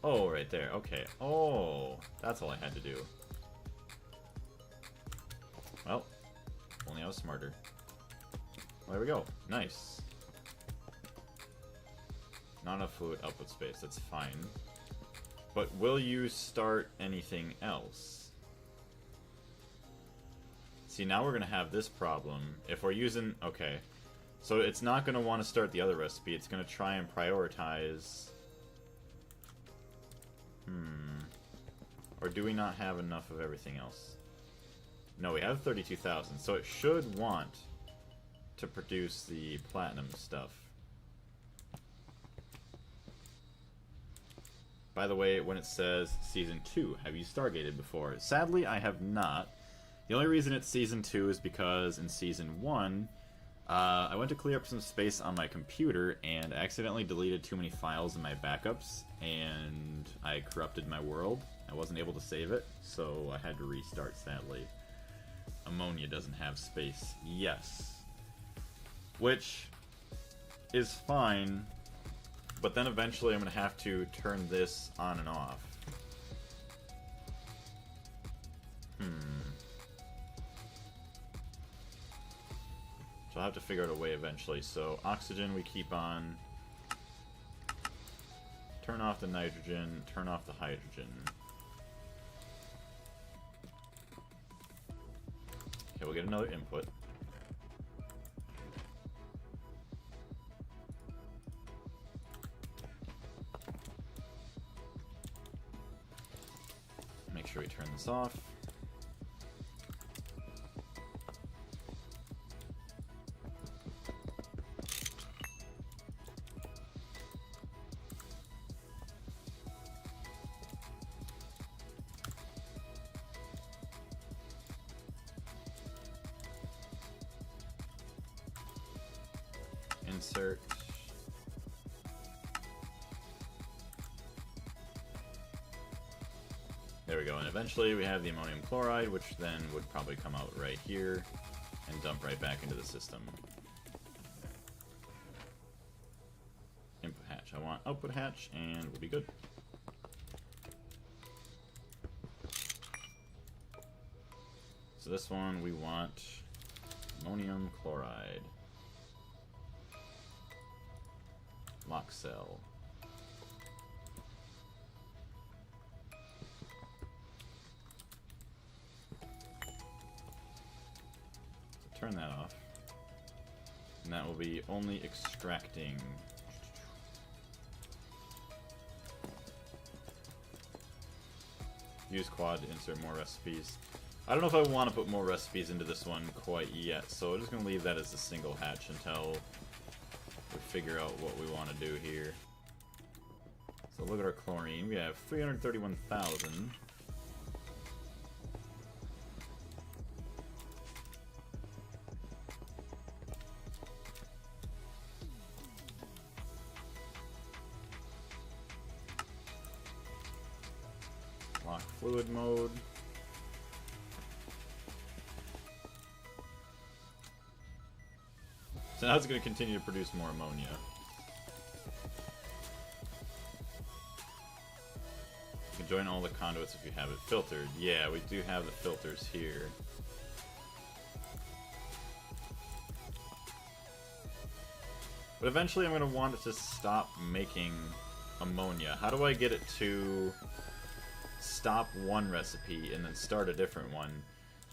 Oh, right there. Okay. Oh, that's all I had to do. Well, only I was smarter. Well, there we go. Nice. Not enough fluid output space. That's fine. But will you start anything else? See, now we're going to have this problem. If we're using... Okay. So it's not going to want to start the other recipe. It's going to try and prioritize... Or do we not have enough of everything else? No, we have 32,000. So it should want to produce the platinum stuff. By the way, when it says Season 2, have you Stargated before? Sadly, I have not. The only reason it's Season 2 is because in Season 1, I went to clear up some space on my computer and accidentally deleted too many files in my backups, and I corrupted my world. I wasn't able to save it, so I had to restart, sadly. Ammonia doesn't have space. Yes. Which is fine, but then eventually I'm going to have to turn this on and off. So I'll have to figure out a way eventually. So oxygen we keep on. Turn off the nitrogen, turn off the hydrogen. Okay, we'll get another input. Make sure we turn this off. Insert. There we go, and eventually we have the ammonium chloride, which then would probably come out right here and dump right back into the system. Input hatch. I want output hatch, and we'll be good. So this one, we want ammonium chloride. Lock cell. So turn that off. And that will be only extracting. Use quad to insert more recipes. I don't know if I want to put more recipes into this one quite yet, so we're just going to leave that as a single hatch until we figure out what we want to do here. So look at our chlorine. We have 331,000. Lock fluid mode. So now it's going to continue to produce more ammonia. You can join all the conduits if you have it filtered. Yeah, we do have the filters here. But eventually I'm going to want it to stop making ammonia. How do I get it to stop one recipe and then start a different one?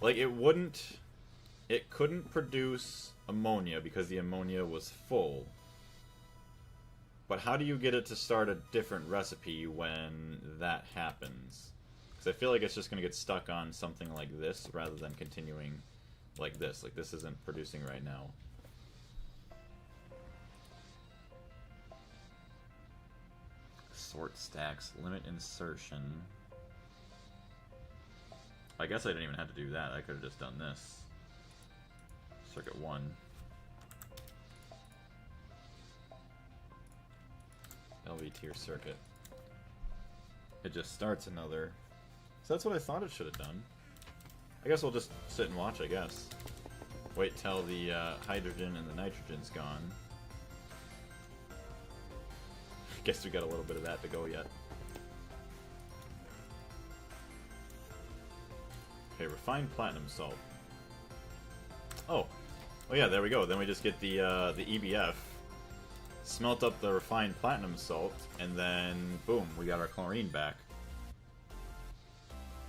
Like, it couldn't produce ammonia because the ammonia was full. But how do you get it to start a different recipe when that happens? Because I feel like it's just going to get stuck on something like this rather than continuing like this. Like, this isn't producing right now. Sort stacks, limit insertion. I guess I didn't even have to do that. I could have just done this. Circuit 1. LV tier circuit. It just starts another. So that's what I thought it should have done. I guess we'll just sit and watch, I guess. Wait till the hydrogen and the nitrogen's gone. Guess we got a little bit of that to go yet. Okay, refined platinum salt. Oh yeah, there we go. Then we just get the EBF, smelt up the refined platinum salt, and then boom, we got our chlorine back.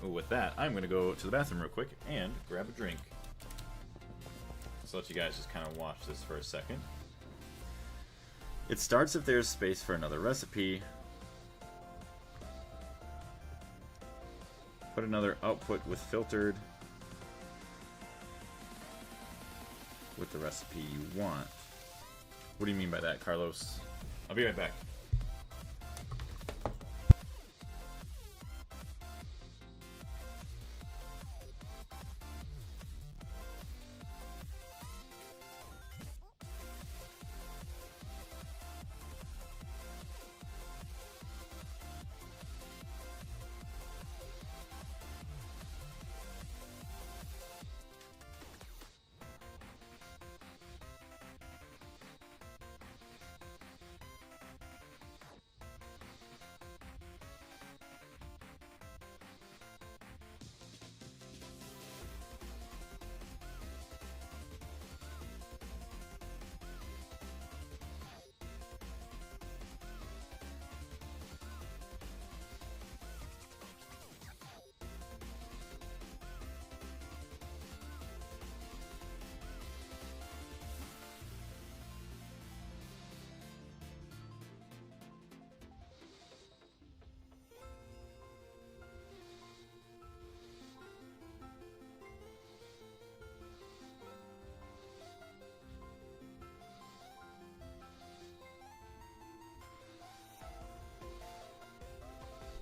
Ooh, with that, I'm gonna go to the bathroom real quick and grab a drink. So let you guys just kind of watch this for a second. It starts if there's space for another recipe. Put another output with filtered with the recipe you want. What do you mean by that, Carlos? I'll be right back.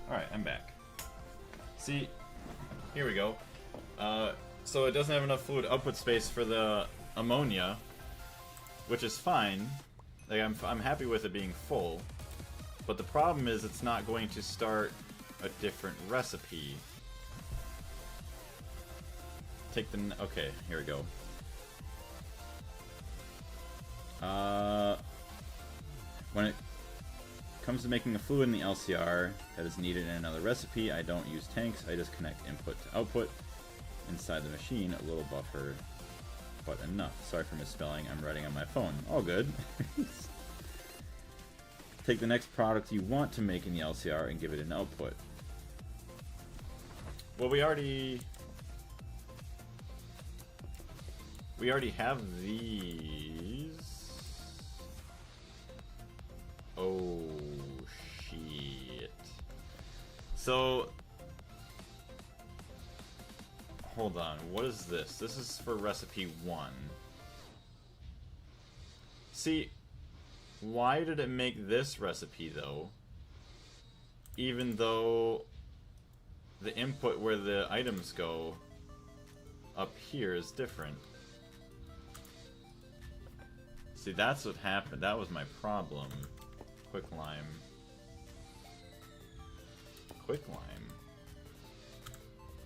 Alright, I'm back. See, here we go. So it doesn't have enough fluid output space for the ammonia, which is fine. Like, I'm happy with it being full. But the problem is it's not going to start a different recipe. take the... Okay, here we go. When it comes to making a fluid in the LCR that is needed in another recipe, I don't use tanks, I just connect input to output inside the machine, a little buffer, but enough. Sorry for misspelling, I'm writing on my phone. All good. Take the next product you want to make in the LCR and give it an output. Well, we already have these. Oh, shit. So, hold on. What is this? This is for recipe 1. See, why did it make this recipe, though? Even though the input where the items go up here is different. See, that's what happened. That was my problem. Quicklime. Quicklime.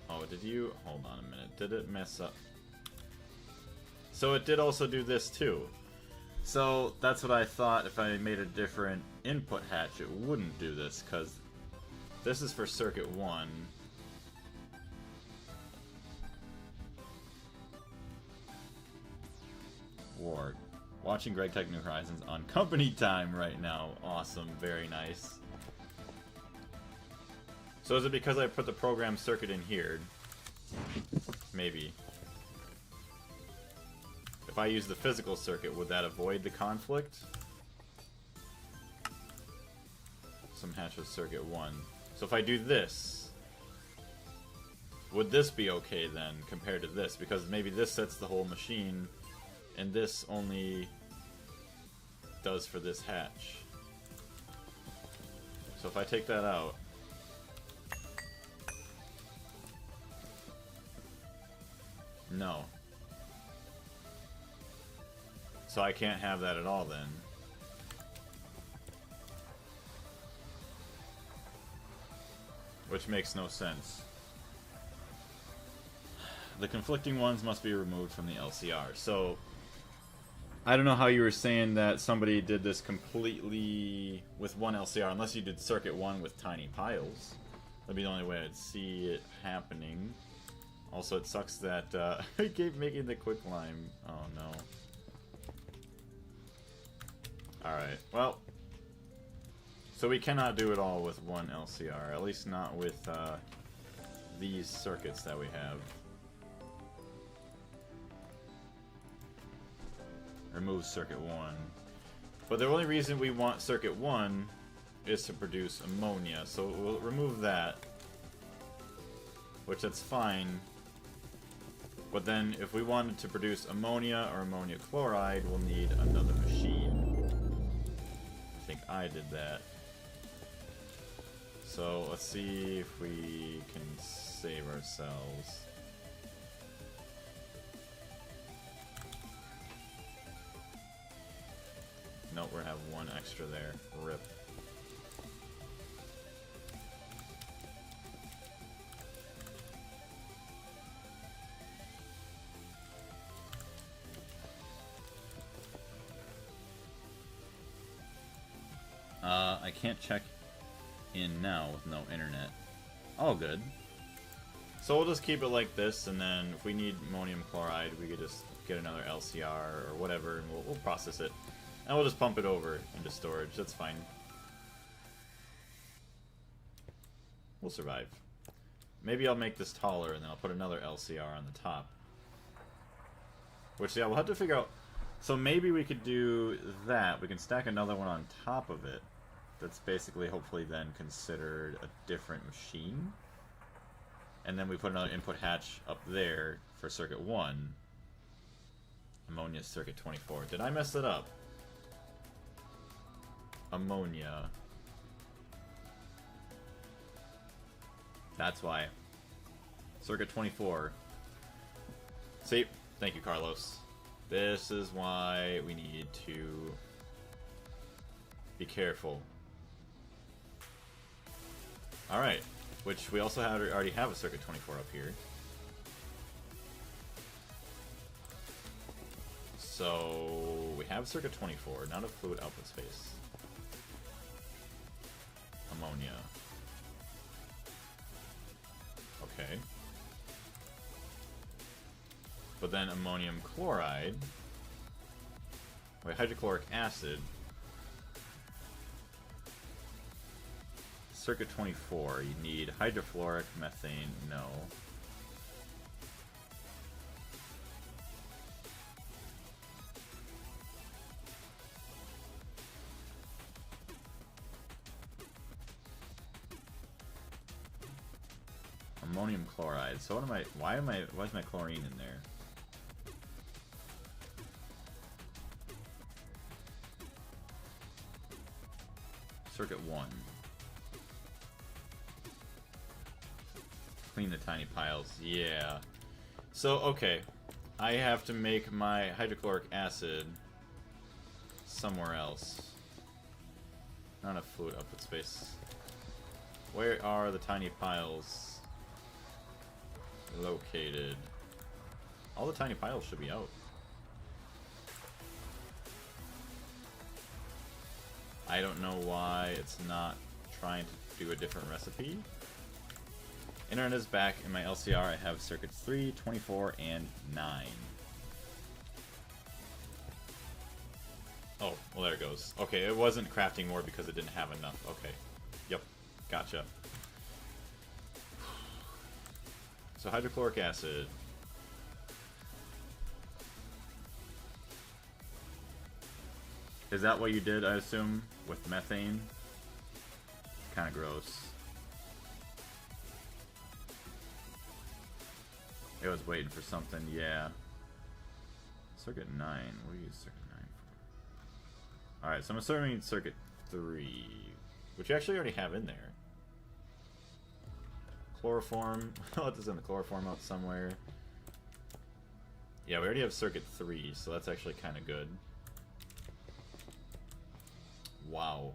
Oh, did you... Hold on a minute. Did it mess up? So it did also do this too. So that's what I thought. If I made a different input hatch, it wouldn't do this, because this is for circuit 1. Ward. Watching Gregtech New Horizons on company time right now. Awesome. Very nice. So is it because I put the program circuit in here? Maybe. If I use the physical circuit, would that avoid the conflict? Some hatch with circuit 1. So if I do this, would this be okay then compared to this? Because maybe this sets the whole machine and this only does for this hatch. So if I take that out, no. So I can't have that at all then. Which makes no sense. The conflicting ones must be removed from the LCR. So I don't know how you were saying that somebody did this completely with one LCR, unless you did circuit 1 with tiny piles. That'd be the only way I'd see it happening. Also, it sucks that I keep making the quicklime. Oh no. Alright, well. So we cannot do it all with one LCR, at least not with these circuits that we have. Remove circuit 1. But the only reason we want circuit 1 is to produce ammonia, so we'll remove that. Which that's fine. But then if we wanted to produce ammonia or ammonia chloride, we'll need another machine. I think I did that. So let's see if we can save ourselves. Nope, we have one extra there. RIP. I can't check in now with no internet. All good. So we'll just keep it like this, and then if we need ammonium chloride, we could just get another LCR or whatever, and we'll process it. And we'll just pump it over into storage. That's fine. We'll survive. Maybe I'll make this taller, and then I'll put another LCR on the top. Which, yeah, we'll have to figure out. So maybe we could do that. We can stack another one on top of it. That's basically, hopefully, then considered a different machine. And then we put another input hatch up there for circuit 1. Ammonia circuit 24. Did I mess it up? Ammonia. That's why. Circuit 24. See? Thank you, Carlos. This is why we need to be careful. Alright. Which we also already have a circuit 24 up here. So we have circuit 24, not a fluid output space. Ammonia. Okay. But then ammonium chloride. Wait, hydrochloric acid. Circuit 24, you need hydrofluoric, methane, no. Ammonium chloride. So what am I, why is my chlorine in there? Circuit 1. Clean the tiny piles. Yeah. So, okay. I have to make my hydrochloric acid somewhere else. Not enough fluid output space. Where are the tiny piles located? All the tiny piles should be out. I don't know why it's not trying to do a different recipe. Internet is back. In my LCR, I have circuits 3, 24, and 9. Oh, well there it goes. Okay, it wasn't crafting more because it didn't have enough. Okay. Yep. Gotcha. So hydrochloric acid. Is that what you did, I assume, with methane? Kind of gross. It was waiting for something, yeah. Circuit 9. What do you use circuit 9 for? Alright, so I'm assuming circuit 3, which you actually already have in there. Chloroform. I'll let this in the chloroform out somewhere. Yeah, we already have circuit 3, so that's actually kind of good. Wow.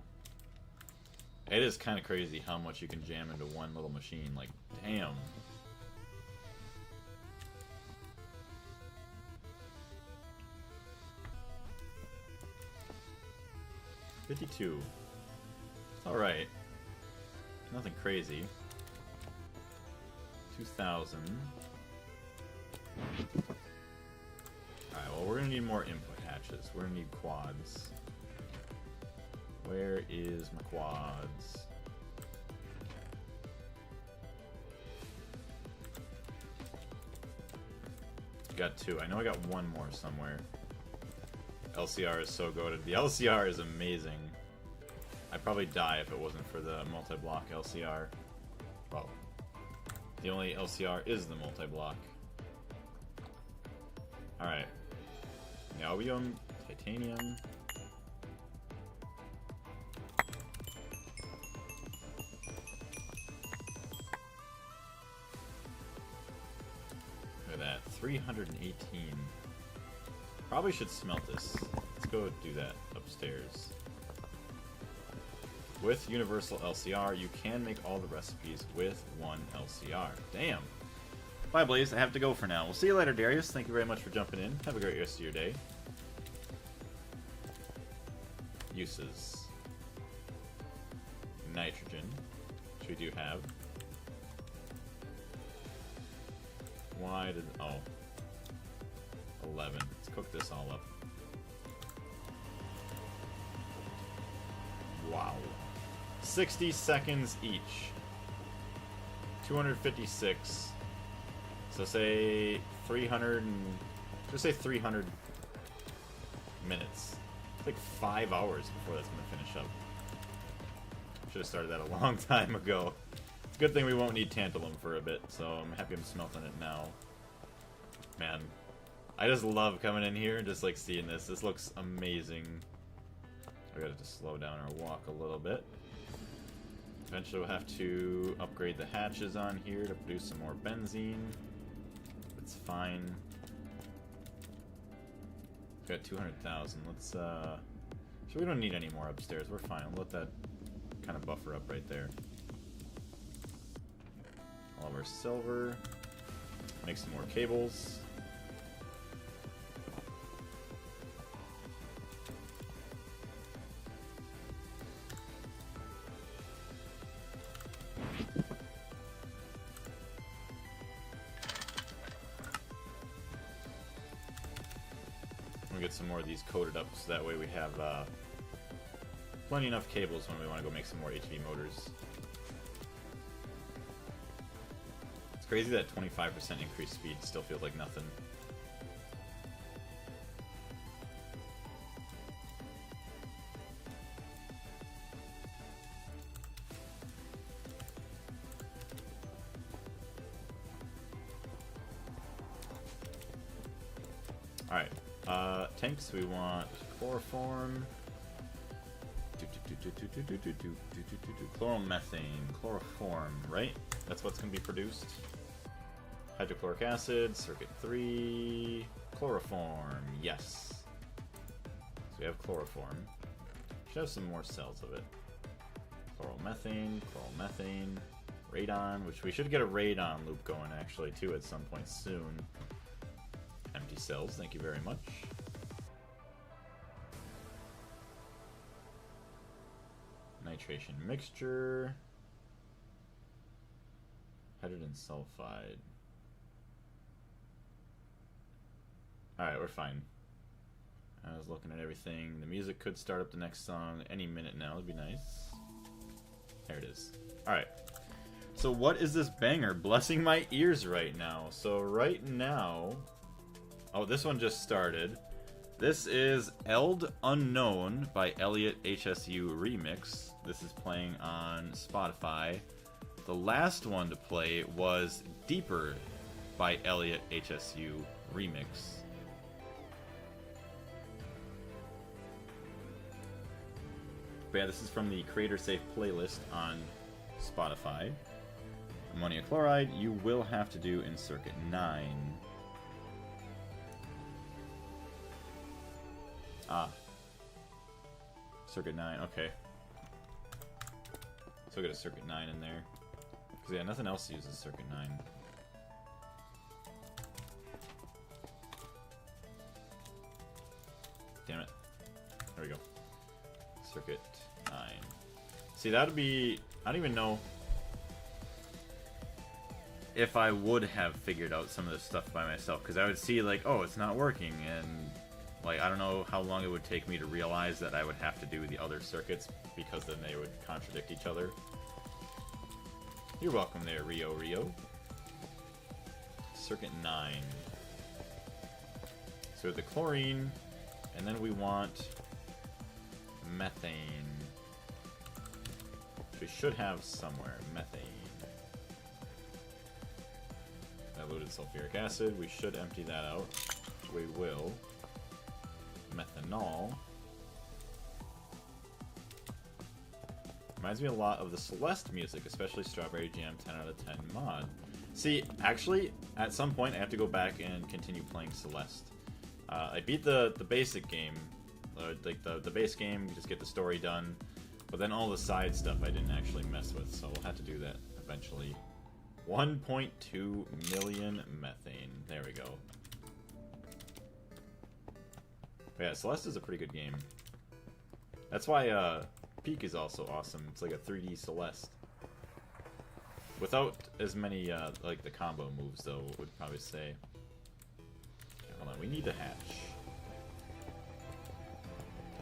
It is kind of crazy how much you can jam into one little machine. Like, damn. $52. It's alright. Nothing crazy. 2,000. Alright, well, we're gonna need more input hatches. We're gonna need quads. Where is my quads? Got 2. I know I got 1 more somewhere. LCR is so goated. The LCR is amazing. I'd probably die if it wasn't for the multi-block LCR. Well, the only LCR is the multi-block. Alright. Niobium, titanium. Look at that. 318. Probably should smelt this. Let's go do that upstairs. With Universal LCR, you can make all the recipes with one LCR. Damn. Bye, Blaze. I have to go for now. We'll see you later, Darius. Thank you very much for jumping in. Have a great rest of your day. Uses. Nitrogen, which we do have. Why did... Oh. 11. Let's cook this all up. Wow. 60 seconds each. 256. So say 300 and... just say 300 minutes. It's like 5 hours before that's going to finish up. Should have started that a long time ago. It's a good thing we won't need tantalum for a bit, so I'm happy I'm smelting it now. Man. I just love coming in here and just like seeing this. This looks amazing. I gotta just slow down our walk a little bit. Eventually we'll have to upgrade the hatches on here to produce some more benzene. It's fine. We've got 200,000. Let's so we don't need any more upstairs. We're fine. We'll let that kind of buffer up right there. All of our silver. Make some more cables. get some more of these coated up so that way we have plenty enough cables when we want to go make some more HV motors. It's crazy that 25% increased speed still feels like nothing. Alright, tanks, we want chloroform, chloromethane, chloroform, right? That's what's going to be produced. Hydrochloric acid, circuit 3, chloroform, yes. So we have chloroform. Should have some more cells of it. Chloromethane, chloromethane, radon, which we should get a radon loop going actually too at some point soon. Empty cells, thank you very much. Nitration mixture. Hydrogen sulfide. Alright, we're fine. I was looking at everything. The music could start up the next song any minute now. It'd be nice. There it is. Alright. So what is this banger blessing my ears right now? So right now... Oh, this one just started. This is Eld Unknown by Elliot HSU Remix. This is playing on Spotify. The last one to play was Deeper by Elliot HSU Remix. But yeah, this is from the Creator Safe playlist on Spotify. Ammonium chloride, you will have to do in Circuit 9. Ah. Circuit 9, okay. So get a Circuit 9 in there. Because yeah, nothing else uses Circuit 9. Damn it. There we go. Circuit 9. See, that would be... I don't even know if I would have figured out some of this stuff by myself. Because I would see, like, oh, it's not working, and... Like, I don't know how long it would take me to realize that I would have to do the other circuits, because then they would contradict each other. You're welcome there, Rio. Circuit 9. So the chlorine, and then we want methane. Which we should have somewhere. Methane. Diluted sulfuric acid, we should empty that out. We will. Methanol. Reminds me a lot of the Celeste music, especially Strawberry Jam 10 out of 10 mod. See, actually, at some point I have to go back and continue playing Celeste. I beat the basic game, like the base game, just get the story done, but then all the side stuff I didn't actually mess with, so we'll have to do that eventually. 1.2 million methane. There we go. But yeah, Celeste is a pretty good game. That's why Peak is also awesome. It's like a 3D Celeste. Without as many, like the combo moves, though, would probably say. Okay, hold on, we need to hatch.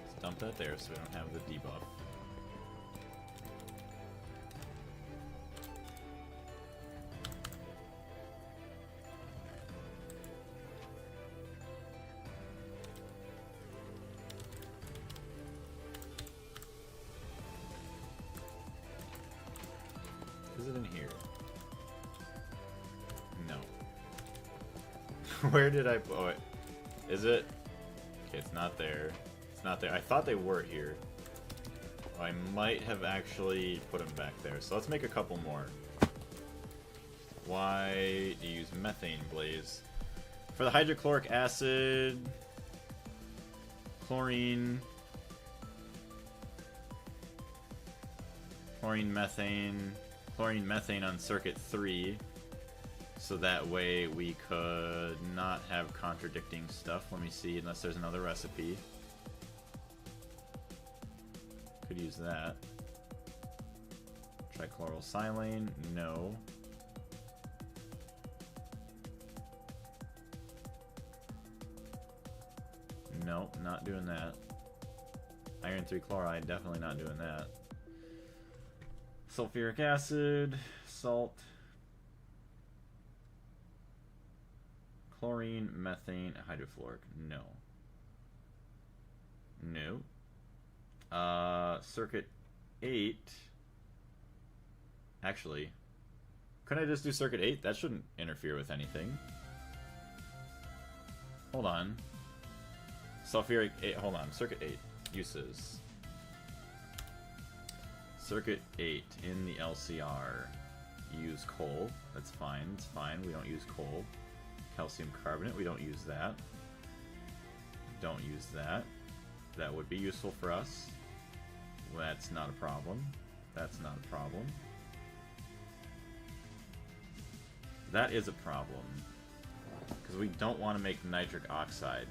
Let's dump that there so we don't have the debuff. Is it in here? No. Where did I... Oh, wait. Is it? Okay, it's not there. It's not there. I thought they were here. Oh, I might have actually put them back there. So let's make a couple more. Why do you use methane blaze? For the hydrochloric acid... Chlorine... Chlorine methane on circuit 3, so that way we could not have contradicting stuff. Let me see, unless there's another recipe. Could use that. Trichlorosilane, no. No. not doing that. Iron 3 chloride, definitely not doing that. Sulfuric acid, salt, chlorine, methane, hydrofluoric. No. No. Circuit 8. Actually, couldn't I just do circuit 8? That shouldn't interfere with anything. Hold on. Sulfuric 8. Hold on. Circuit 8. Uses. Circuit 8 in the LCR. Use coal. That's fine. It's fine. We don't use coal. Calcium carbonate. We don't use that. Don't use that. That would be useful for us. That's not a problem. That's not a problem. That is a problem. Because we don't want to make nitric oxide.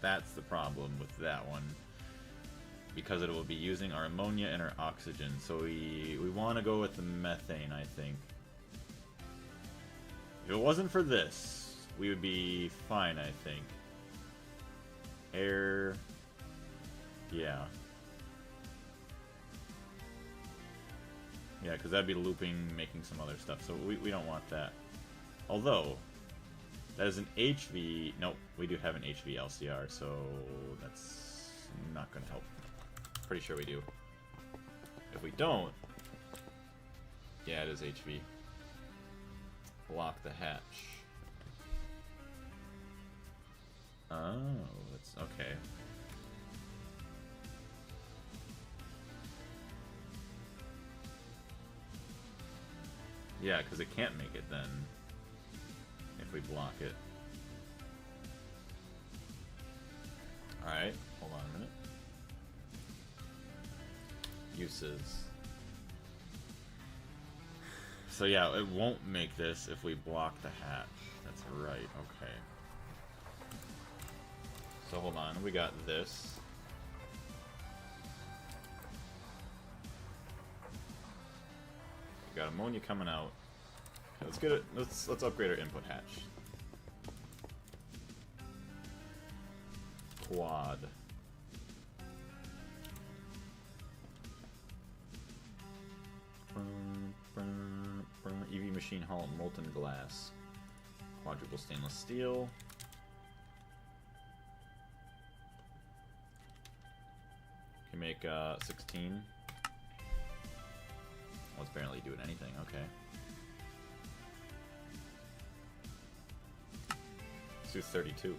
That's the problem with that one. Because it will be using our ammonia and our oxygen. So we want to go with the methane, I think. If it wasn't for this, we would be fine, I think. Air. Yeah. Yeah, because that'd be looping, making some other stuff. So we don't want that. Although, that is an HV... Nope, we do have an HV LCR, so that's not going to help. Pretty sure we do. If we don't... Yeah, it is HV. Block the hatch. Oh, that's... okay. Yeah, because it can't make it then. If we block it. Alright, hold on a minute. Uses. So yeah, it won't make this if we block the hatch. That's right, okay. So hold on, we got this. We got ammonia coming out. Okay, let's get it. Let's upgrade our input hatch. Quad. EV machine hull, molten glass. Quadruple stainless steel. Can make 16. Well, it's barely doing anything. Okay. Let's do 32.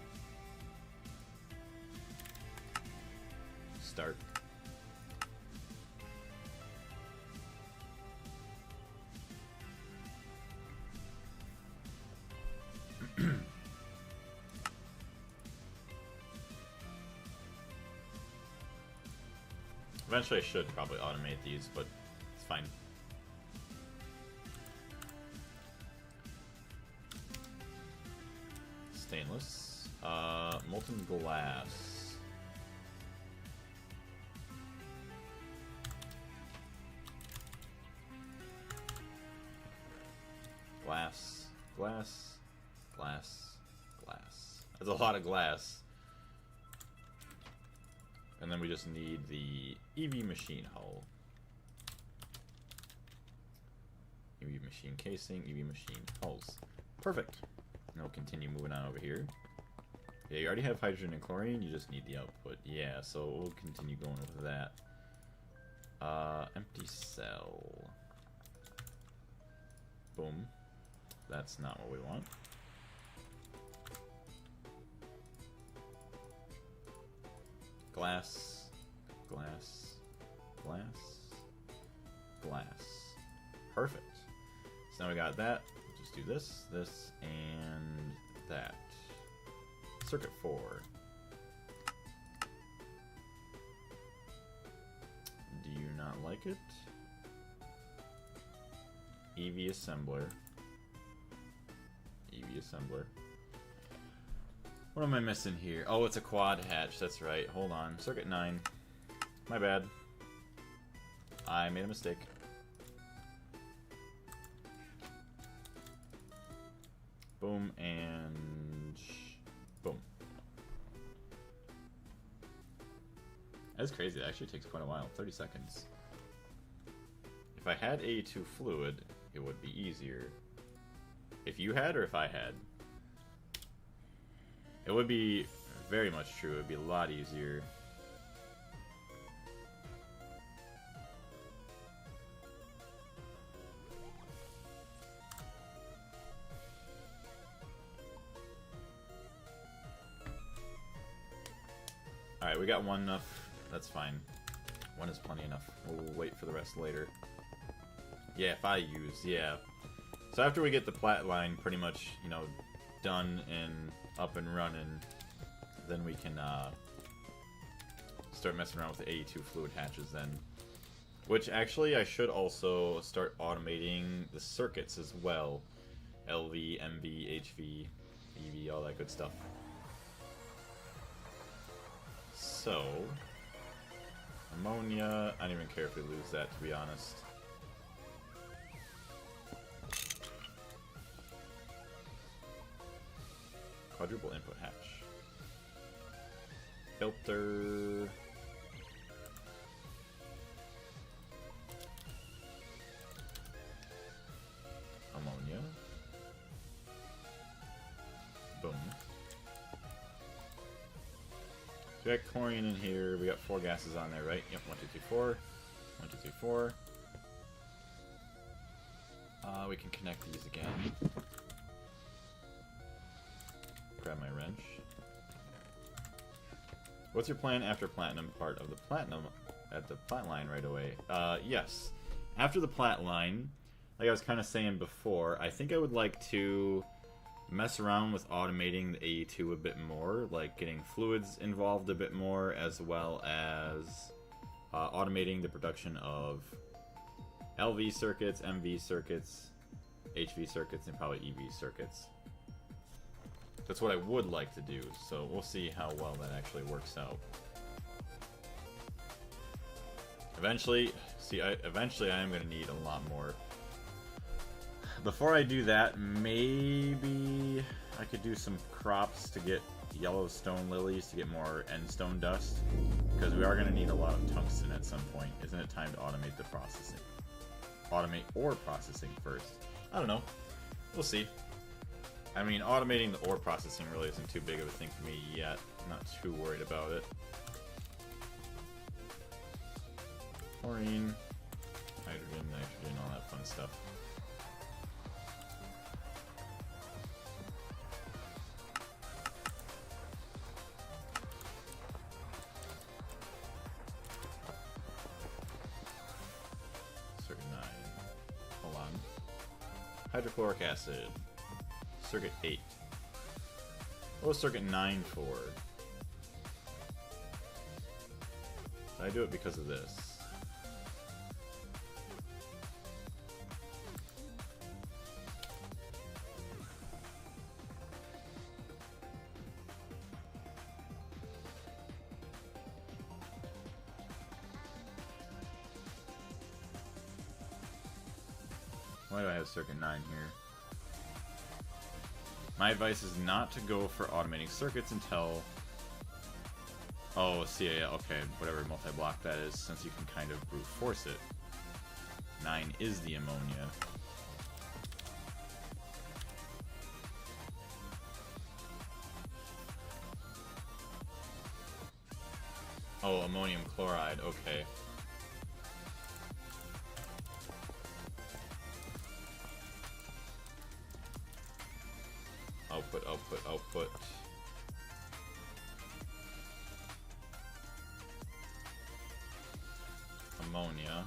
Start. Eventually I should probably automate these, but it's fine. Stainless. Molten glass. Glass. Glass. Glass. Glass. That's a lot of glass. And then we just need the EV machine hull. EV machine casing, EV machine hulls. Perfect. Now we'll continue moving on over here. Yeah, you already have hydrogen and chlorine, you just need the output. Yeah, so we'll continue going with that. Empty cell. Boom. That's not what we want. Glass, glass, glass, glass. Perfect. So now we got that. Just do this, this, and that. Circuit 4. Do you not like it? EV assembler. EV assembler. What am I missing here? Oh, it's a quad hatch. That's right. Hold on. Circuit 9. My bad. I made a mistake. Boom and boom. That's crazy. It actually takes quite a while. 30 seconds. If I had A2 fluid, it would be easier. If you had or if I had? It would be very much true. It would be a lot easier. Alright, we got one enough. That's fine. One is plenty enough. We'll wait for the rest later. Yeah, if I use, yeah. So after we get the Platline pretty much, you know, done and up and running, then we can start messing around with the AE2 fluid hatches then. Which actually I should also start automating the circuits as well. LV, MV, HV, EV, all that good stuff. So, ammonia, I don't even care if we lose that, to be honest. Quadruple input hatch. Filter. Ammonia. Boom. We got chlorine in here. We got 4 gases on there, right? Yep, 1, 2, 3, 4. 1, 2, 3, 4. We can connect these again. Grab my wrench. What's your plan after platinum? Part of the platinum at the Platline right away. Yes. After the Platline, like I was kind of saying before, I think I would like to mess around with automating the AE2 a bit more, like getting fluids involved a bit more, as well as automating the production of LV circuits, MV circuits, HV circuits, and probably EV circuits. That's what I would like to do, so we'll see how well that actually works out. Eventually I am going to need a lot more. Before I do that, maybe I could do some crops to get Yellowstone lilies to get more endstone dust, because we are going to need a lot of tungsten at some point. Isn't it time to automate the processing? Automate ore processing first. I don't know. We'll see. I mean, automating the ore processing really isn't too big of a thing for me yet. I'm not too worried about it. Chlorine, hydrogen, nitrogen, all that fun stuff. Circuit 9. Hold on. Hydrochloric acid. Circuit 8. What was Circuit 9 for? Did I do it because of this? Why do I have Circuit 9 here? My advice is not to go for automating circuits until... Oh, see, yeah, okay, whatever multi-block that is, since you can kind of brute force it. 9 is the ammonia. Oh, ammonium chloride, okay. Output, output, output. Ammonia.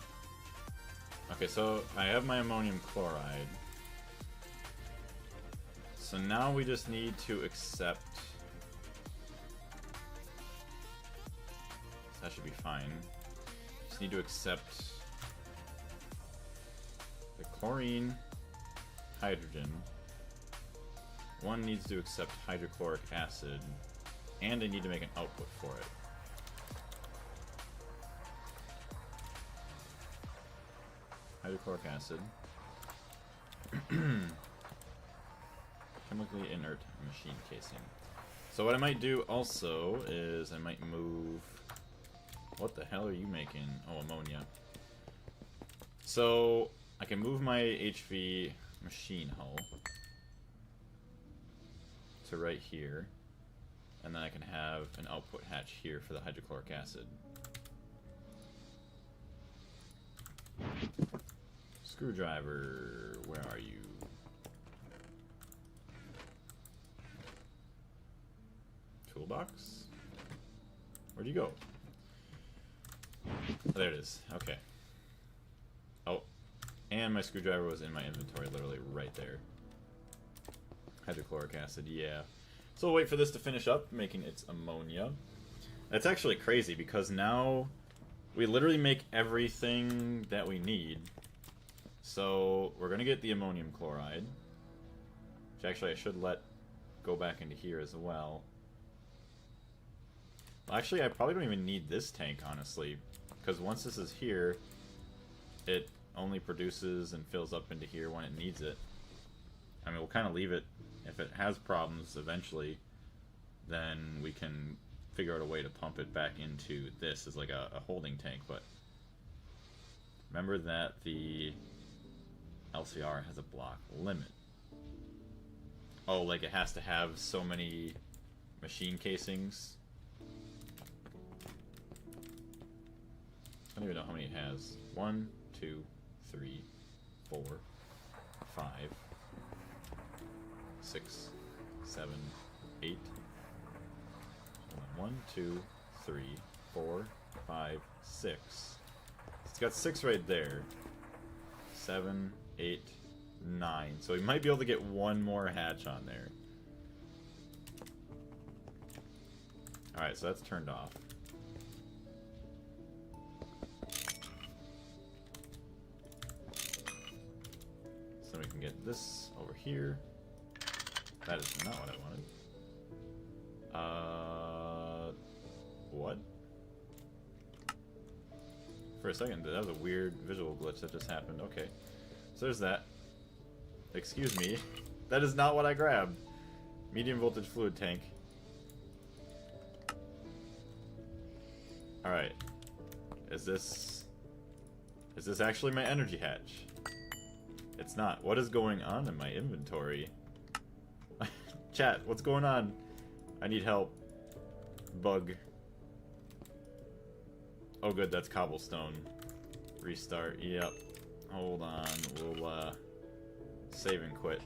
Okay, so I have my ammonium chloride. So now we just need to accept... That should be fine. Just need to accept the chlorine, hydrogen. One needs to accept hydrochloric acid, and I need to make an output for it. Hydrochloric acid. Chemically inert machine casing. So what I might do also is I might move What the hell are you making? Oh, ammonia. So, I can move my HV machine hull to right here. And then I can have an output hatch here for the hydrochloric acid. Screwdriver, where are you? Toolbox? Where'd you go? Oh, there it is. Okay. Oh, and my screwdriver was in my inventory, literally right there. Hydrochloric acid, yeah. So we'll wait for this to finish up, making its ammonia. That's actually crazy, because now we literally make everything that we need. So we're going to get the ammonium chloride, which actually I should let go back into here as well. Actually, I probably don't even need this tank, honestly, because once this is here, it only produces and fills up into here when it needs it. I mean, we'll kind of leave it. If it has problems eventually, then we can figure out a way to pump it back into this as like a holding tank. But remember that the LCR has a block limit. Oh, like it has to have so many machine casings. I don't even know how many it has. 1, 2, 3, 4, 5, 6, 7, 8. Hold on. 1, 2, 3, 4, 5, 6. It's got 6 right there. 7, 8, 9. So we might be able to get one more hatch on there. Alright, so that's turned off. So we can get this over here. That is not what I wanted. What? For a second, that was a weird visual glitch that just happened. Okay. So there's that. Excuse me. That is not what I grabbed. Medium voltage fluid tank. Alright. Is this actually my energy hatch? It's not. What is going on in my inventory? Chat, what's going on? I need help. Bug. Oh good, that's cobblestone. Restart, yep. Hold on, we'll save and quit.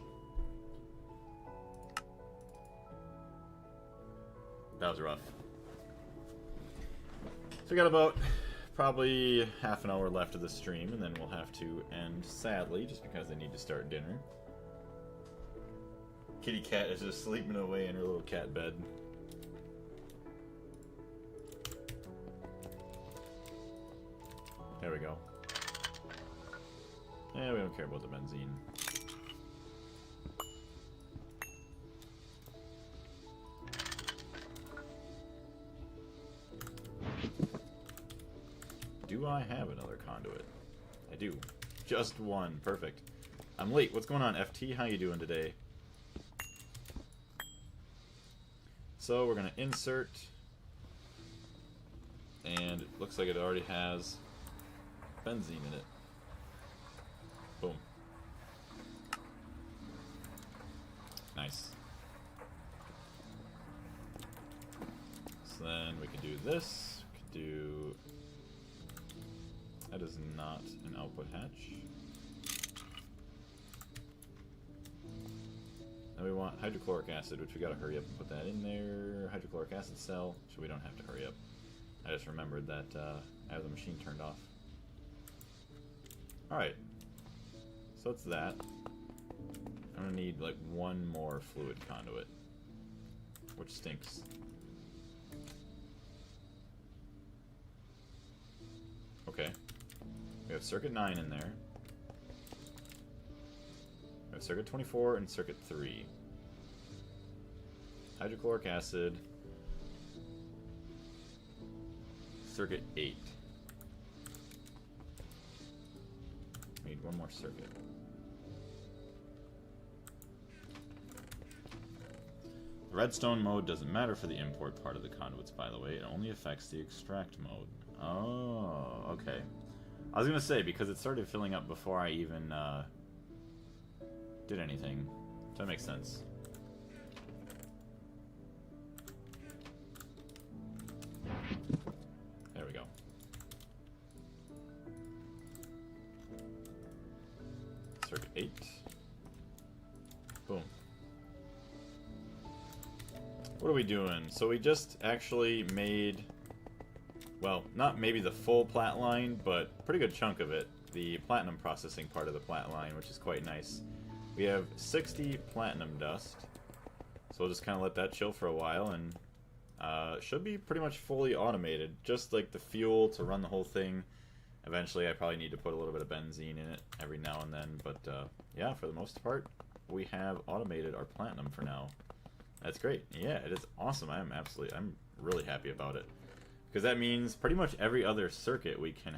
That was rough. So we got about probably half an hour left of the stream, and then we'll have to end sadly, just because I need to start dinner. Kitty cat is just sleeping away in her little cat bed. There we go. Yeah, we don't care about the benzene. Do I have another conduit? I do. Just one. Perfect. I'm late. What's going on, FT? How you doing today? So we're going to insert. And it looks like it already has benzene in it. Boom. Nice. So then we can do this. We can do... That is not an output hatch. Then we want hydrochloric acid, which we gotta hurry up and put that in there. Hydrochloric acid cell, so we don't have to hurry up. I just remembered that I have the machine turned off. Alright. So that's that. I'm gonna need like one more fluid conduit, which stinks. Okay. We have circuit 9 in there. We have circuit 24 and circuit 3. Hydrochloric acid. Circuit 8. We need one more circuit. The redstone mode doesn't matter for the import part of the conduits, by the way. It only affects the extract mode. Oh, okay. I was gonna say, because it started filling up before I even did anything. That makes sense. There we go. Circuit 8. Boom. What are we doing? So we just actually made, well, not maybe the full Platline, but a pretty good chunk of it. The platinum processing part of the Platline, which is quite nice. We have 60 platinum dust, so we'll just kind of let that chill for a while, and should be pretty much fully automated. Just like the fuel to run the whole thing. Eventually I probably need to put a little bit of benzene in it every now and then, but yeah, for the most part, we have automated our platinum for now. That's great. Yeah, it is awesome. I'm really happy about it. Because that means pretty much every other circuit we can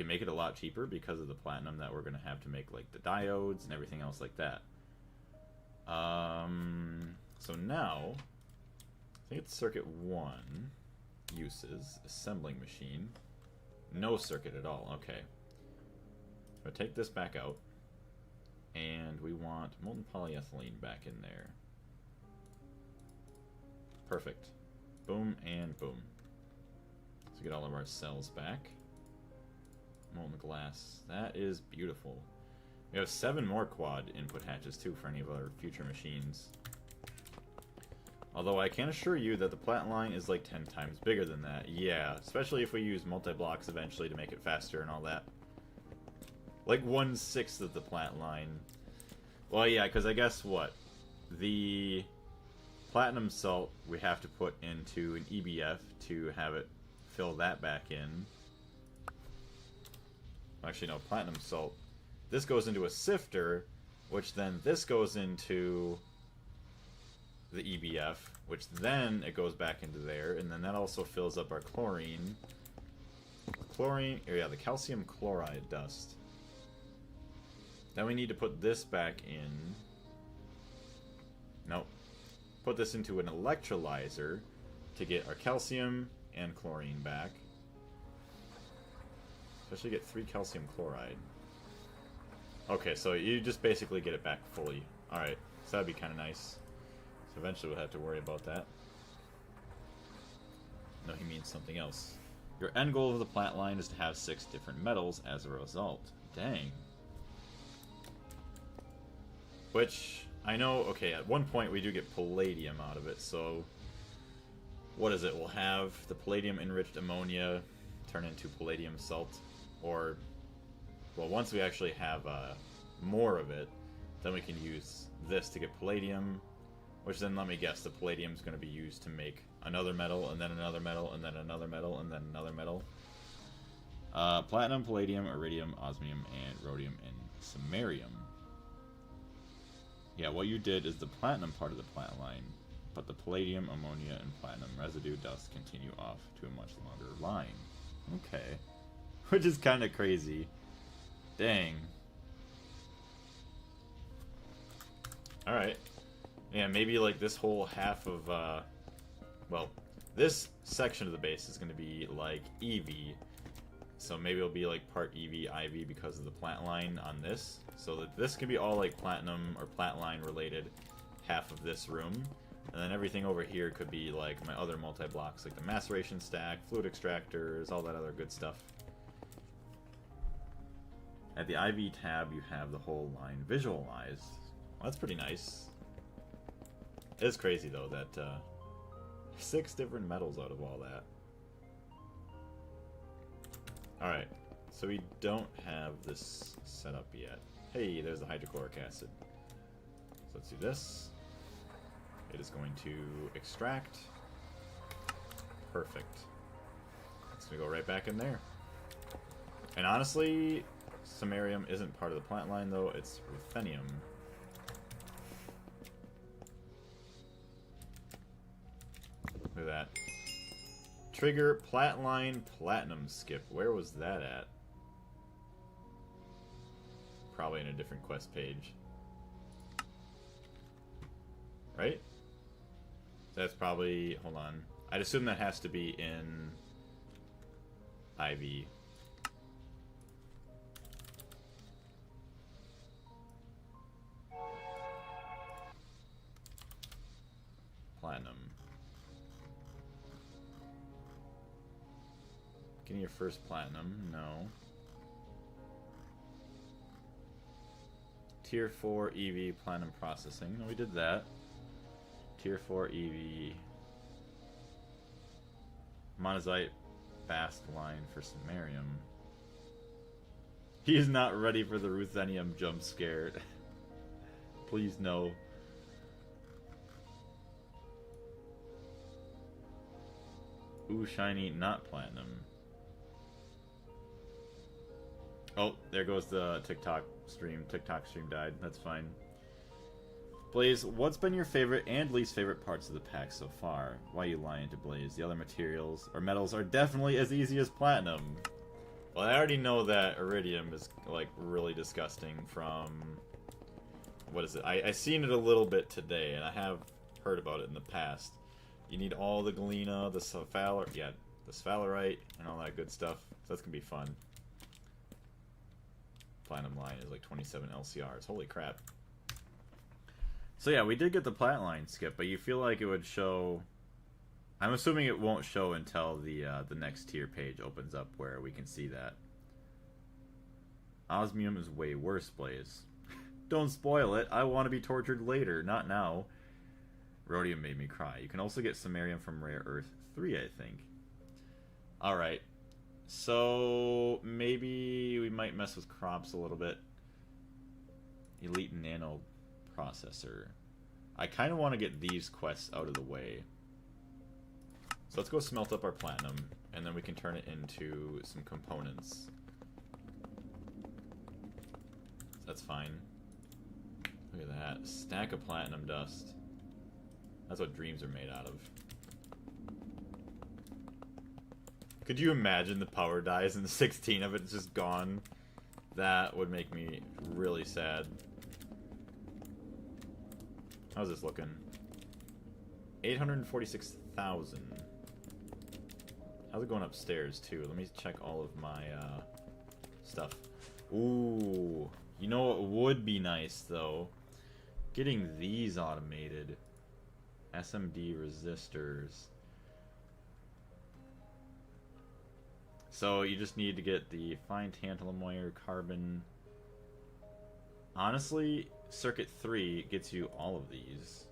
make it a lot cheaper because of the platinum that we're going to have to make, like the diodes and everything else like that. So now, I think it's circuit 1, uses, assembling machine. No circuit at all, okay. I'm going to take this back out, and we want molten polyethylene back in there. Perfect. Boom and boom. So get all of our cells back. Molten glass. That is beautiful. We have 7 more quad input hatches too for any of our future machines. Although I can assure you that the Platline is like 10 times bigger than that. Yeah, especially if we use multi-blocks eventually to make it faster and all that. Like 1/6 of the Platline. Well, yeah, because I guess what? The platinum salt we have to put into an EBF to have it fill that back in. Actually, no, platinum salt. This goes into a sifter, which then this goes into the EBF, which then it goes back into there, and then that also fills up our chlorine. The calcium chloride dust. Then we need to put this back in. Nope. Put this into an electrolyzer to get our calcium and chlorine back. Especially get 3 calcium chloride. Okay, so you just basically get it back fully. Alright, so that'd be kind of nice. So eventually we'll have to worry about that. No, he means something else. Your end goal of the Platline is to have 6 different metals as a result. Dang. Which, I know, okay, at one point we do get palladium out of it, so what is it? We'll have the palladium-enriched ammonia turn into palladium salt, or, well, once we actually have more of it, then we can use this to get palladium, which then, let me guess, the palladium is going to be used to make another metal, and then another metal, and then another metal, and then another metal. Platinum, palladium, iridium, osmium, and rhodium, and samarium. Yeah, what you did is the platinum part of the Platline, but the palladium, ammonia, and platinum residue dust continue off to a much longer line. Okay. Which is kind of crazy. Dang. Alright. Yeah, maybe like this whole half of, well, this section of the base is going to be like EV. So maybe it'll be like part EV, IV because of the Platline on this. So that this can be all like platinum or Platline related half of this room. And then everything over here could be like my other multi-blocks, like the maceration stack, fluid extractors, all that other good stuff. At the IV tab, you have the whole line visualized. Well, that's pretty nice. It is crazy though that 6 different metals out of all that. Alright, so we don't have this set up yet. Hey, there's the hydrochloric acid. So let's do this. It is going to extract. Perfect. It's going to go right back in there. And honestly, samarium isn't part of the Platline though, it's ruthenium. Look at that. Trigger Platline Platinum Skip. Where was that at? Probably in a different quest page. Right? That's probably... hold on. I'd assume that has to be in Ivy. Platinum. Getting your first platinum? No. Tier 4 EV platinum processing. No, we did that. Tier 4 EV. Monazite fast line for samarium. He is not ready for the ruthenium jump scare. Please no. Ooh, shiny, not platinum. Oh, there goes the TikTok stream. TikTok stream died. That's fine. Blaze, what's been your favorite and least favorite parts of the pack so far? Why you lying to Blaze? The other materials or metals are definitely as easy as platinum. Well, I already know that iridium is like really disgusting from... What is it? I seen it a little bit today, and I have heard about it in the past. You need all the galena, the sphalerite, and all that good stuff. So that's gonna be fun. Platinum line is like 27 LCRs. Holy crap. So yeah, we did get the Platline skip, but you feel like it would show... I'm assuming it won't show until the next tier page opens up where we can see that. Osmium is way worse, Blaze. Don't spoil it. I want to be tortured later, not now. Rhodium made me cry. You can also get samarium from Rare Earth 3, I think. Alright. So, maybe we might mess with crops a little bit. Elite Nano Processor. I kind of want to get these quests out of the way. So let's go smelt up our platinum, and then we can turn it into some components. That's fine. Look at that. Stack of platinum dust. That's what dreams are made out of. Could you imagine the power dies and 16 of it's just gone? That would make me really sad. How's this looking? 846,000. How's it going upstairs, too? Let me check all of my stuff. Ooh. You know what would be nice, though? Getting these automated. SMD resistors. So you just need to get the fine tantalum wire, carbon. Honestly, circuit 3 gets you all of these.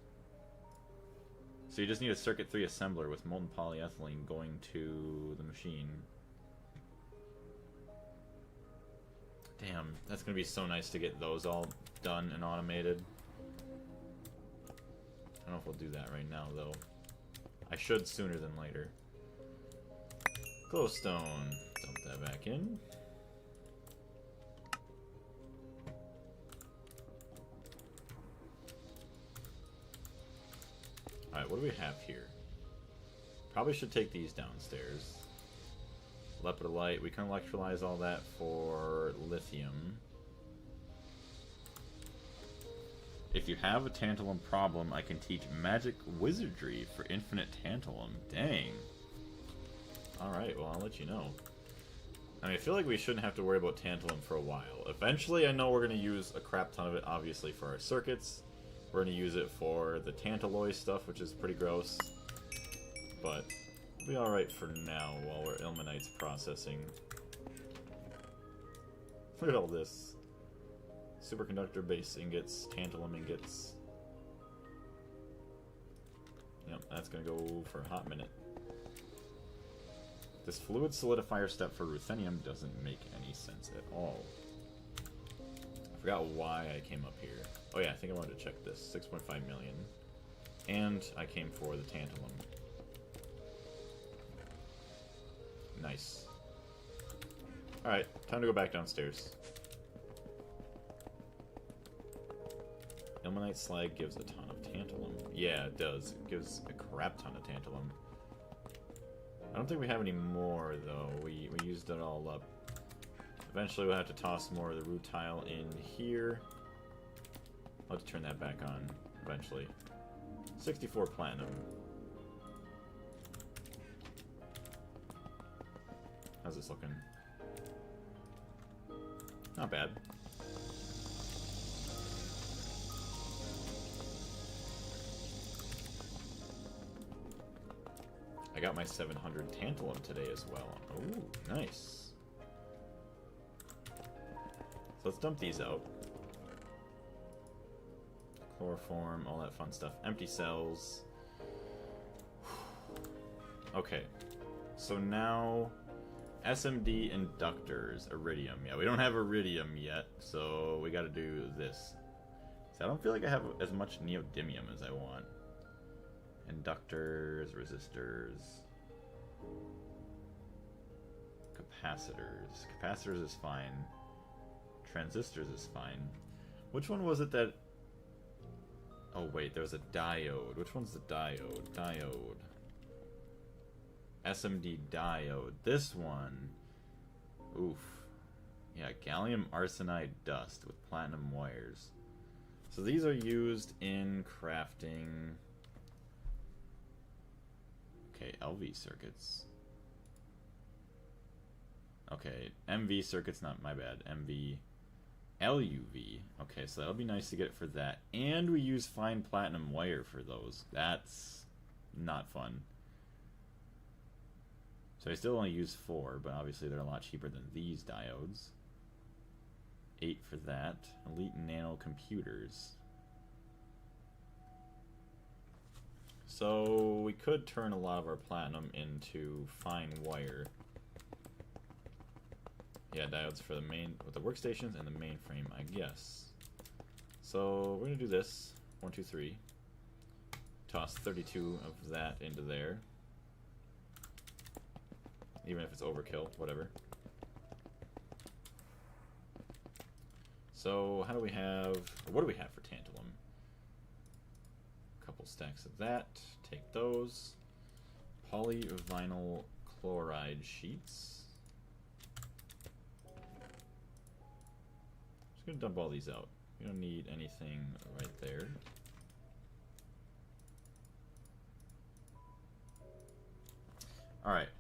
So you just need a circuit 3 assembler with molten polyethylene going to the machine. Damn, that's gonna be so nice to get those all done and automated. I don't know if we'll do that right now, though. I should sooner than later. Glowstone. Dump that back in. Alright, what do we have here? Probably should take these downstairs. Lepidolite. We can electrolyze all that for lithium. If you have a tantalum problem, I can teach magic wizardry for infinite tantalum. Dang. Alright, well, I'll let you know. I mean, I feel like we shouldn't have to worry about tantalum for a while. Eventually, I know we're going to use a crap ton of it, obviously, for our circuits. We're going to use it for the tantalloy stuff, which is pretty gross. But we'll be alright for now while we're ilmenites processing. Look at all this. Superconductor base ingots, tantalum ingots. Yep, that's going to go for a hot minute. This fluid solidifier step for ruthenium doesn't make any sense at all. I forgot why I came up here. Oh yeah, I think I wanted to check this. 6.5 million. And I came for the tantalum. Nice. Alright, time to go back downstairs. Ilmenite slag gives a ton of tantalum. Yeah, it does. It gives a crap ton of tantalum. I don't think we have any more, though. We used it all up. Eventually we'll have to toss more of the rutile in here. I'll have to turn that back on eventually. 64 platinum. How's this looking? Not bad. I got my 700 tantalum today as well. Oh, nice. So let's dump these out. Chloroform, all that fun stuff. Empty cells. Okay. So now SMD inductors, iridium. Yeah, we don't have iridium yet, so we got to do this. So I don't feel like I have as much neodymium as I want. Inductors, resistors, capacitors. Capacitors is fine. Transistors is fine. Which one was it that... Oh wait, there was a diode. Which one's the diode? Diode. SMD diode. This one. Oof. Yeah, gallium arsenide dust with platinum wires. So these are used in crafting... Okay, LV circuits. Okay, MV circuits, not my bad. MV, LUV. Okay, so that'll be nice to get for that. And we use fine platinum wire for those. That's not fun. So I still only use 4, but obviously they're a lot cheaper than these diodes. 8 for that. Elite nano computers. So we could turn a lot of our platinum into fine wire. Yeah, diodes for the main, with the workstations and the mainframe, I guess. So we're gonna do this. 1, 2, 3. Toss 32 of that into there. Even if it's overkill, whatever. So how do we have, what do we have for tantalum? Couple stacks of that. Take those. Polyvinyl chloride sheets. Just gonna dump all these out. We don't need anything right there. Alright.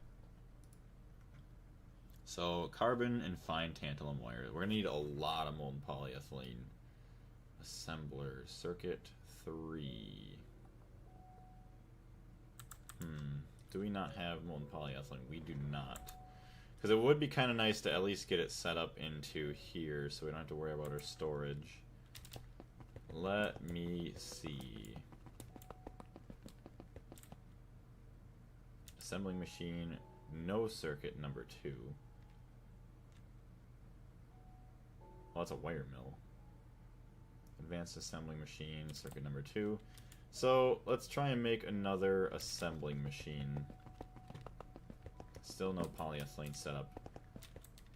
So carbon and fine tantalum wire. We're gonna need a lot of molten polyethylene. Assembler circuit 3. Do we not have molten polyethylene? We do not. Because it would be kind of nice to at least get it set up into here so we don't have to worry about our storage. Let me see. Assembling machine, no circuit number 2. Oh, it's a wire mill. Advanced assembling machine, circuit number 2. So let's try and make another assembling machine. Still no polyethylene setup.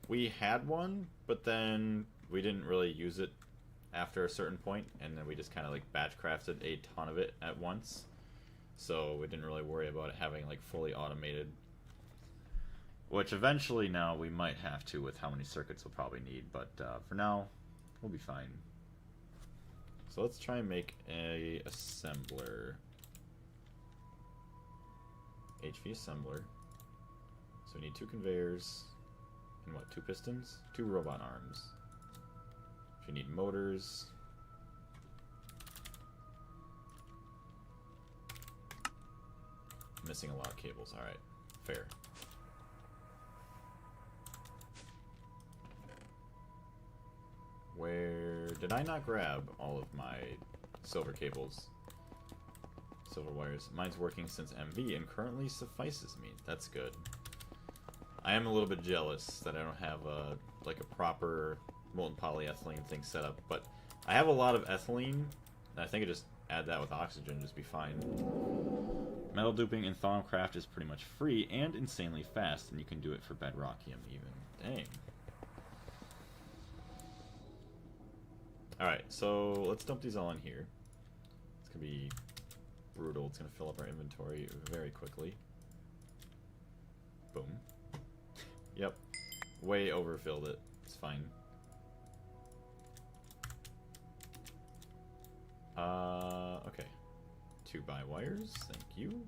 We had one, but then we didn't really use it after a certain point, and then we just kind of like batch crafted a ton of it at once. So we didn't really worry about it having like fully automated. Which eventually now we might have to with how many circuits we'll probably need, but for now we'll be fine. So let's try and make a assembler. HV assembler. So we need 2 conveyors and what, 2 pistons? 2 robot arms. We need motors. Missing a lot of cables, alright. Fair. Where did I not grab all of my silver cables? Silver wires. Mine's working since MV and currently suffices me. That's good. I am a little bit jealous that I don't have a like a proper molten polyethylene thing set up, but I have a lot of ethylene. And I think I just add that with oxygen, just be fine. Metal duping in Thaumcraft is pretty much free and insanely fast, and you can do it for Bedrockium even. Dang. Alright, so let's dump these all in here. It's going to be brutal. It's going to fill up our inventory very quickly. Boom. Yep. Way overfilled it. It's fine. Okay. 2 by wires. Thank you.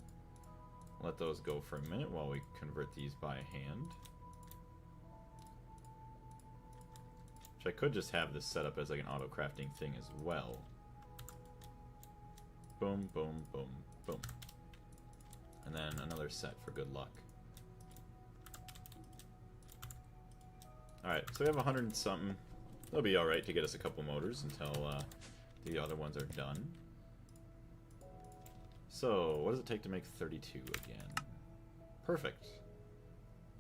Let those go for a minute while we convert these by hand. Which I could just have this set up as like an auto crafting thing as well. Boom, boom, boom, boom. And then another set for good luck. Alright, so we have 100 and something. That'll be alright to get us a couple motors until the other ones are done. So, what does it take to make 32 again? Perfect.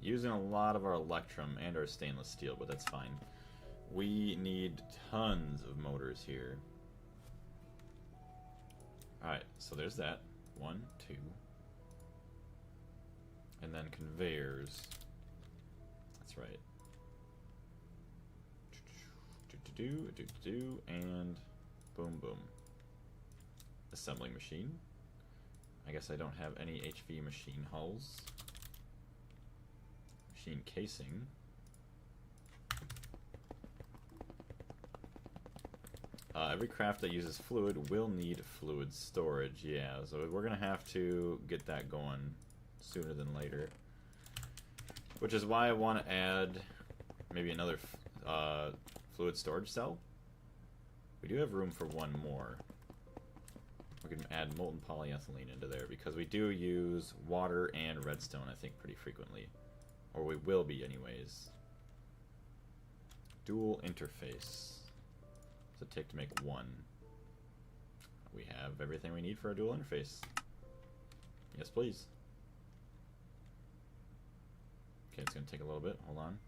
Using a lot of our electrum and our stainless steel, but that's fine. We need tons of motors here. Alright, so there's that. 1, 2. And then conveyors. That's right. And boom, boom. Assembling machine. I guess I don't have any HV machine hulls. Machine casing. Every craft that uses fluid will need fluid storage. Yeah, so we're gonna have to get that going sooner than later. Which is why I want to add maybe another fluid storage cell. We do have room for one more. We can add molten polyethylene into there because we do use water and redstone, I think, pretty frequently. Or we will be anyways. Dual interface. What's it take to make one? We have everything we need for a dual interface. Yes, please. Okay, it's going to take a little bit. Hold on.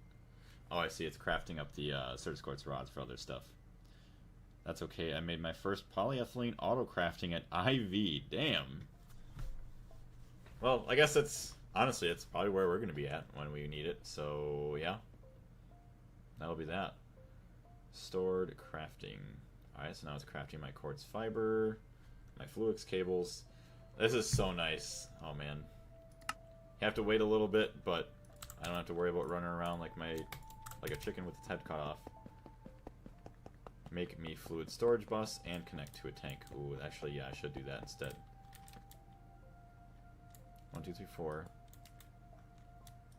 Oh, I see. It's crafting up the surge quartz rods for other stuff. That's okay. I made my first polyethylene auto-crafting at IV. Damn. Well, I guess that's... Honestly, it's probably where we're going to be at when we need it. So, yeah. That'll be that. Stored crafting. Alright, so now it's crafting my quartz fiber, my Fluix cables. This is so nice. Oh, man. You have to wait a little bit, but I don't have to worry about running around like a chicken with its head cut off. Make me fluid storage bus and connect to a tank. Ooh, actually, yeah, I should do that instead. 1, 2, 3, 4.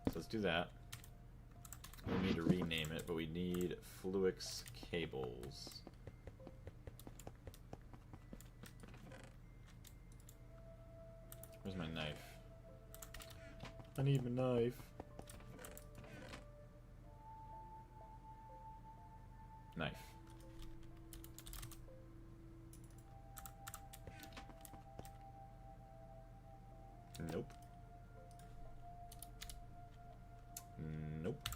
So let's do that. We need to rename it, but we need Fluix cables. Where's my knife? I need my knife. Knife. Nope. Nope.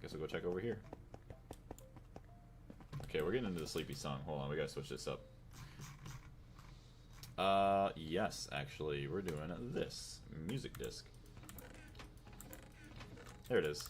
Guess we'll go check over here. Okay, we're getting into the sleepy song. Hold on, we gotta switch this up. Yes, actually, we're doing this. Music disc. There it is.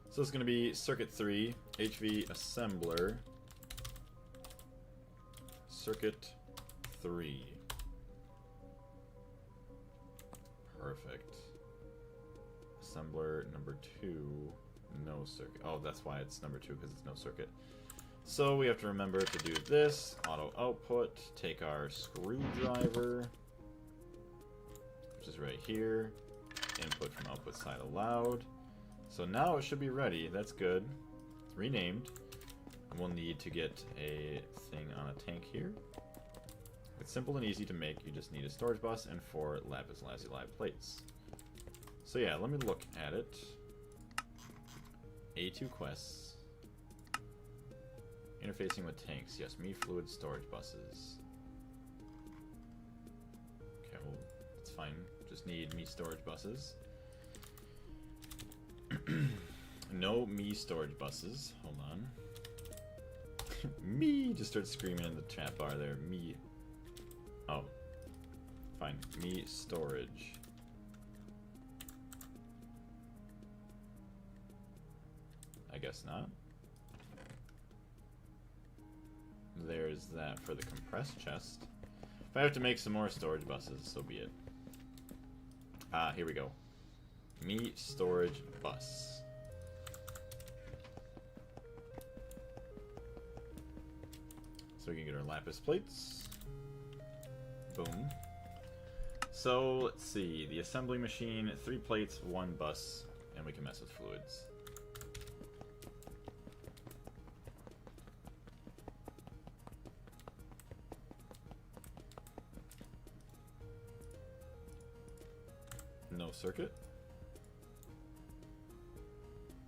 So it's going to be Circuit 3, HV Assembler, Circuit 3. Perfect. Assembler number 2, no circuit. Oh, that's why it's number 2, because it's no circuit. So we have to remember to do this, auto output, take our screwdriver, which is right here, input from output side allowed. So now it should be ready. That's good. It's renamed. And we'll need to get a thing on a tank here. It's simple and easy to make. You just need a storage bus and 4 lapis lazuli plates. So yeah, let me look at it. A2 quests. Interfacing with tanks. Yes, me fluid storage buses. Okay, well, it's fine. Just need me storage buses. No me storage buses. Hold on. Me! Just start screaming in the chat bar there. Me. Oh. Fine. Me storage. I guess not. There's that for the compressed chest. If I have to make some more storage buses, so be it. Ah, here we go. Me storage bus. So we can get our lapis plates. Boom. So, let's see. The assembly machine, 3 plates, 1 bus, and we can mess with fluids. No circuit.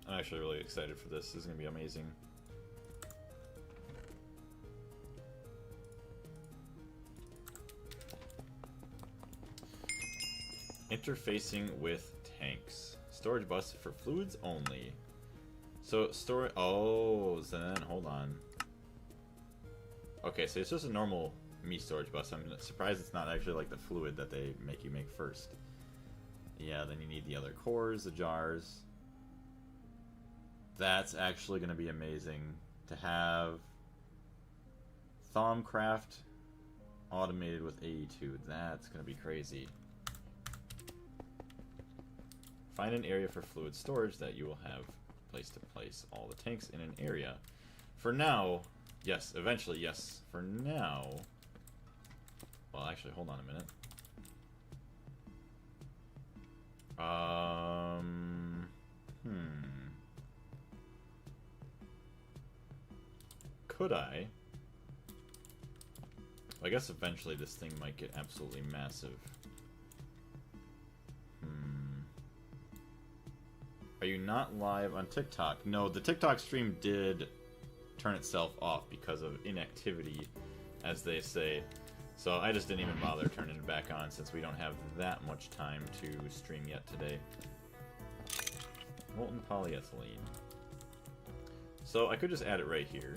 I'm actually really excited for this. This is going to be amazing. Interfacing with tanks. Storage bus for fluids only. So, oh, then, hold on. Okay, so it's just a normal me storage bus. I'm surprised it's not actually like the fluid that they make you make first. Yeah, then you need the other cores, the jars. That's actually going to be amazing to have Thaumcraft automated with AE2. That's going to be crazy. Find an area for fluid storage that you will have place to place all the tanks in an area. For now, yes, eventually, yes. For now, well, actually, hold on a minute. Could I? I guess eventually this thing might get absolutely massive. Are you not live on TikTok? No, the TikTok stream did turn itself off because of inactivity, as they say. So I just didn't even bother turning it back on since we don't have that much time to stream yet today. Molten polyethylene. So I could just add it right here,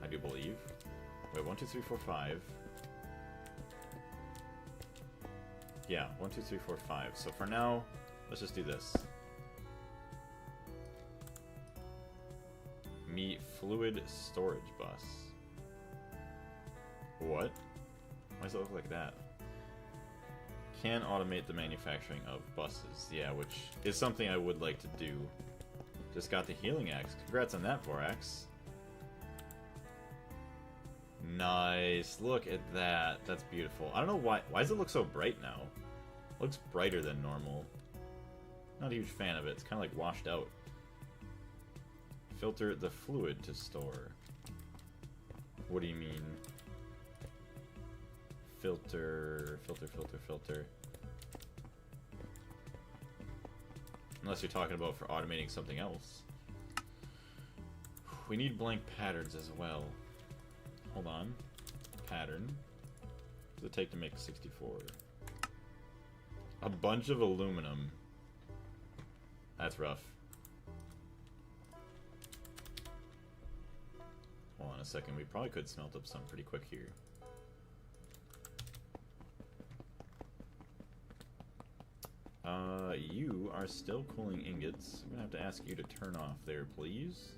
I do believe. Wait, 1, 2, 3, 4, 5. Yeah, 1, 2, 3, 4, 5. So for now, let's just do this. Me fluid storage bus. What? Why does it look like that? Can automate the manufacturing of buses. Yeah, which is something I would like to do. Just got the healing axe. Congrats on that, Vorax. Nice. Look at that. That's beautiful. I don't know why. Why does it look so bright now? It looks brighter than normal. Not a huge fan of it. It's kind of like washed out. Filter the fluid to store. What do you mean? Filter. Unless you're talking about for automating something else. We need blank patterns as well. Hold on. Pattern. What does it take to make 64? A bunch of aluminum. That's rough. Hold on a second. We probably could smelt up some pretty quick here. You are still cooling ingots. I'm gonna have to ask you to turn off there, please.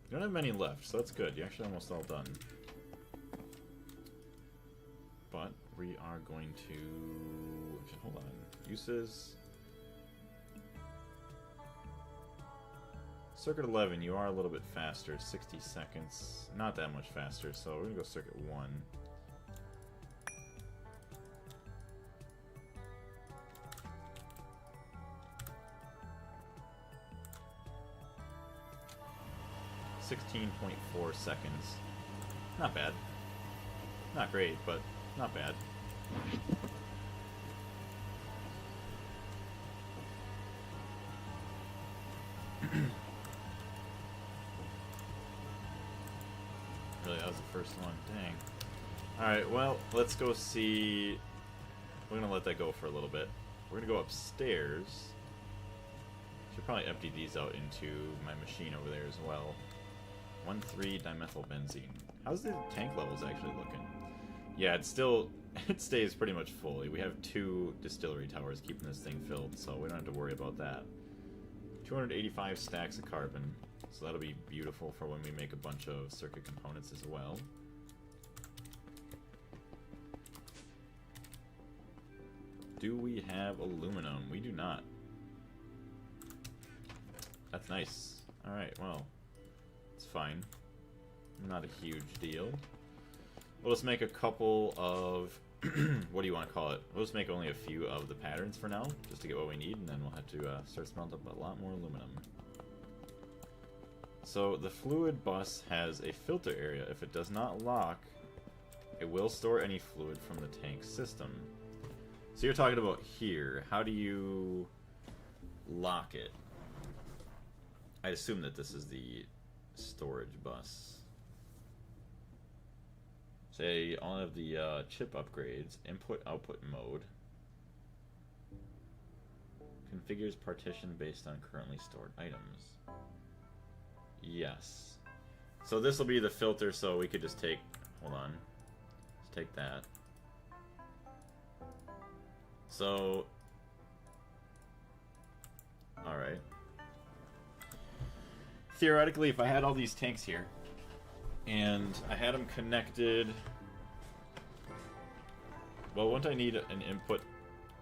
You don't have many left, so that's good. You're actually almost all done. But we are going to... Hold on. Uses... Circuit 11, you are a little bit faster. 60 seconds. Not that much faster, so we're going to go Circuit 1. .4 seconds. Not bad. Not great, but not bad. Really, that was the first one. Dang. Alright, well, let's go see... We're gonna let that go for a little bit. We're gonna go upstairs. Should probably empty these out into my machine over there as well. 1,3-dimethylbenzene. How's the tank levels actually looking? Yeah, it's still... It stays pretty much fully. We have 2 distillery towers keeping this thing filled, so we don't have to worry about that. 285 stacks of carbon. So that'll be beautiful for when we make a bunch of circuit components as well. Do we have aluminum? We do not. That's nice. Alright, well... It's fine. Not a huge deal. We'll just make a couple of... what do you want to call it? We'll just make only a few of the patterns for now, just to get what we need, and then we'll have to start smelting up a lot more aluminum. So the fluid bus has a filter area. If it does not lock, it will store any fluid from the tank system. So you're talking about here. How do you lock it? I assume that this is the storage bus. Say all of the chip upgrades, input-output mode. Configures partition based on currently stored items. Yes. So this will be the filter, so we could just take... Hold on. Let's take that. So... Alright. Theoretically, if I had all these tanks here, and I had them connected... Well, wouldn't I need an input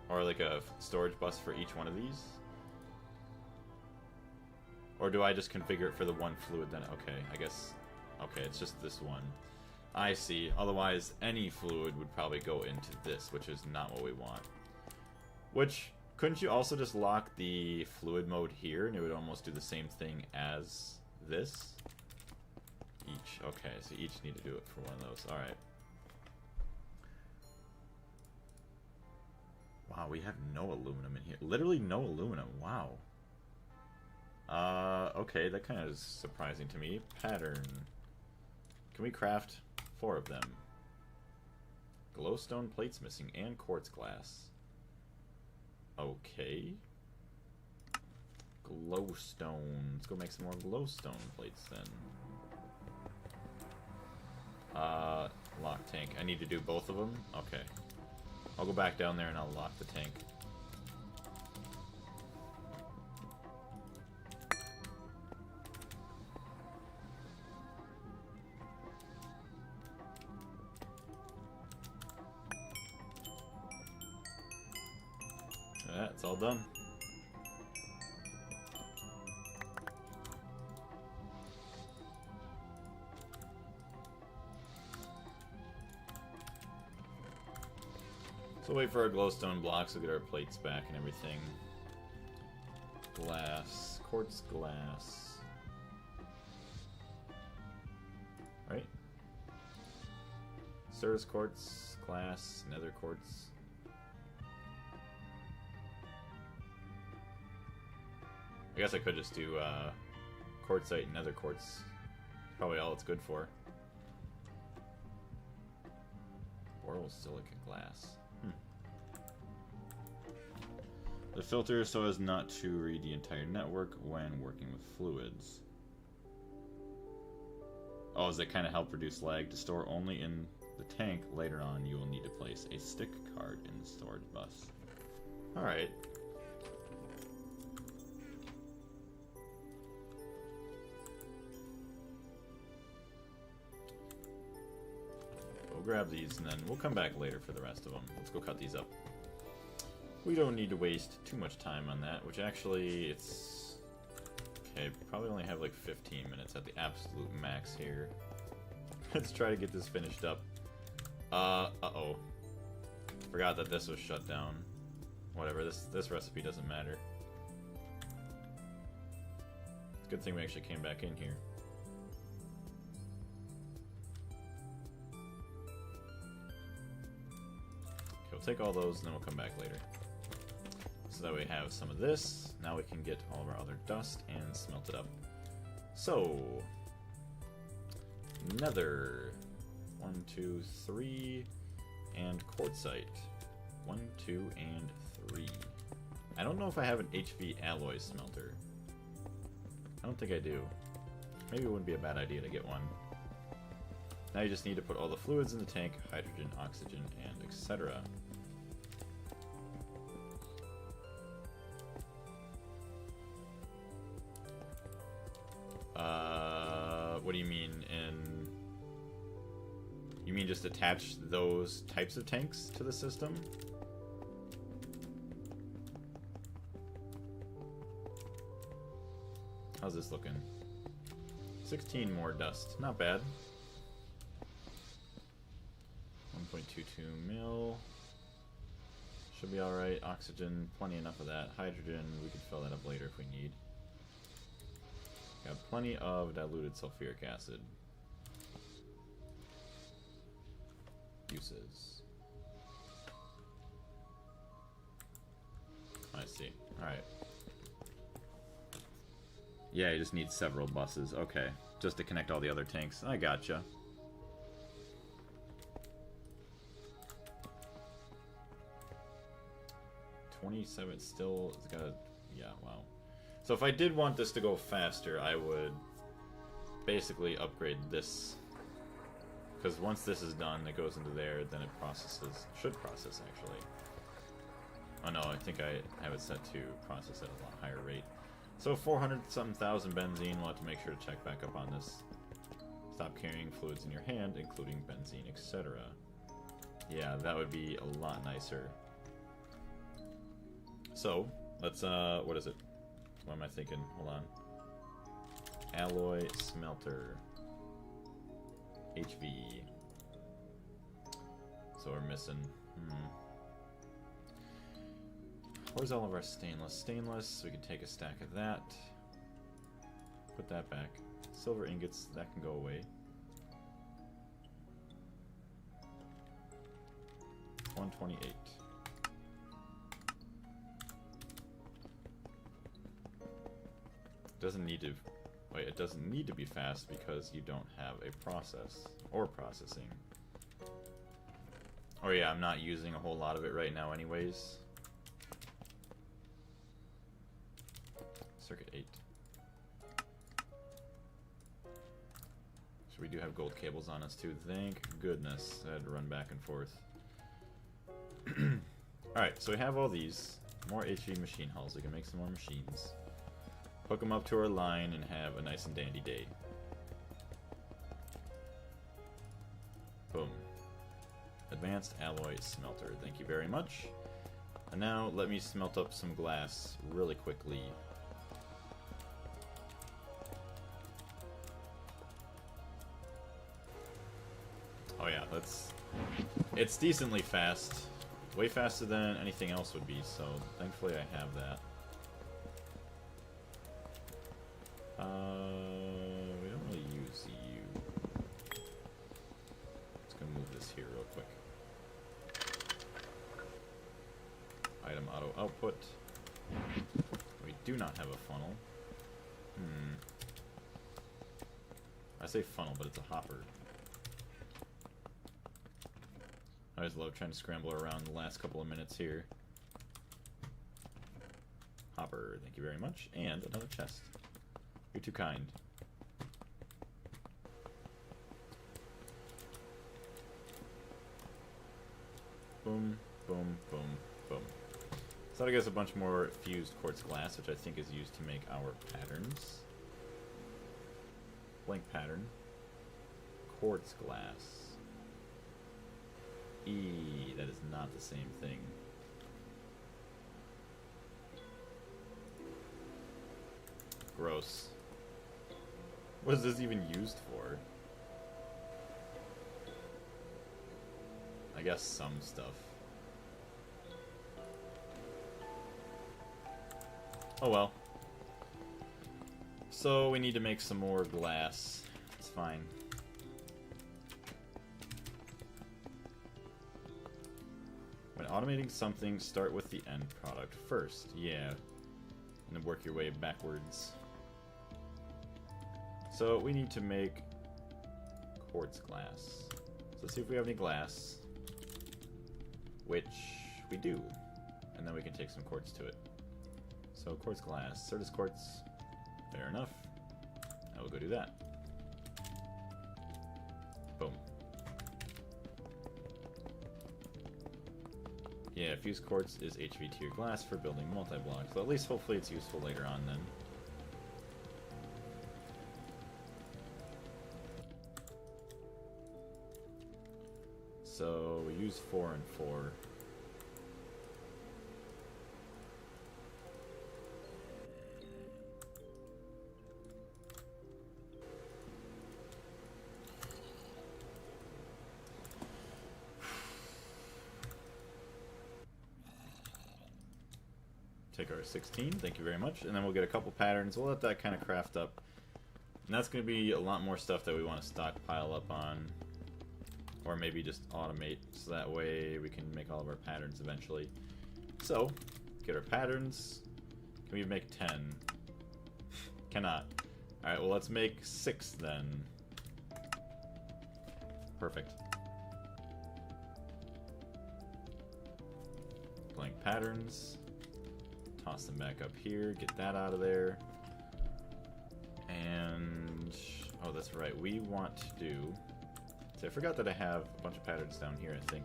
or like a storage bus for each one of these? Or do I just configure it for the one fluid then? Okay, I guess... Okay, it's just this one. I see. Otherwise, any fluid would probably go into this, which is not what we want. Which, couldn't you also just lock the fluid mode here, and it would almost do the same thing as this? Each. Okay, so each need to do it for one of those. Alright. Wow, we have no aluminum in here. Literally no aluminum. Wow. Okay, that kind of is surprising to me. Pattern. Can we craft 4 of them? Glowstone plates missing and quartz glass. Okay. Glowstone. Let's go make some more glowstone plates then. Lock tank. I need to do both of them? Okay. I'll go back down there and I'll lock the tank. That's all done. So wait for our glowstone blocks, we'll get our plates back and everything. Glass, quartz glass. Right? Service quartz, glass, nether quartz. I guess I could just do quartzite and nether quartz. Probably all it's good for. Boral silica glass. The filter so as not to read the entire network when working with fluids. Oh, does that kind of help reduce lag? To store only in the tank, later on you will need to place a stick card in the storage bus. Alright. We'll grab these and then we'll come back later for the rest of them. Let's go cut these up. We don't need to waste too much time on that, which actually it's... Okay, probably only have like 15 minutes at the absolute max here. Let's try to get this finished up. Uh-oh. Forgot that this was shut down. Whatever, this recipe doesn't matter. It's a good thing we actually came back in here. Okay, we'll take all those and then we'll come back later. So that we have some of this. Now we can get all of our other dust and smelt it up. So, nether. 1, 2, 3. And quartzite. 1, 2, and 3. I don't know if I have an HV alloy smelter. I don't think I do. Maybe it wouldn't be a bad idea to get one. Now you just need to put all the fluids in the tank, hydrogen, oxygen, and etc. What do you mean in... You mean just attach those types of tanks to the system? How's this looking? 16 more dust. Not bad. 1.22 mil. Should be alright. Oxygen, plenty enough of that. Hydrogen, we can fill that up later if we need. Got plenty of diluted sulfuric acid. Uses. I see. Alright. Yeah, you just need several buses. Okay. Just to connect all the other tanks. I gotcha. $27 still it's got a, yeah, wow. So if I did want this to go faster, I would basically upgrade this. Because once this is done, it goes into there, then it processes. Should process, actually. Oh no, I think I have it set to process at a lot higher rate. So 400-something thousand benzene, we'll have to make sure to check back up on this. Stop carrying fluids in your hand, including benzene, etc. Yeah, that would be a lot nicer. So, let's, what is it? What am I thinking? Hold on. Alloy smelter. HV. So we're missing. Where's all of our stainless? Stainless, we can take a stack of that. Put that back. Silver ingots, that can go away. 128. Doesn't need to... Wait, it doesn't need to be fast because you don't have a process or processing. Oh yeah, I'm not using a whole lot of it right now anyways. Circuit 8. So we do have gold cables on us too, thank goodness. I had to run back and forth. Alright, so we have all these. More HV machine hulls, we can make some more machines. Hook them up to our line and have a nice and dandy day. Boom. Advanced alloy smelter. Thank you very much. And now let me smelt up some glass really quickly. Oh yeah, it's decently fast. Way faster than anything else would be, so thankfully I have that. We don't really use you. Let's go move this here real quick. Item auto output. We do not have a funnel. I say funnel, but it's a hopper. I always love trying to scramble around the last couple of minutes here. Hopper, thank you very much. And another chest. You're too kind. Boom, boom, boom, boom. So that gives a bunch more fused quartz glass, which I think is used to make our patterns. Blank pattern. Quartz glass. That is not the same thing. Gross. What is this even used for? I guess some stuff. Oh well. So we need to make some more glass. It's fine. When automating something, start with the end product first. Yeah. And then work your way backwards. So we need to make quartz glass. So let's see if we have any glass. Which we do. And then we can take some quartz to it. So quartz glass. Certus quartz. Fair enough. I will go do that. Boom. Yeah, fused quartz is HV tier glass for building multi-blocks. So at least hopefully it's useful later on then. So we use 4 and 4. take our 16, thank you very much, and then we'll get a couple patterns. We'll let that kind of craft up. And that's going to be a lot more stuff that we want to stockpile up on. Or maybe just automate, so that way we can make all of our patterns eventually. So, get our patterns. Can we make 10? Cannot. Alright, well let's make 6 then. Perfect. Blank patterns. Toss them back up here, get that out of there. And, oh that's right, we want to do, so I forgot that I have a bunch of patterns down here, I think.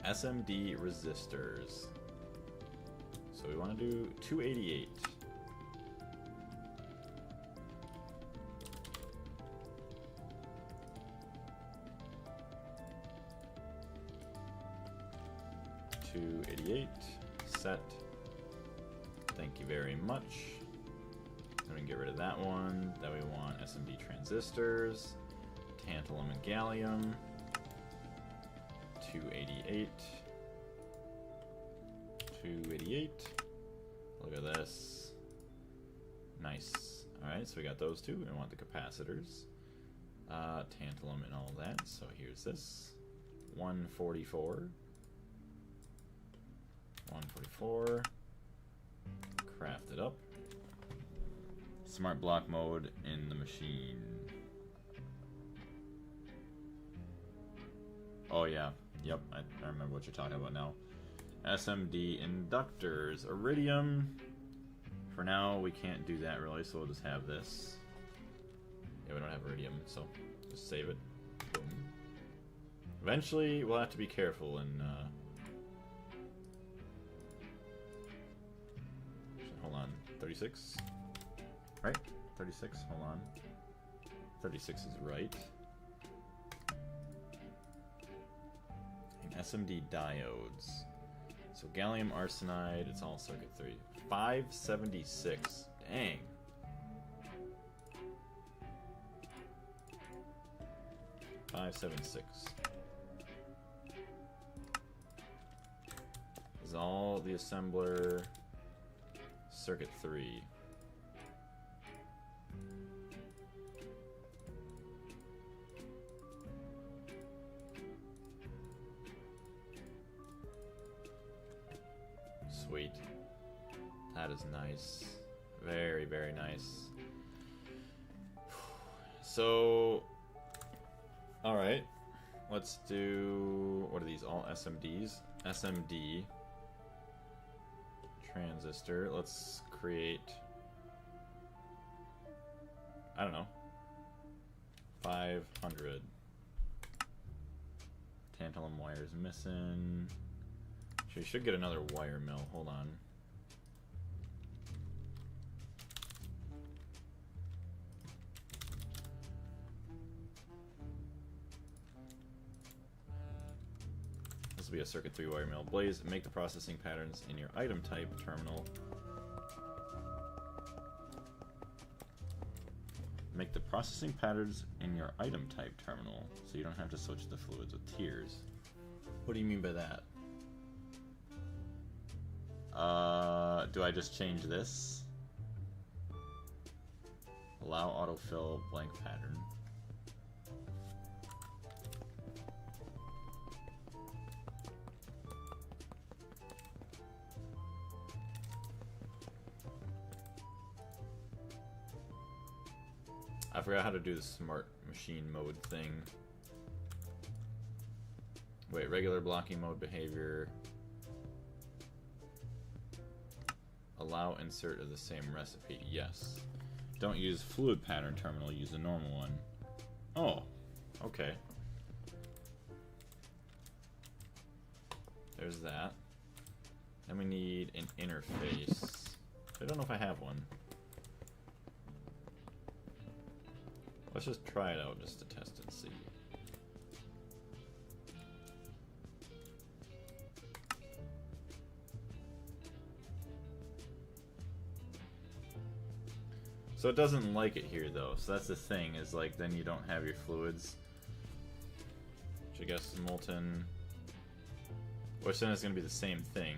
SMD resistors. So we want to do 288. Set. Thank you very much. Then we can get rid of that one. Then we want SMD transistors, tantalum and gallium. 288. 288. Look at this. Nice. Alright, so we got those two. We want the capacitors. Tantalum and all that. So here's this. 144. 144. Craft it up. Smart block mode in the machine. Oh yeah. Yep, I remember what you're talking about now. SMD inductors. Iridium. For now, we can't do that really, so we'll just have this. Yeah, we don't have iridium, so just save it. Boom. Eventually, we'll have to be careful and hold on, 36? Right? 36, hold on. 36 is right. And SMD diodes. So gallium arsenide, it's all circuit 3. 576. Dang. .576 is all the assembler. Circuit 3. Sweet. That is nice. Very, very nice. So, alright. Let's do, what are these? All SMDs? SMD. Transistor. Let's create, I don't know, 500. Tantalum wires missing. We should get another wire mill. Hold on. This will be a circuit 3 wire mill. Blaze, make the processing patterns in your item type terminal. Make the processing patterns in your item type terminal, so you don't have to switch the fluids with tiers. What do you mean by that? Do I just change this? Allow autofill blank pattern. I forgot how to do the smart machine mode thing. Wait, regular blocking mode behavior. Allow insert of the same recipe. Yes. Don't use fluid pattern terminal, use a normal one. Oh, okay. There's that. Then we need an interface. I don't know if I have one. Let's just try it out just to test and see. So it doesn't like it here though, so that's the thing, is like then you don't have your fluids. Which I guess molten, which then it's going to be the same thing.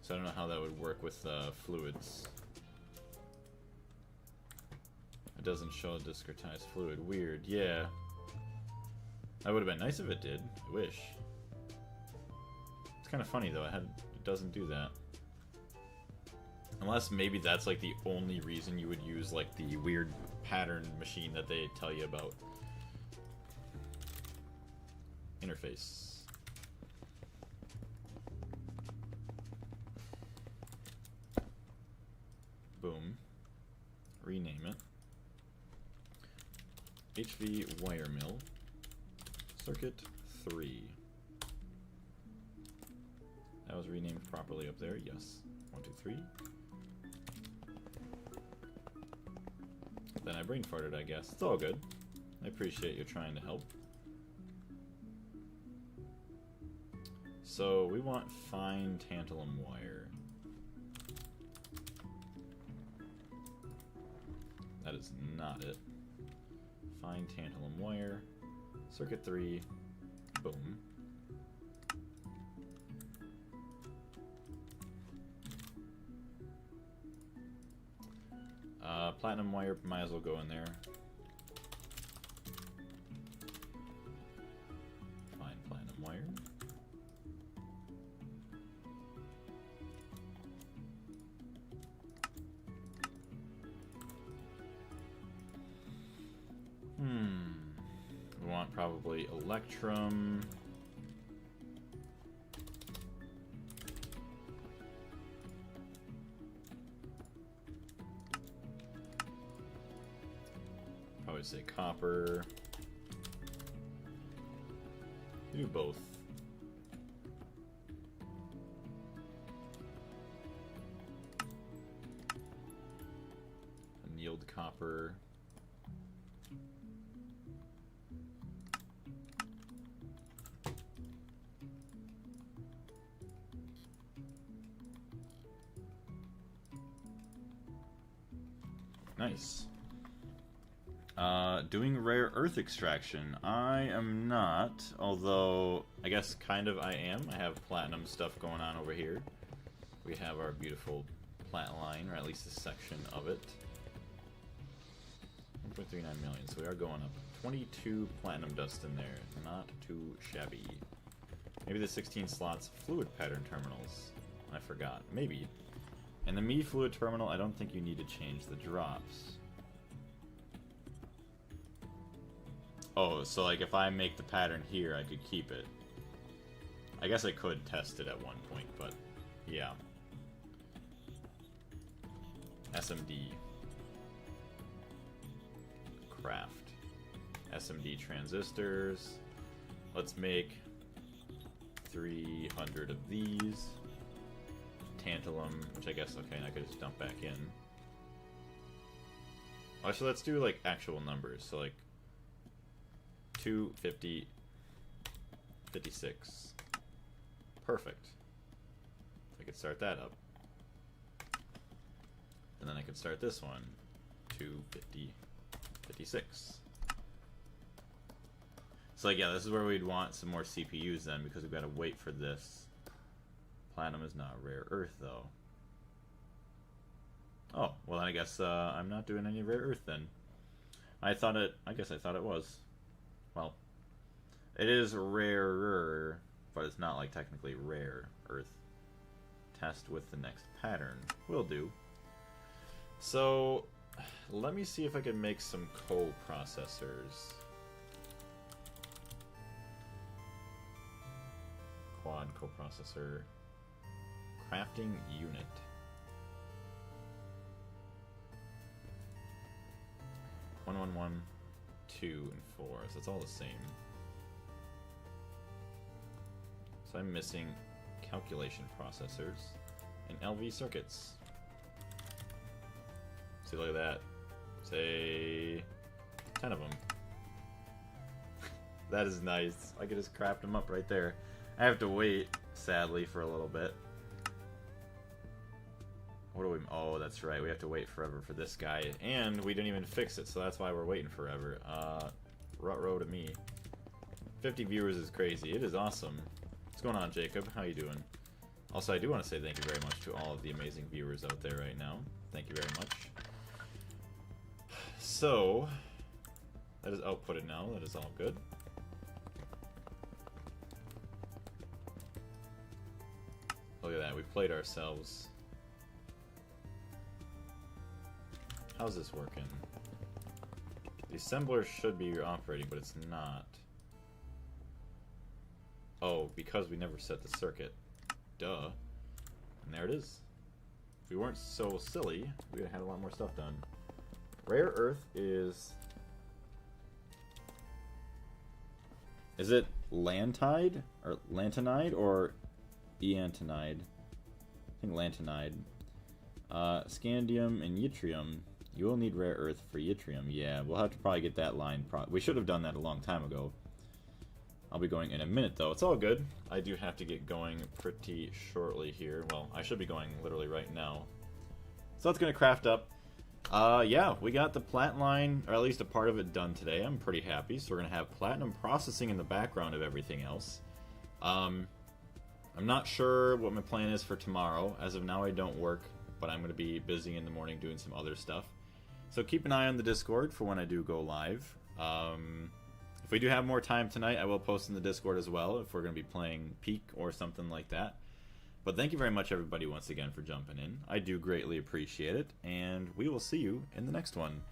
So I don't know how that would work with fluids. It doesn't show a discretized fluid. Weird. Yeah. That would have been nice if it did. I wish. It's kind of funny though. It doesn't do that. Unless maybe that's like the only reason you would use like the weird pattern machine that they tell you about. Interface. Boom. Rename it. HV wire mill. Circuit 3. That was renamed properly up there. Yes. 1, 2, 3. Then I brain farted, I guess. It's all good. I appreciate you trying to help. So we want fine tantalum wire. That is not it. Fine tantalum wire. Circuit 3. Boom. Platinum wire might as well go in there. Fine platinum wire. We want probably electrum. Probably say copper. Do both. Annealed copper. Nice. Doing rare earth extraction. I am not, although I guess kind of I am. I have platinum stuff going on over here. We have our beautiful Platline, or at least a section of it. 1.39 million, so we are going up. 22 platinum dust in there. Not too shabby. Maybe the 16 slots fluid pattern terminals. I forgot. Maybe. And the me fluid terminal, I don't think you need to change the drops. Oh, so like if I make the pattern here, I could keep it. I guess I could test it at one point, but yeah. SMD. Craft. SMD transistors. Let's make 300 of these. Tantalum, which I guess, okay, I could just dump back in. Actually, let's do like actual numbers. So like 250, 56. Perfect. I could start that up. And then I could start this one. 250, 56. So like, yeah, this is where we'd want some more CPUs then, because we've got to wait for this. Platinum is not rare earth though. Oh, well I guess I'm not doing any rare earth then. I guess I thought it was. Well, it is rarer, but it's not like technically rare earth. Test with the next pattern. Will do. So, let me see if I can make some coprocessors. Quad coprocessor. Crafting unit. 1, 1, 1, 2, and 4. So it's all the same. So I'm missing calculation processors and LV circuits. See, look at that. Say 10 of them. That is nice. I could just craft them up right there. I have to wait, sadly, for a little bit. What do we... Oh, that's right. We have to wait forever for this guy. And we didn't even fix it, so that's why we're waiting forever. Ruh-roh to me. 50 viewers is crazy. It is awesome. What's going on, Jacob? How you doing? Also, I do want to say thank you very much to all of the amazing viewers out there right now. Thank you very much. So, that is outputted now. That is all good. Look at that. We've played ourselves. How's this working? The assembler should be operating, but it's not. Oh, because we never set the circuit. Duh. And there it is. If we weren't so silly, we would have had a lot more stuff done. Rare earth is... Is it lantide? Or lantanide? Or eantinide? I think lantanide. Scandium and yttrium. You will need rare earth for yttrium. Yeah, we'll have to probably get that line. We should have done that a long time ago. I'll be going in a minute, though. It's all good. I do have to get going pretty shortly here. Well, I should be going literally right now. So that's going to craft up. Yeah, we got the Platline, or at least a part of it, done today. I'm pretty happy. So we're going to have platinum processing in the background of everything else. I'm not sure what my plan is for tomorrow. As of now, I don't work, but I'm going to be busy in the morning doing some other stuff. So keep an eye on the Discord for when I do go live. If we do have more time tonight, I will post in the Discord as well if we're going to be playing Peak or something like that. But thank you very much, everybody, once again for jumping in. I do greatly appreciate it, and we will see you in the next one.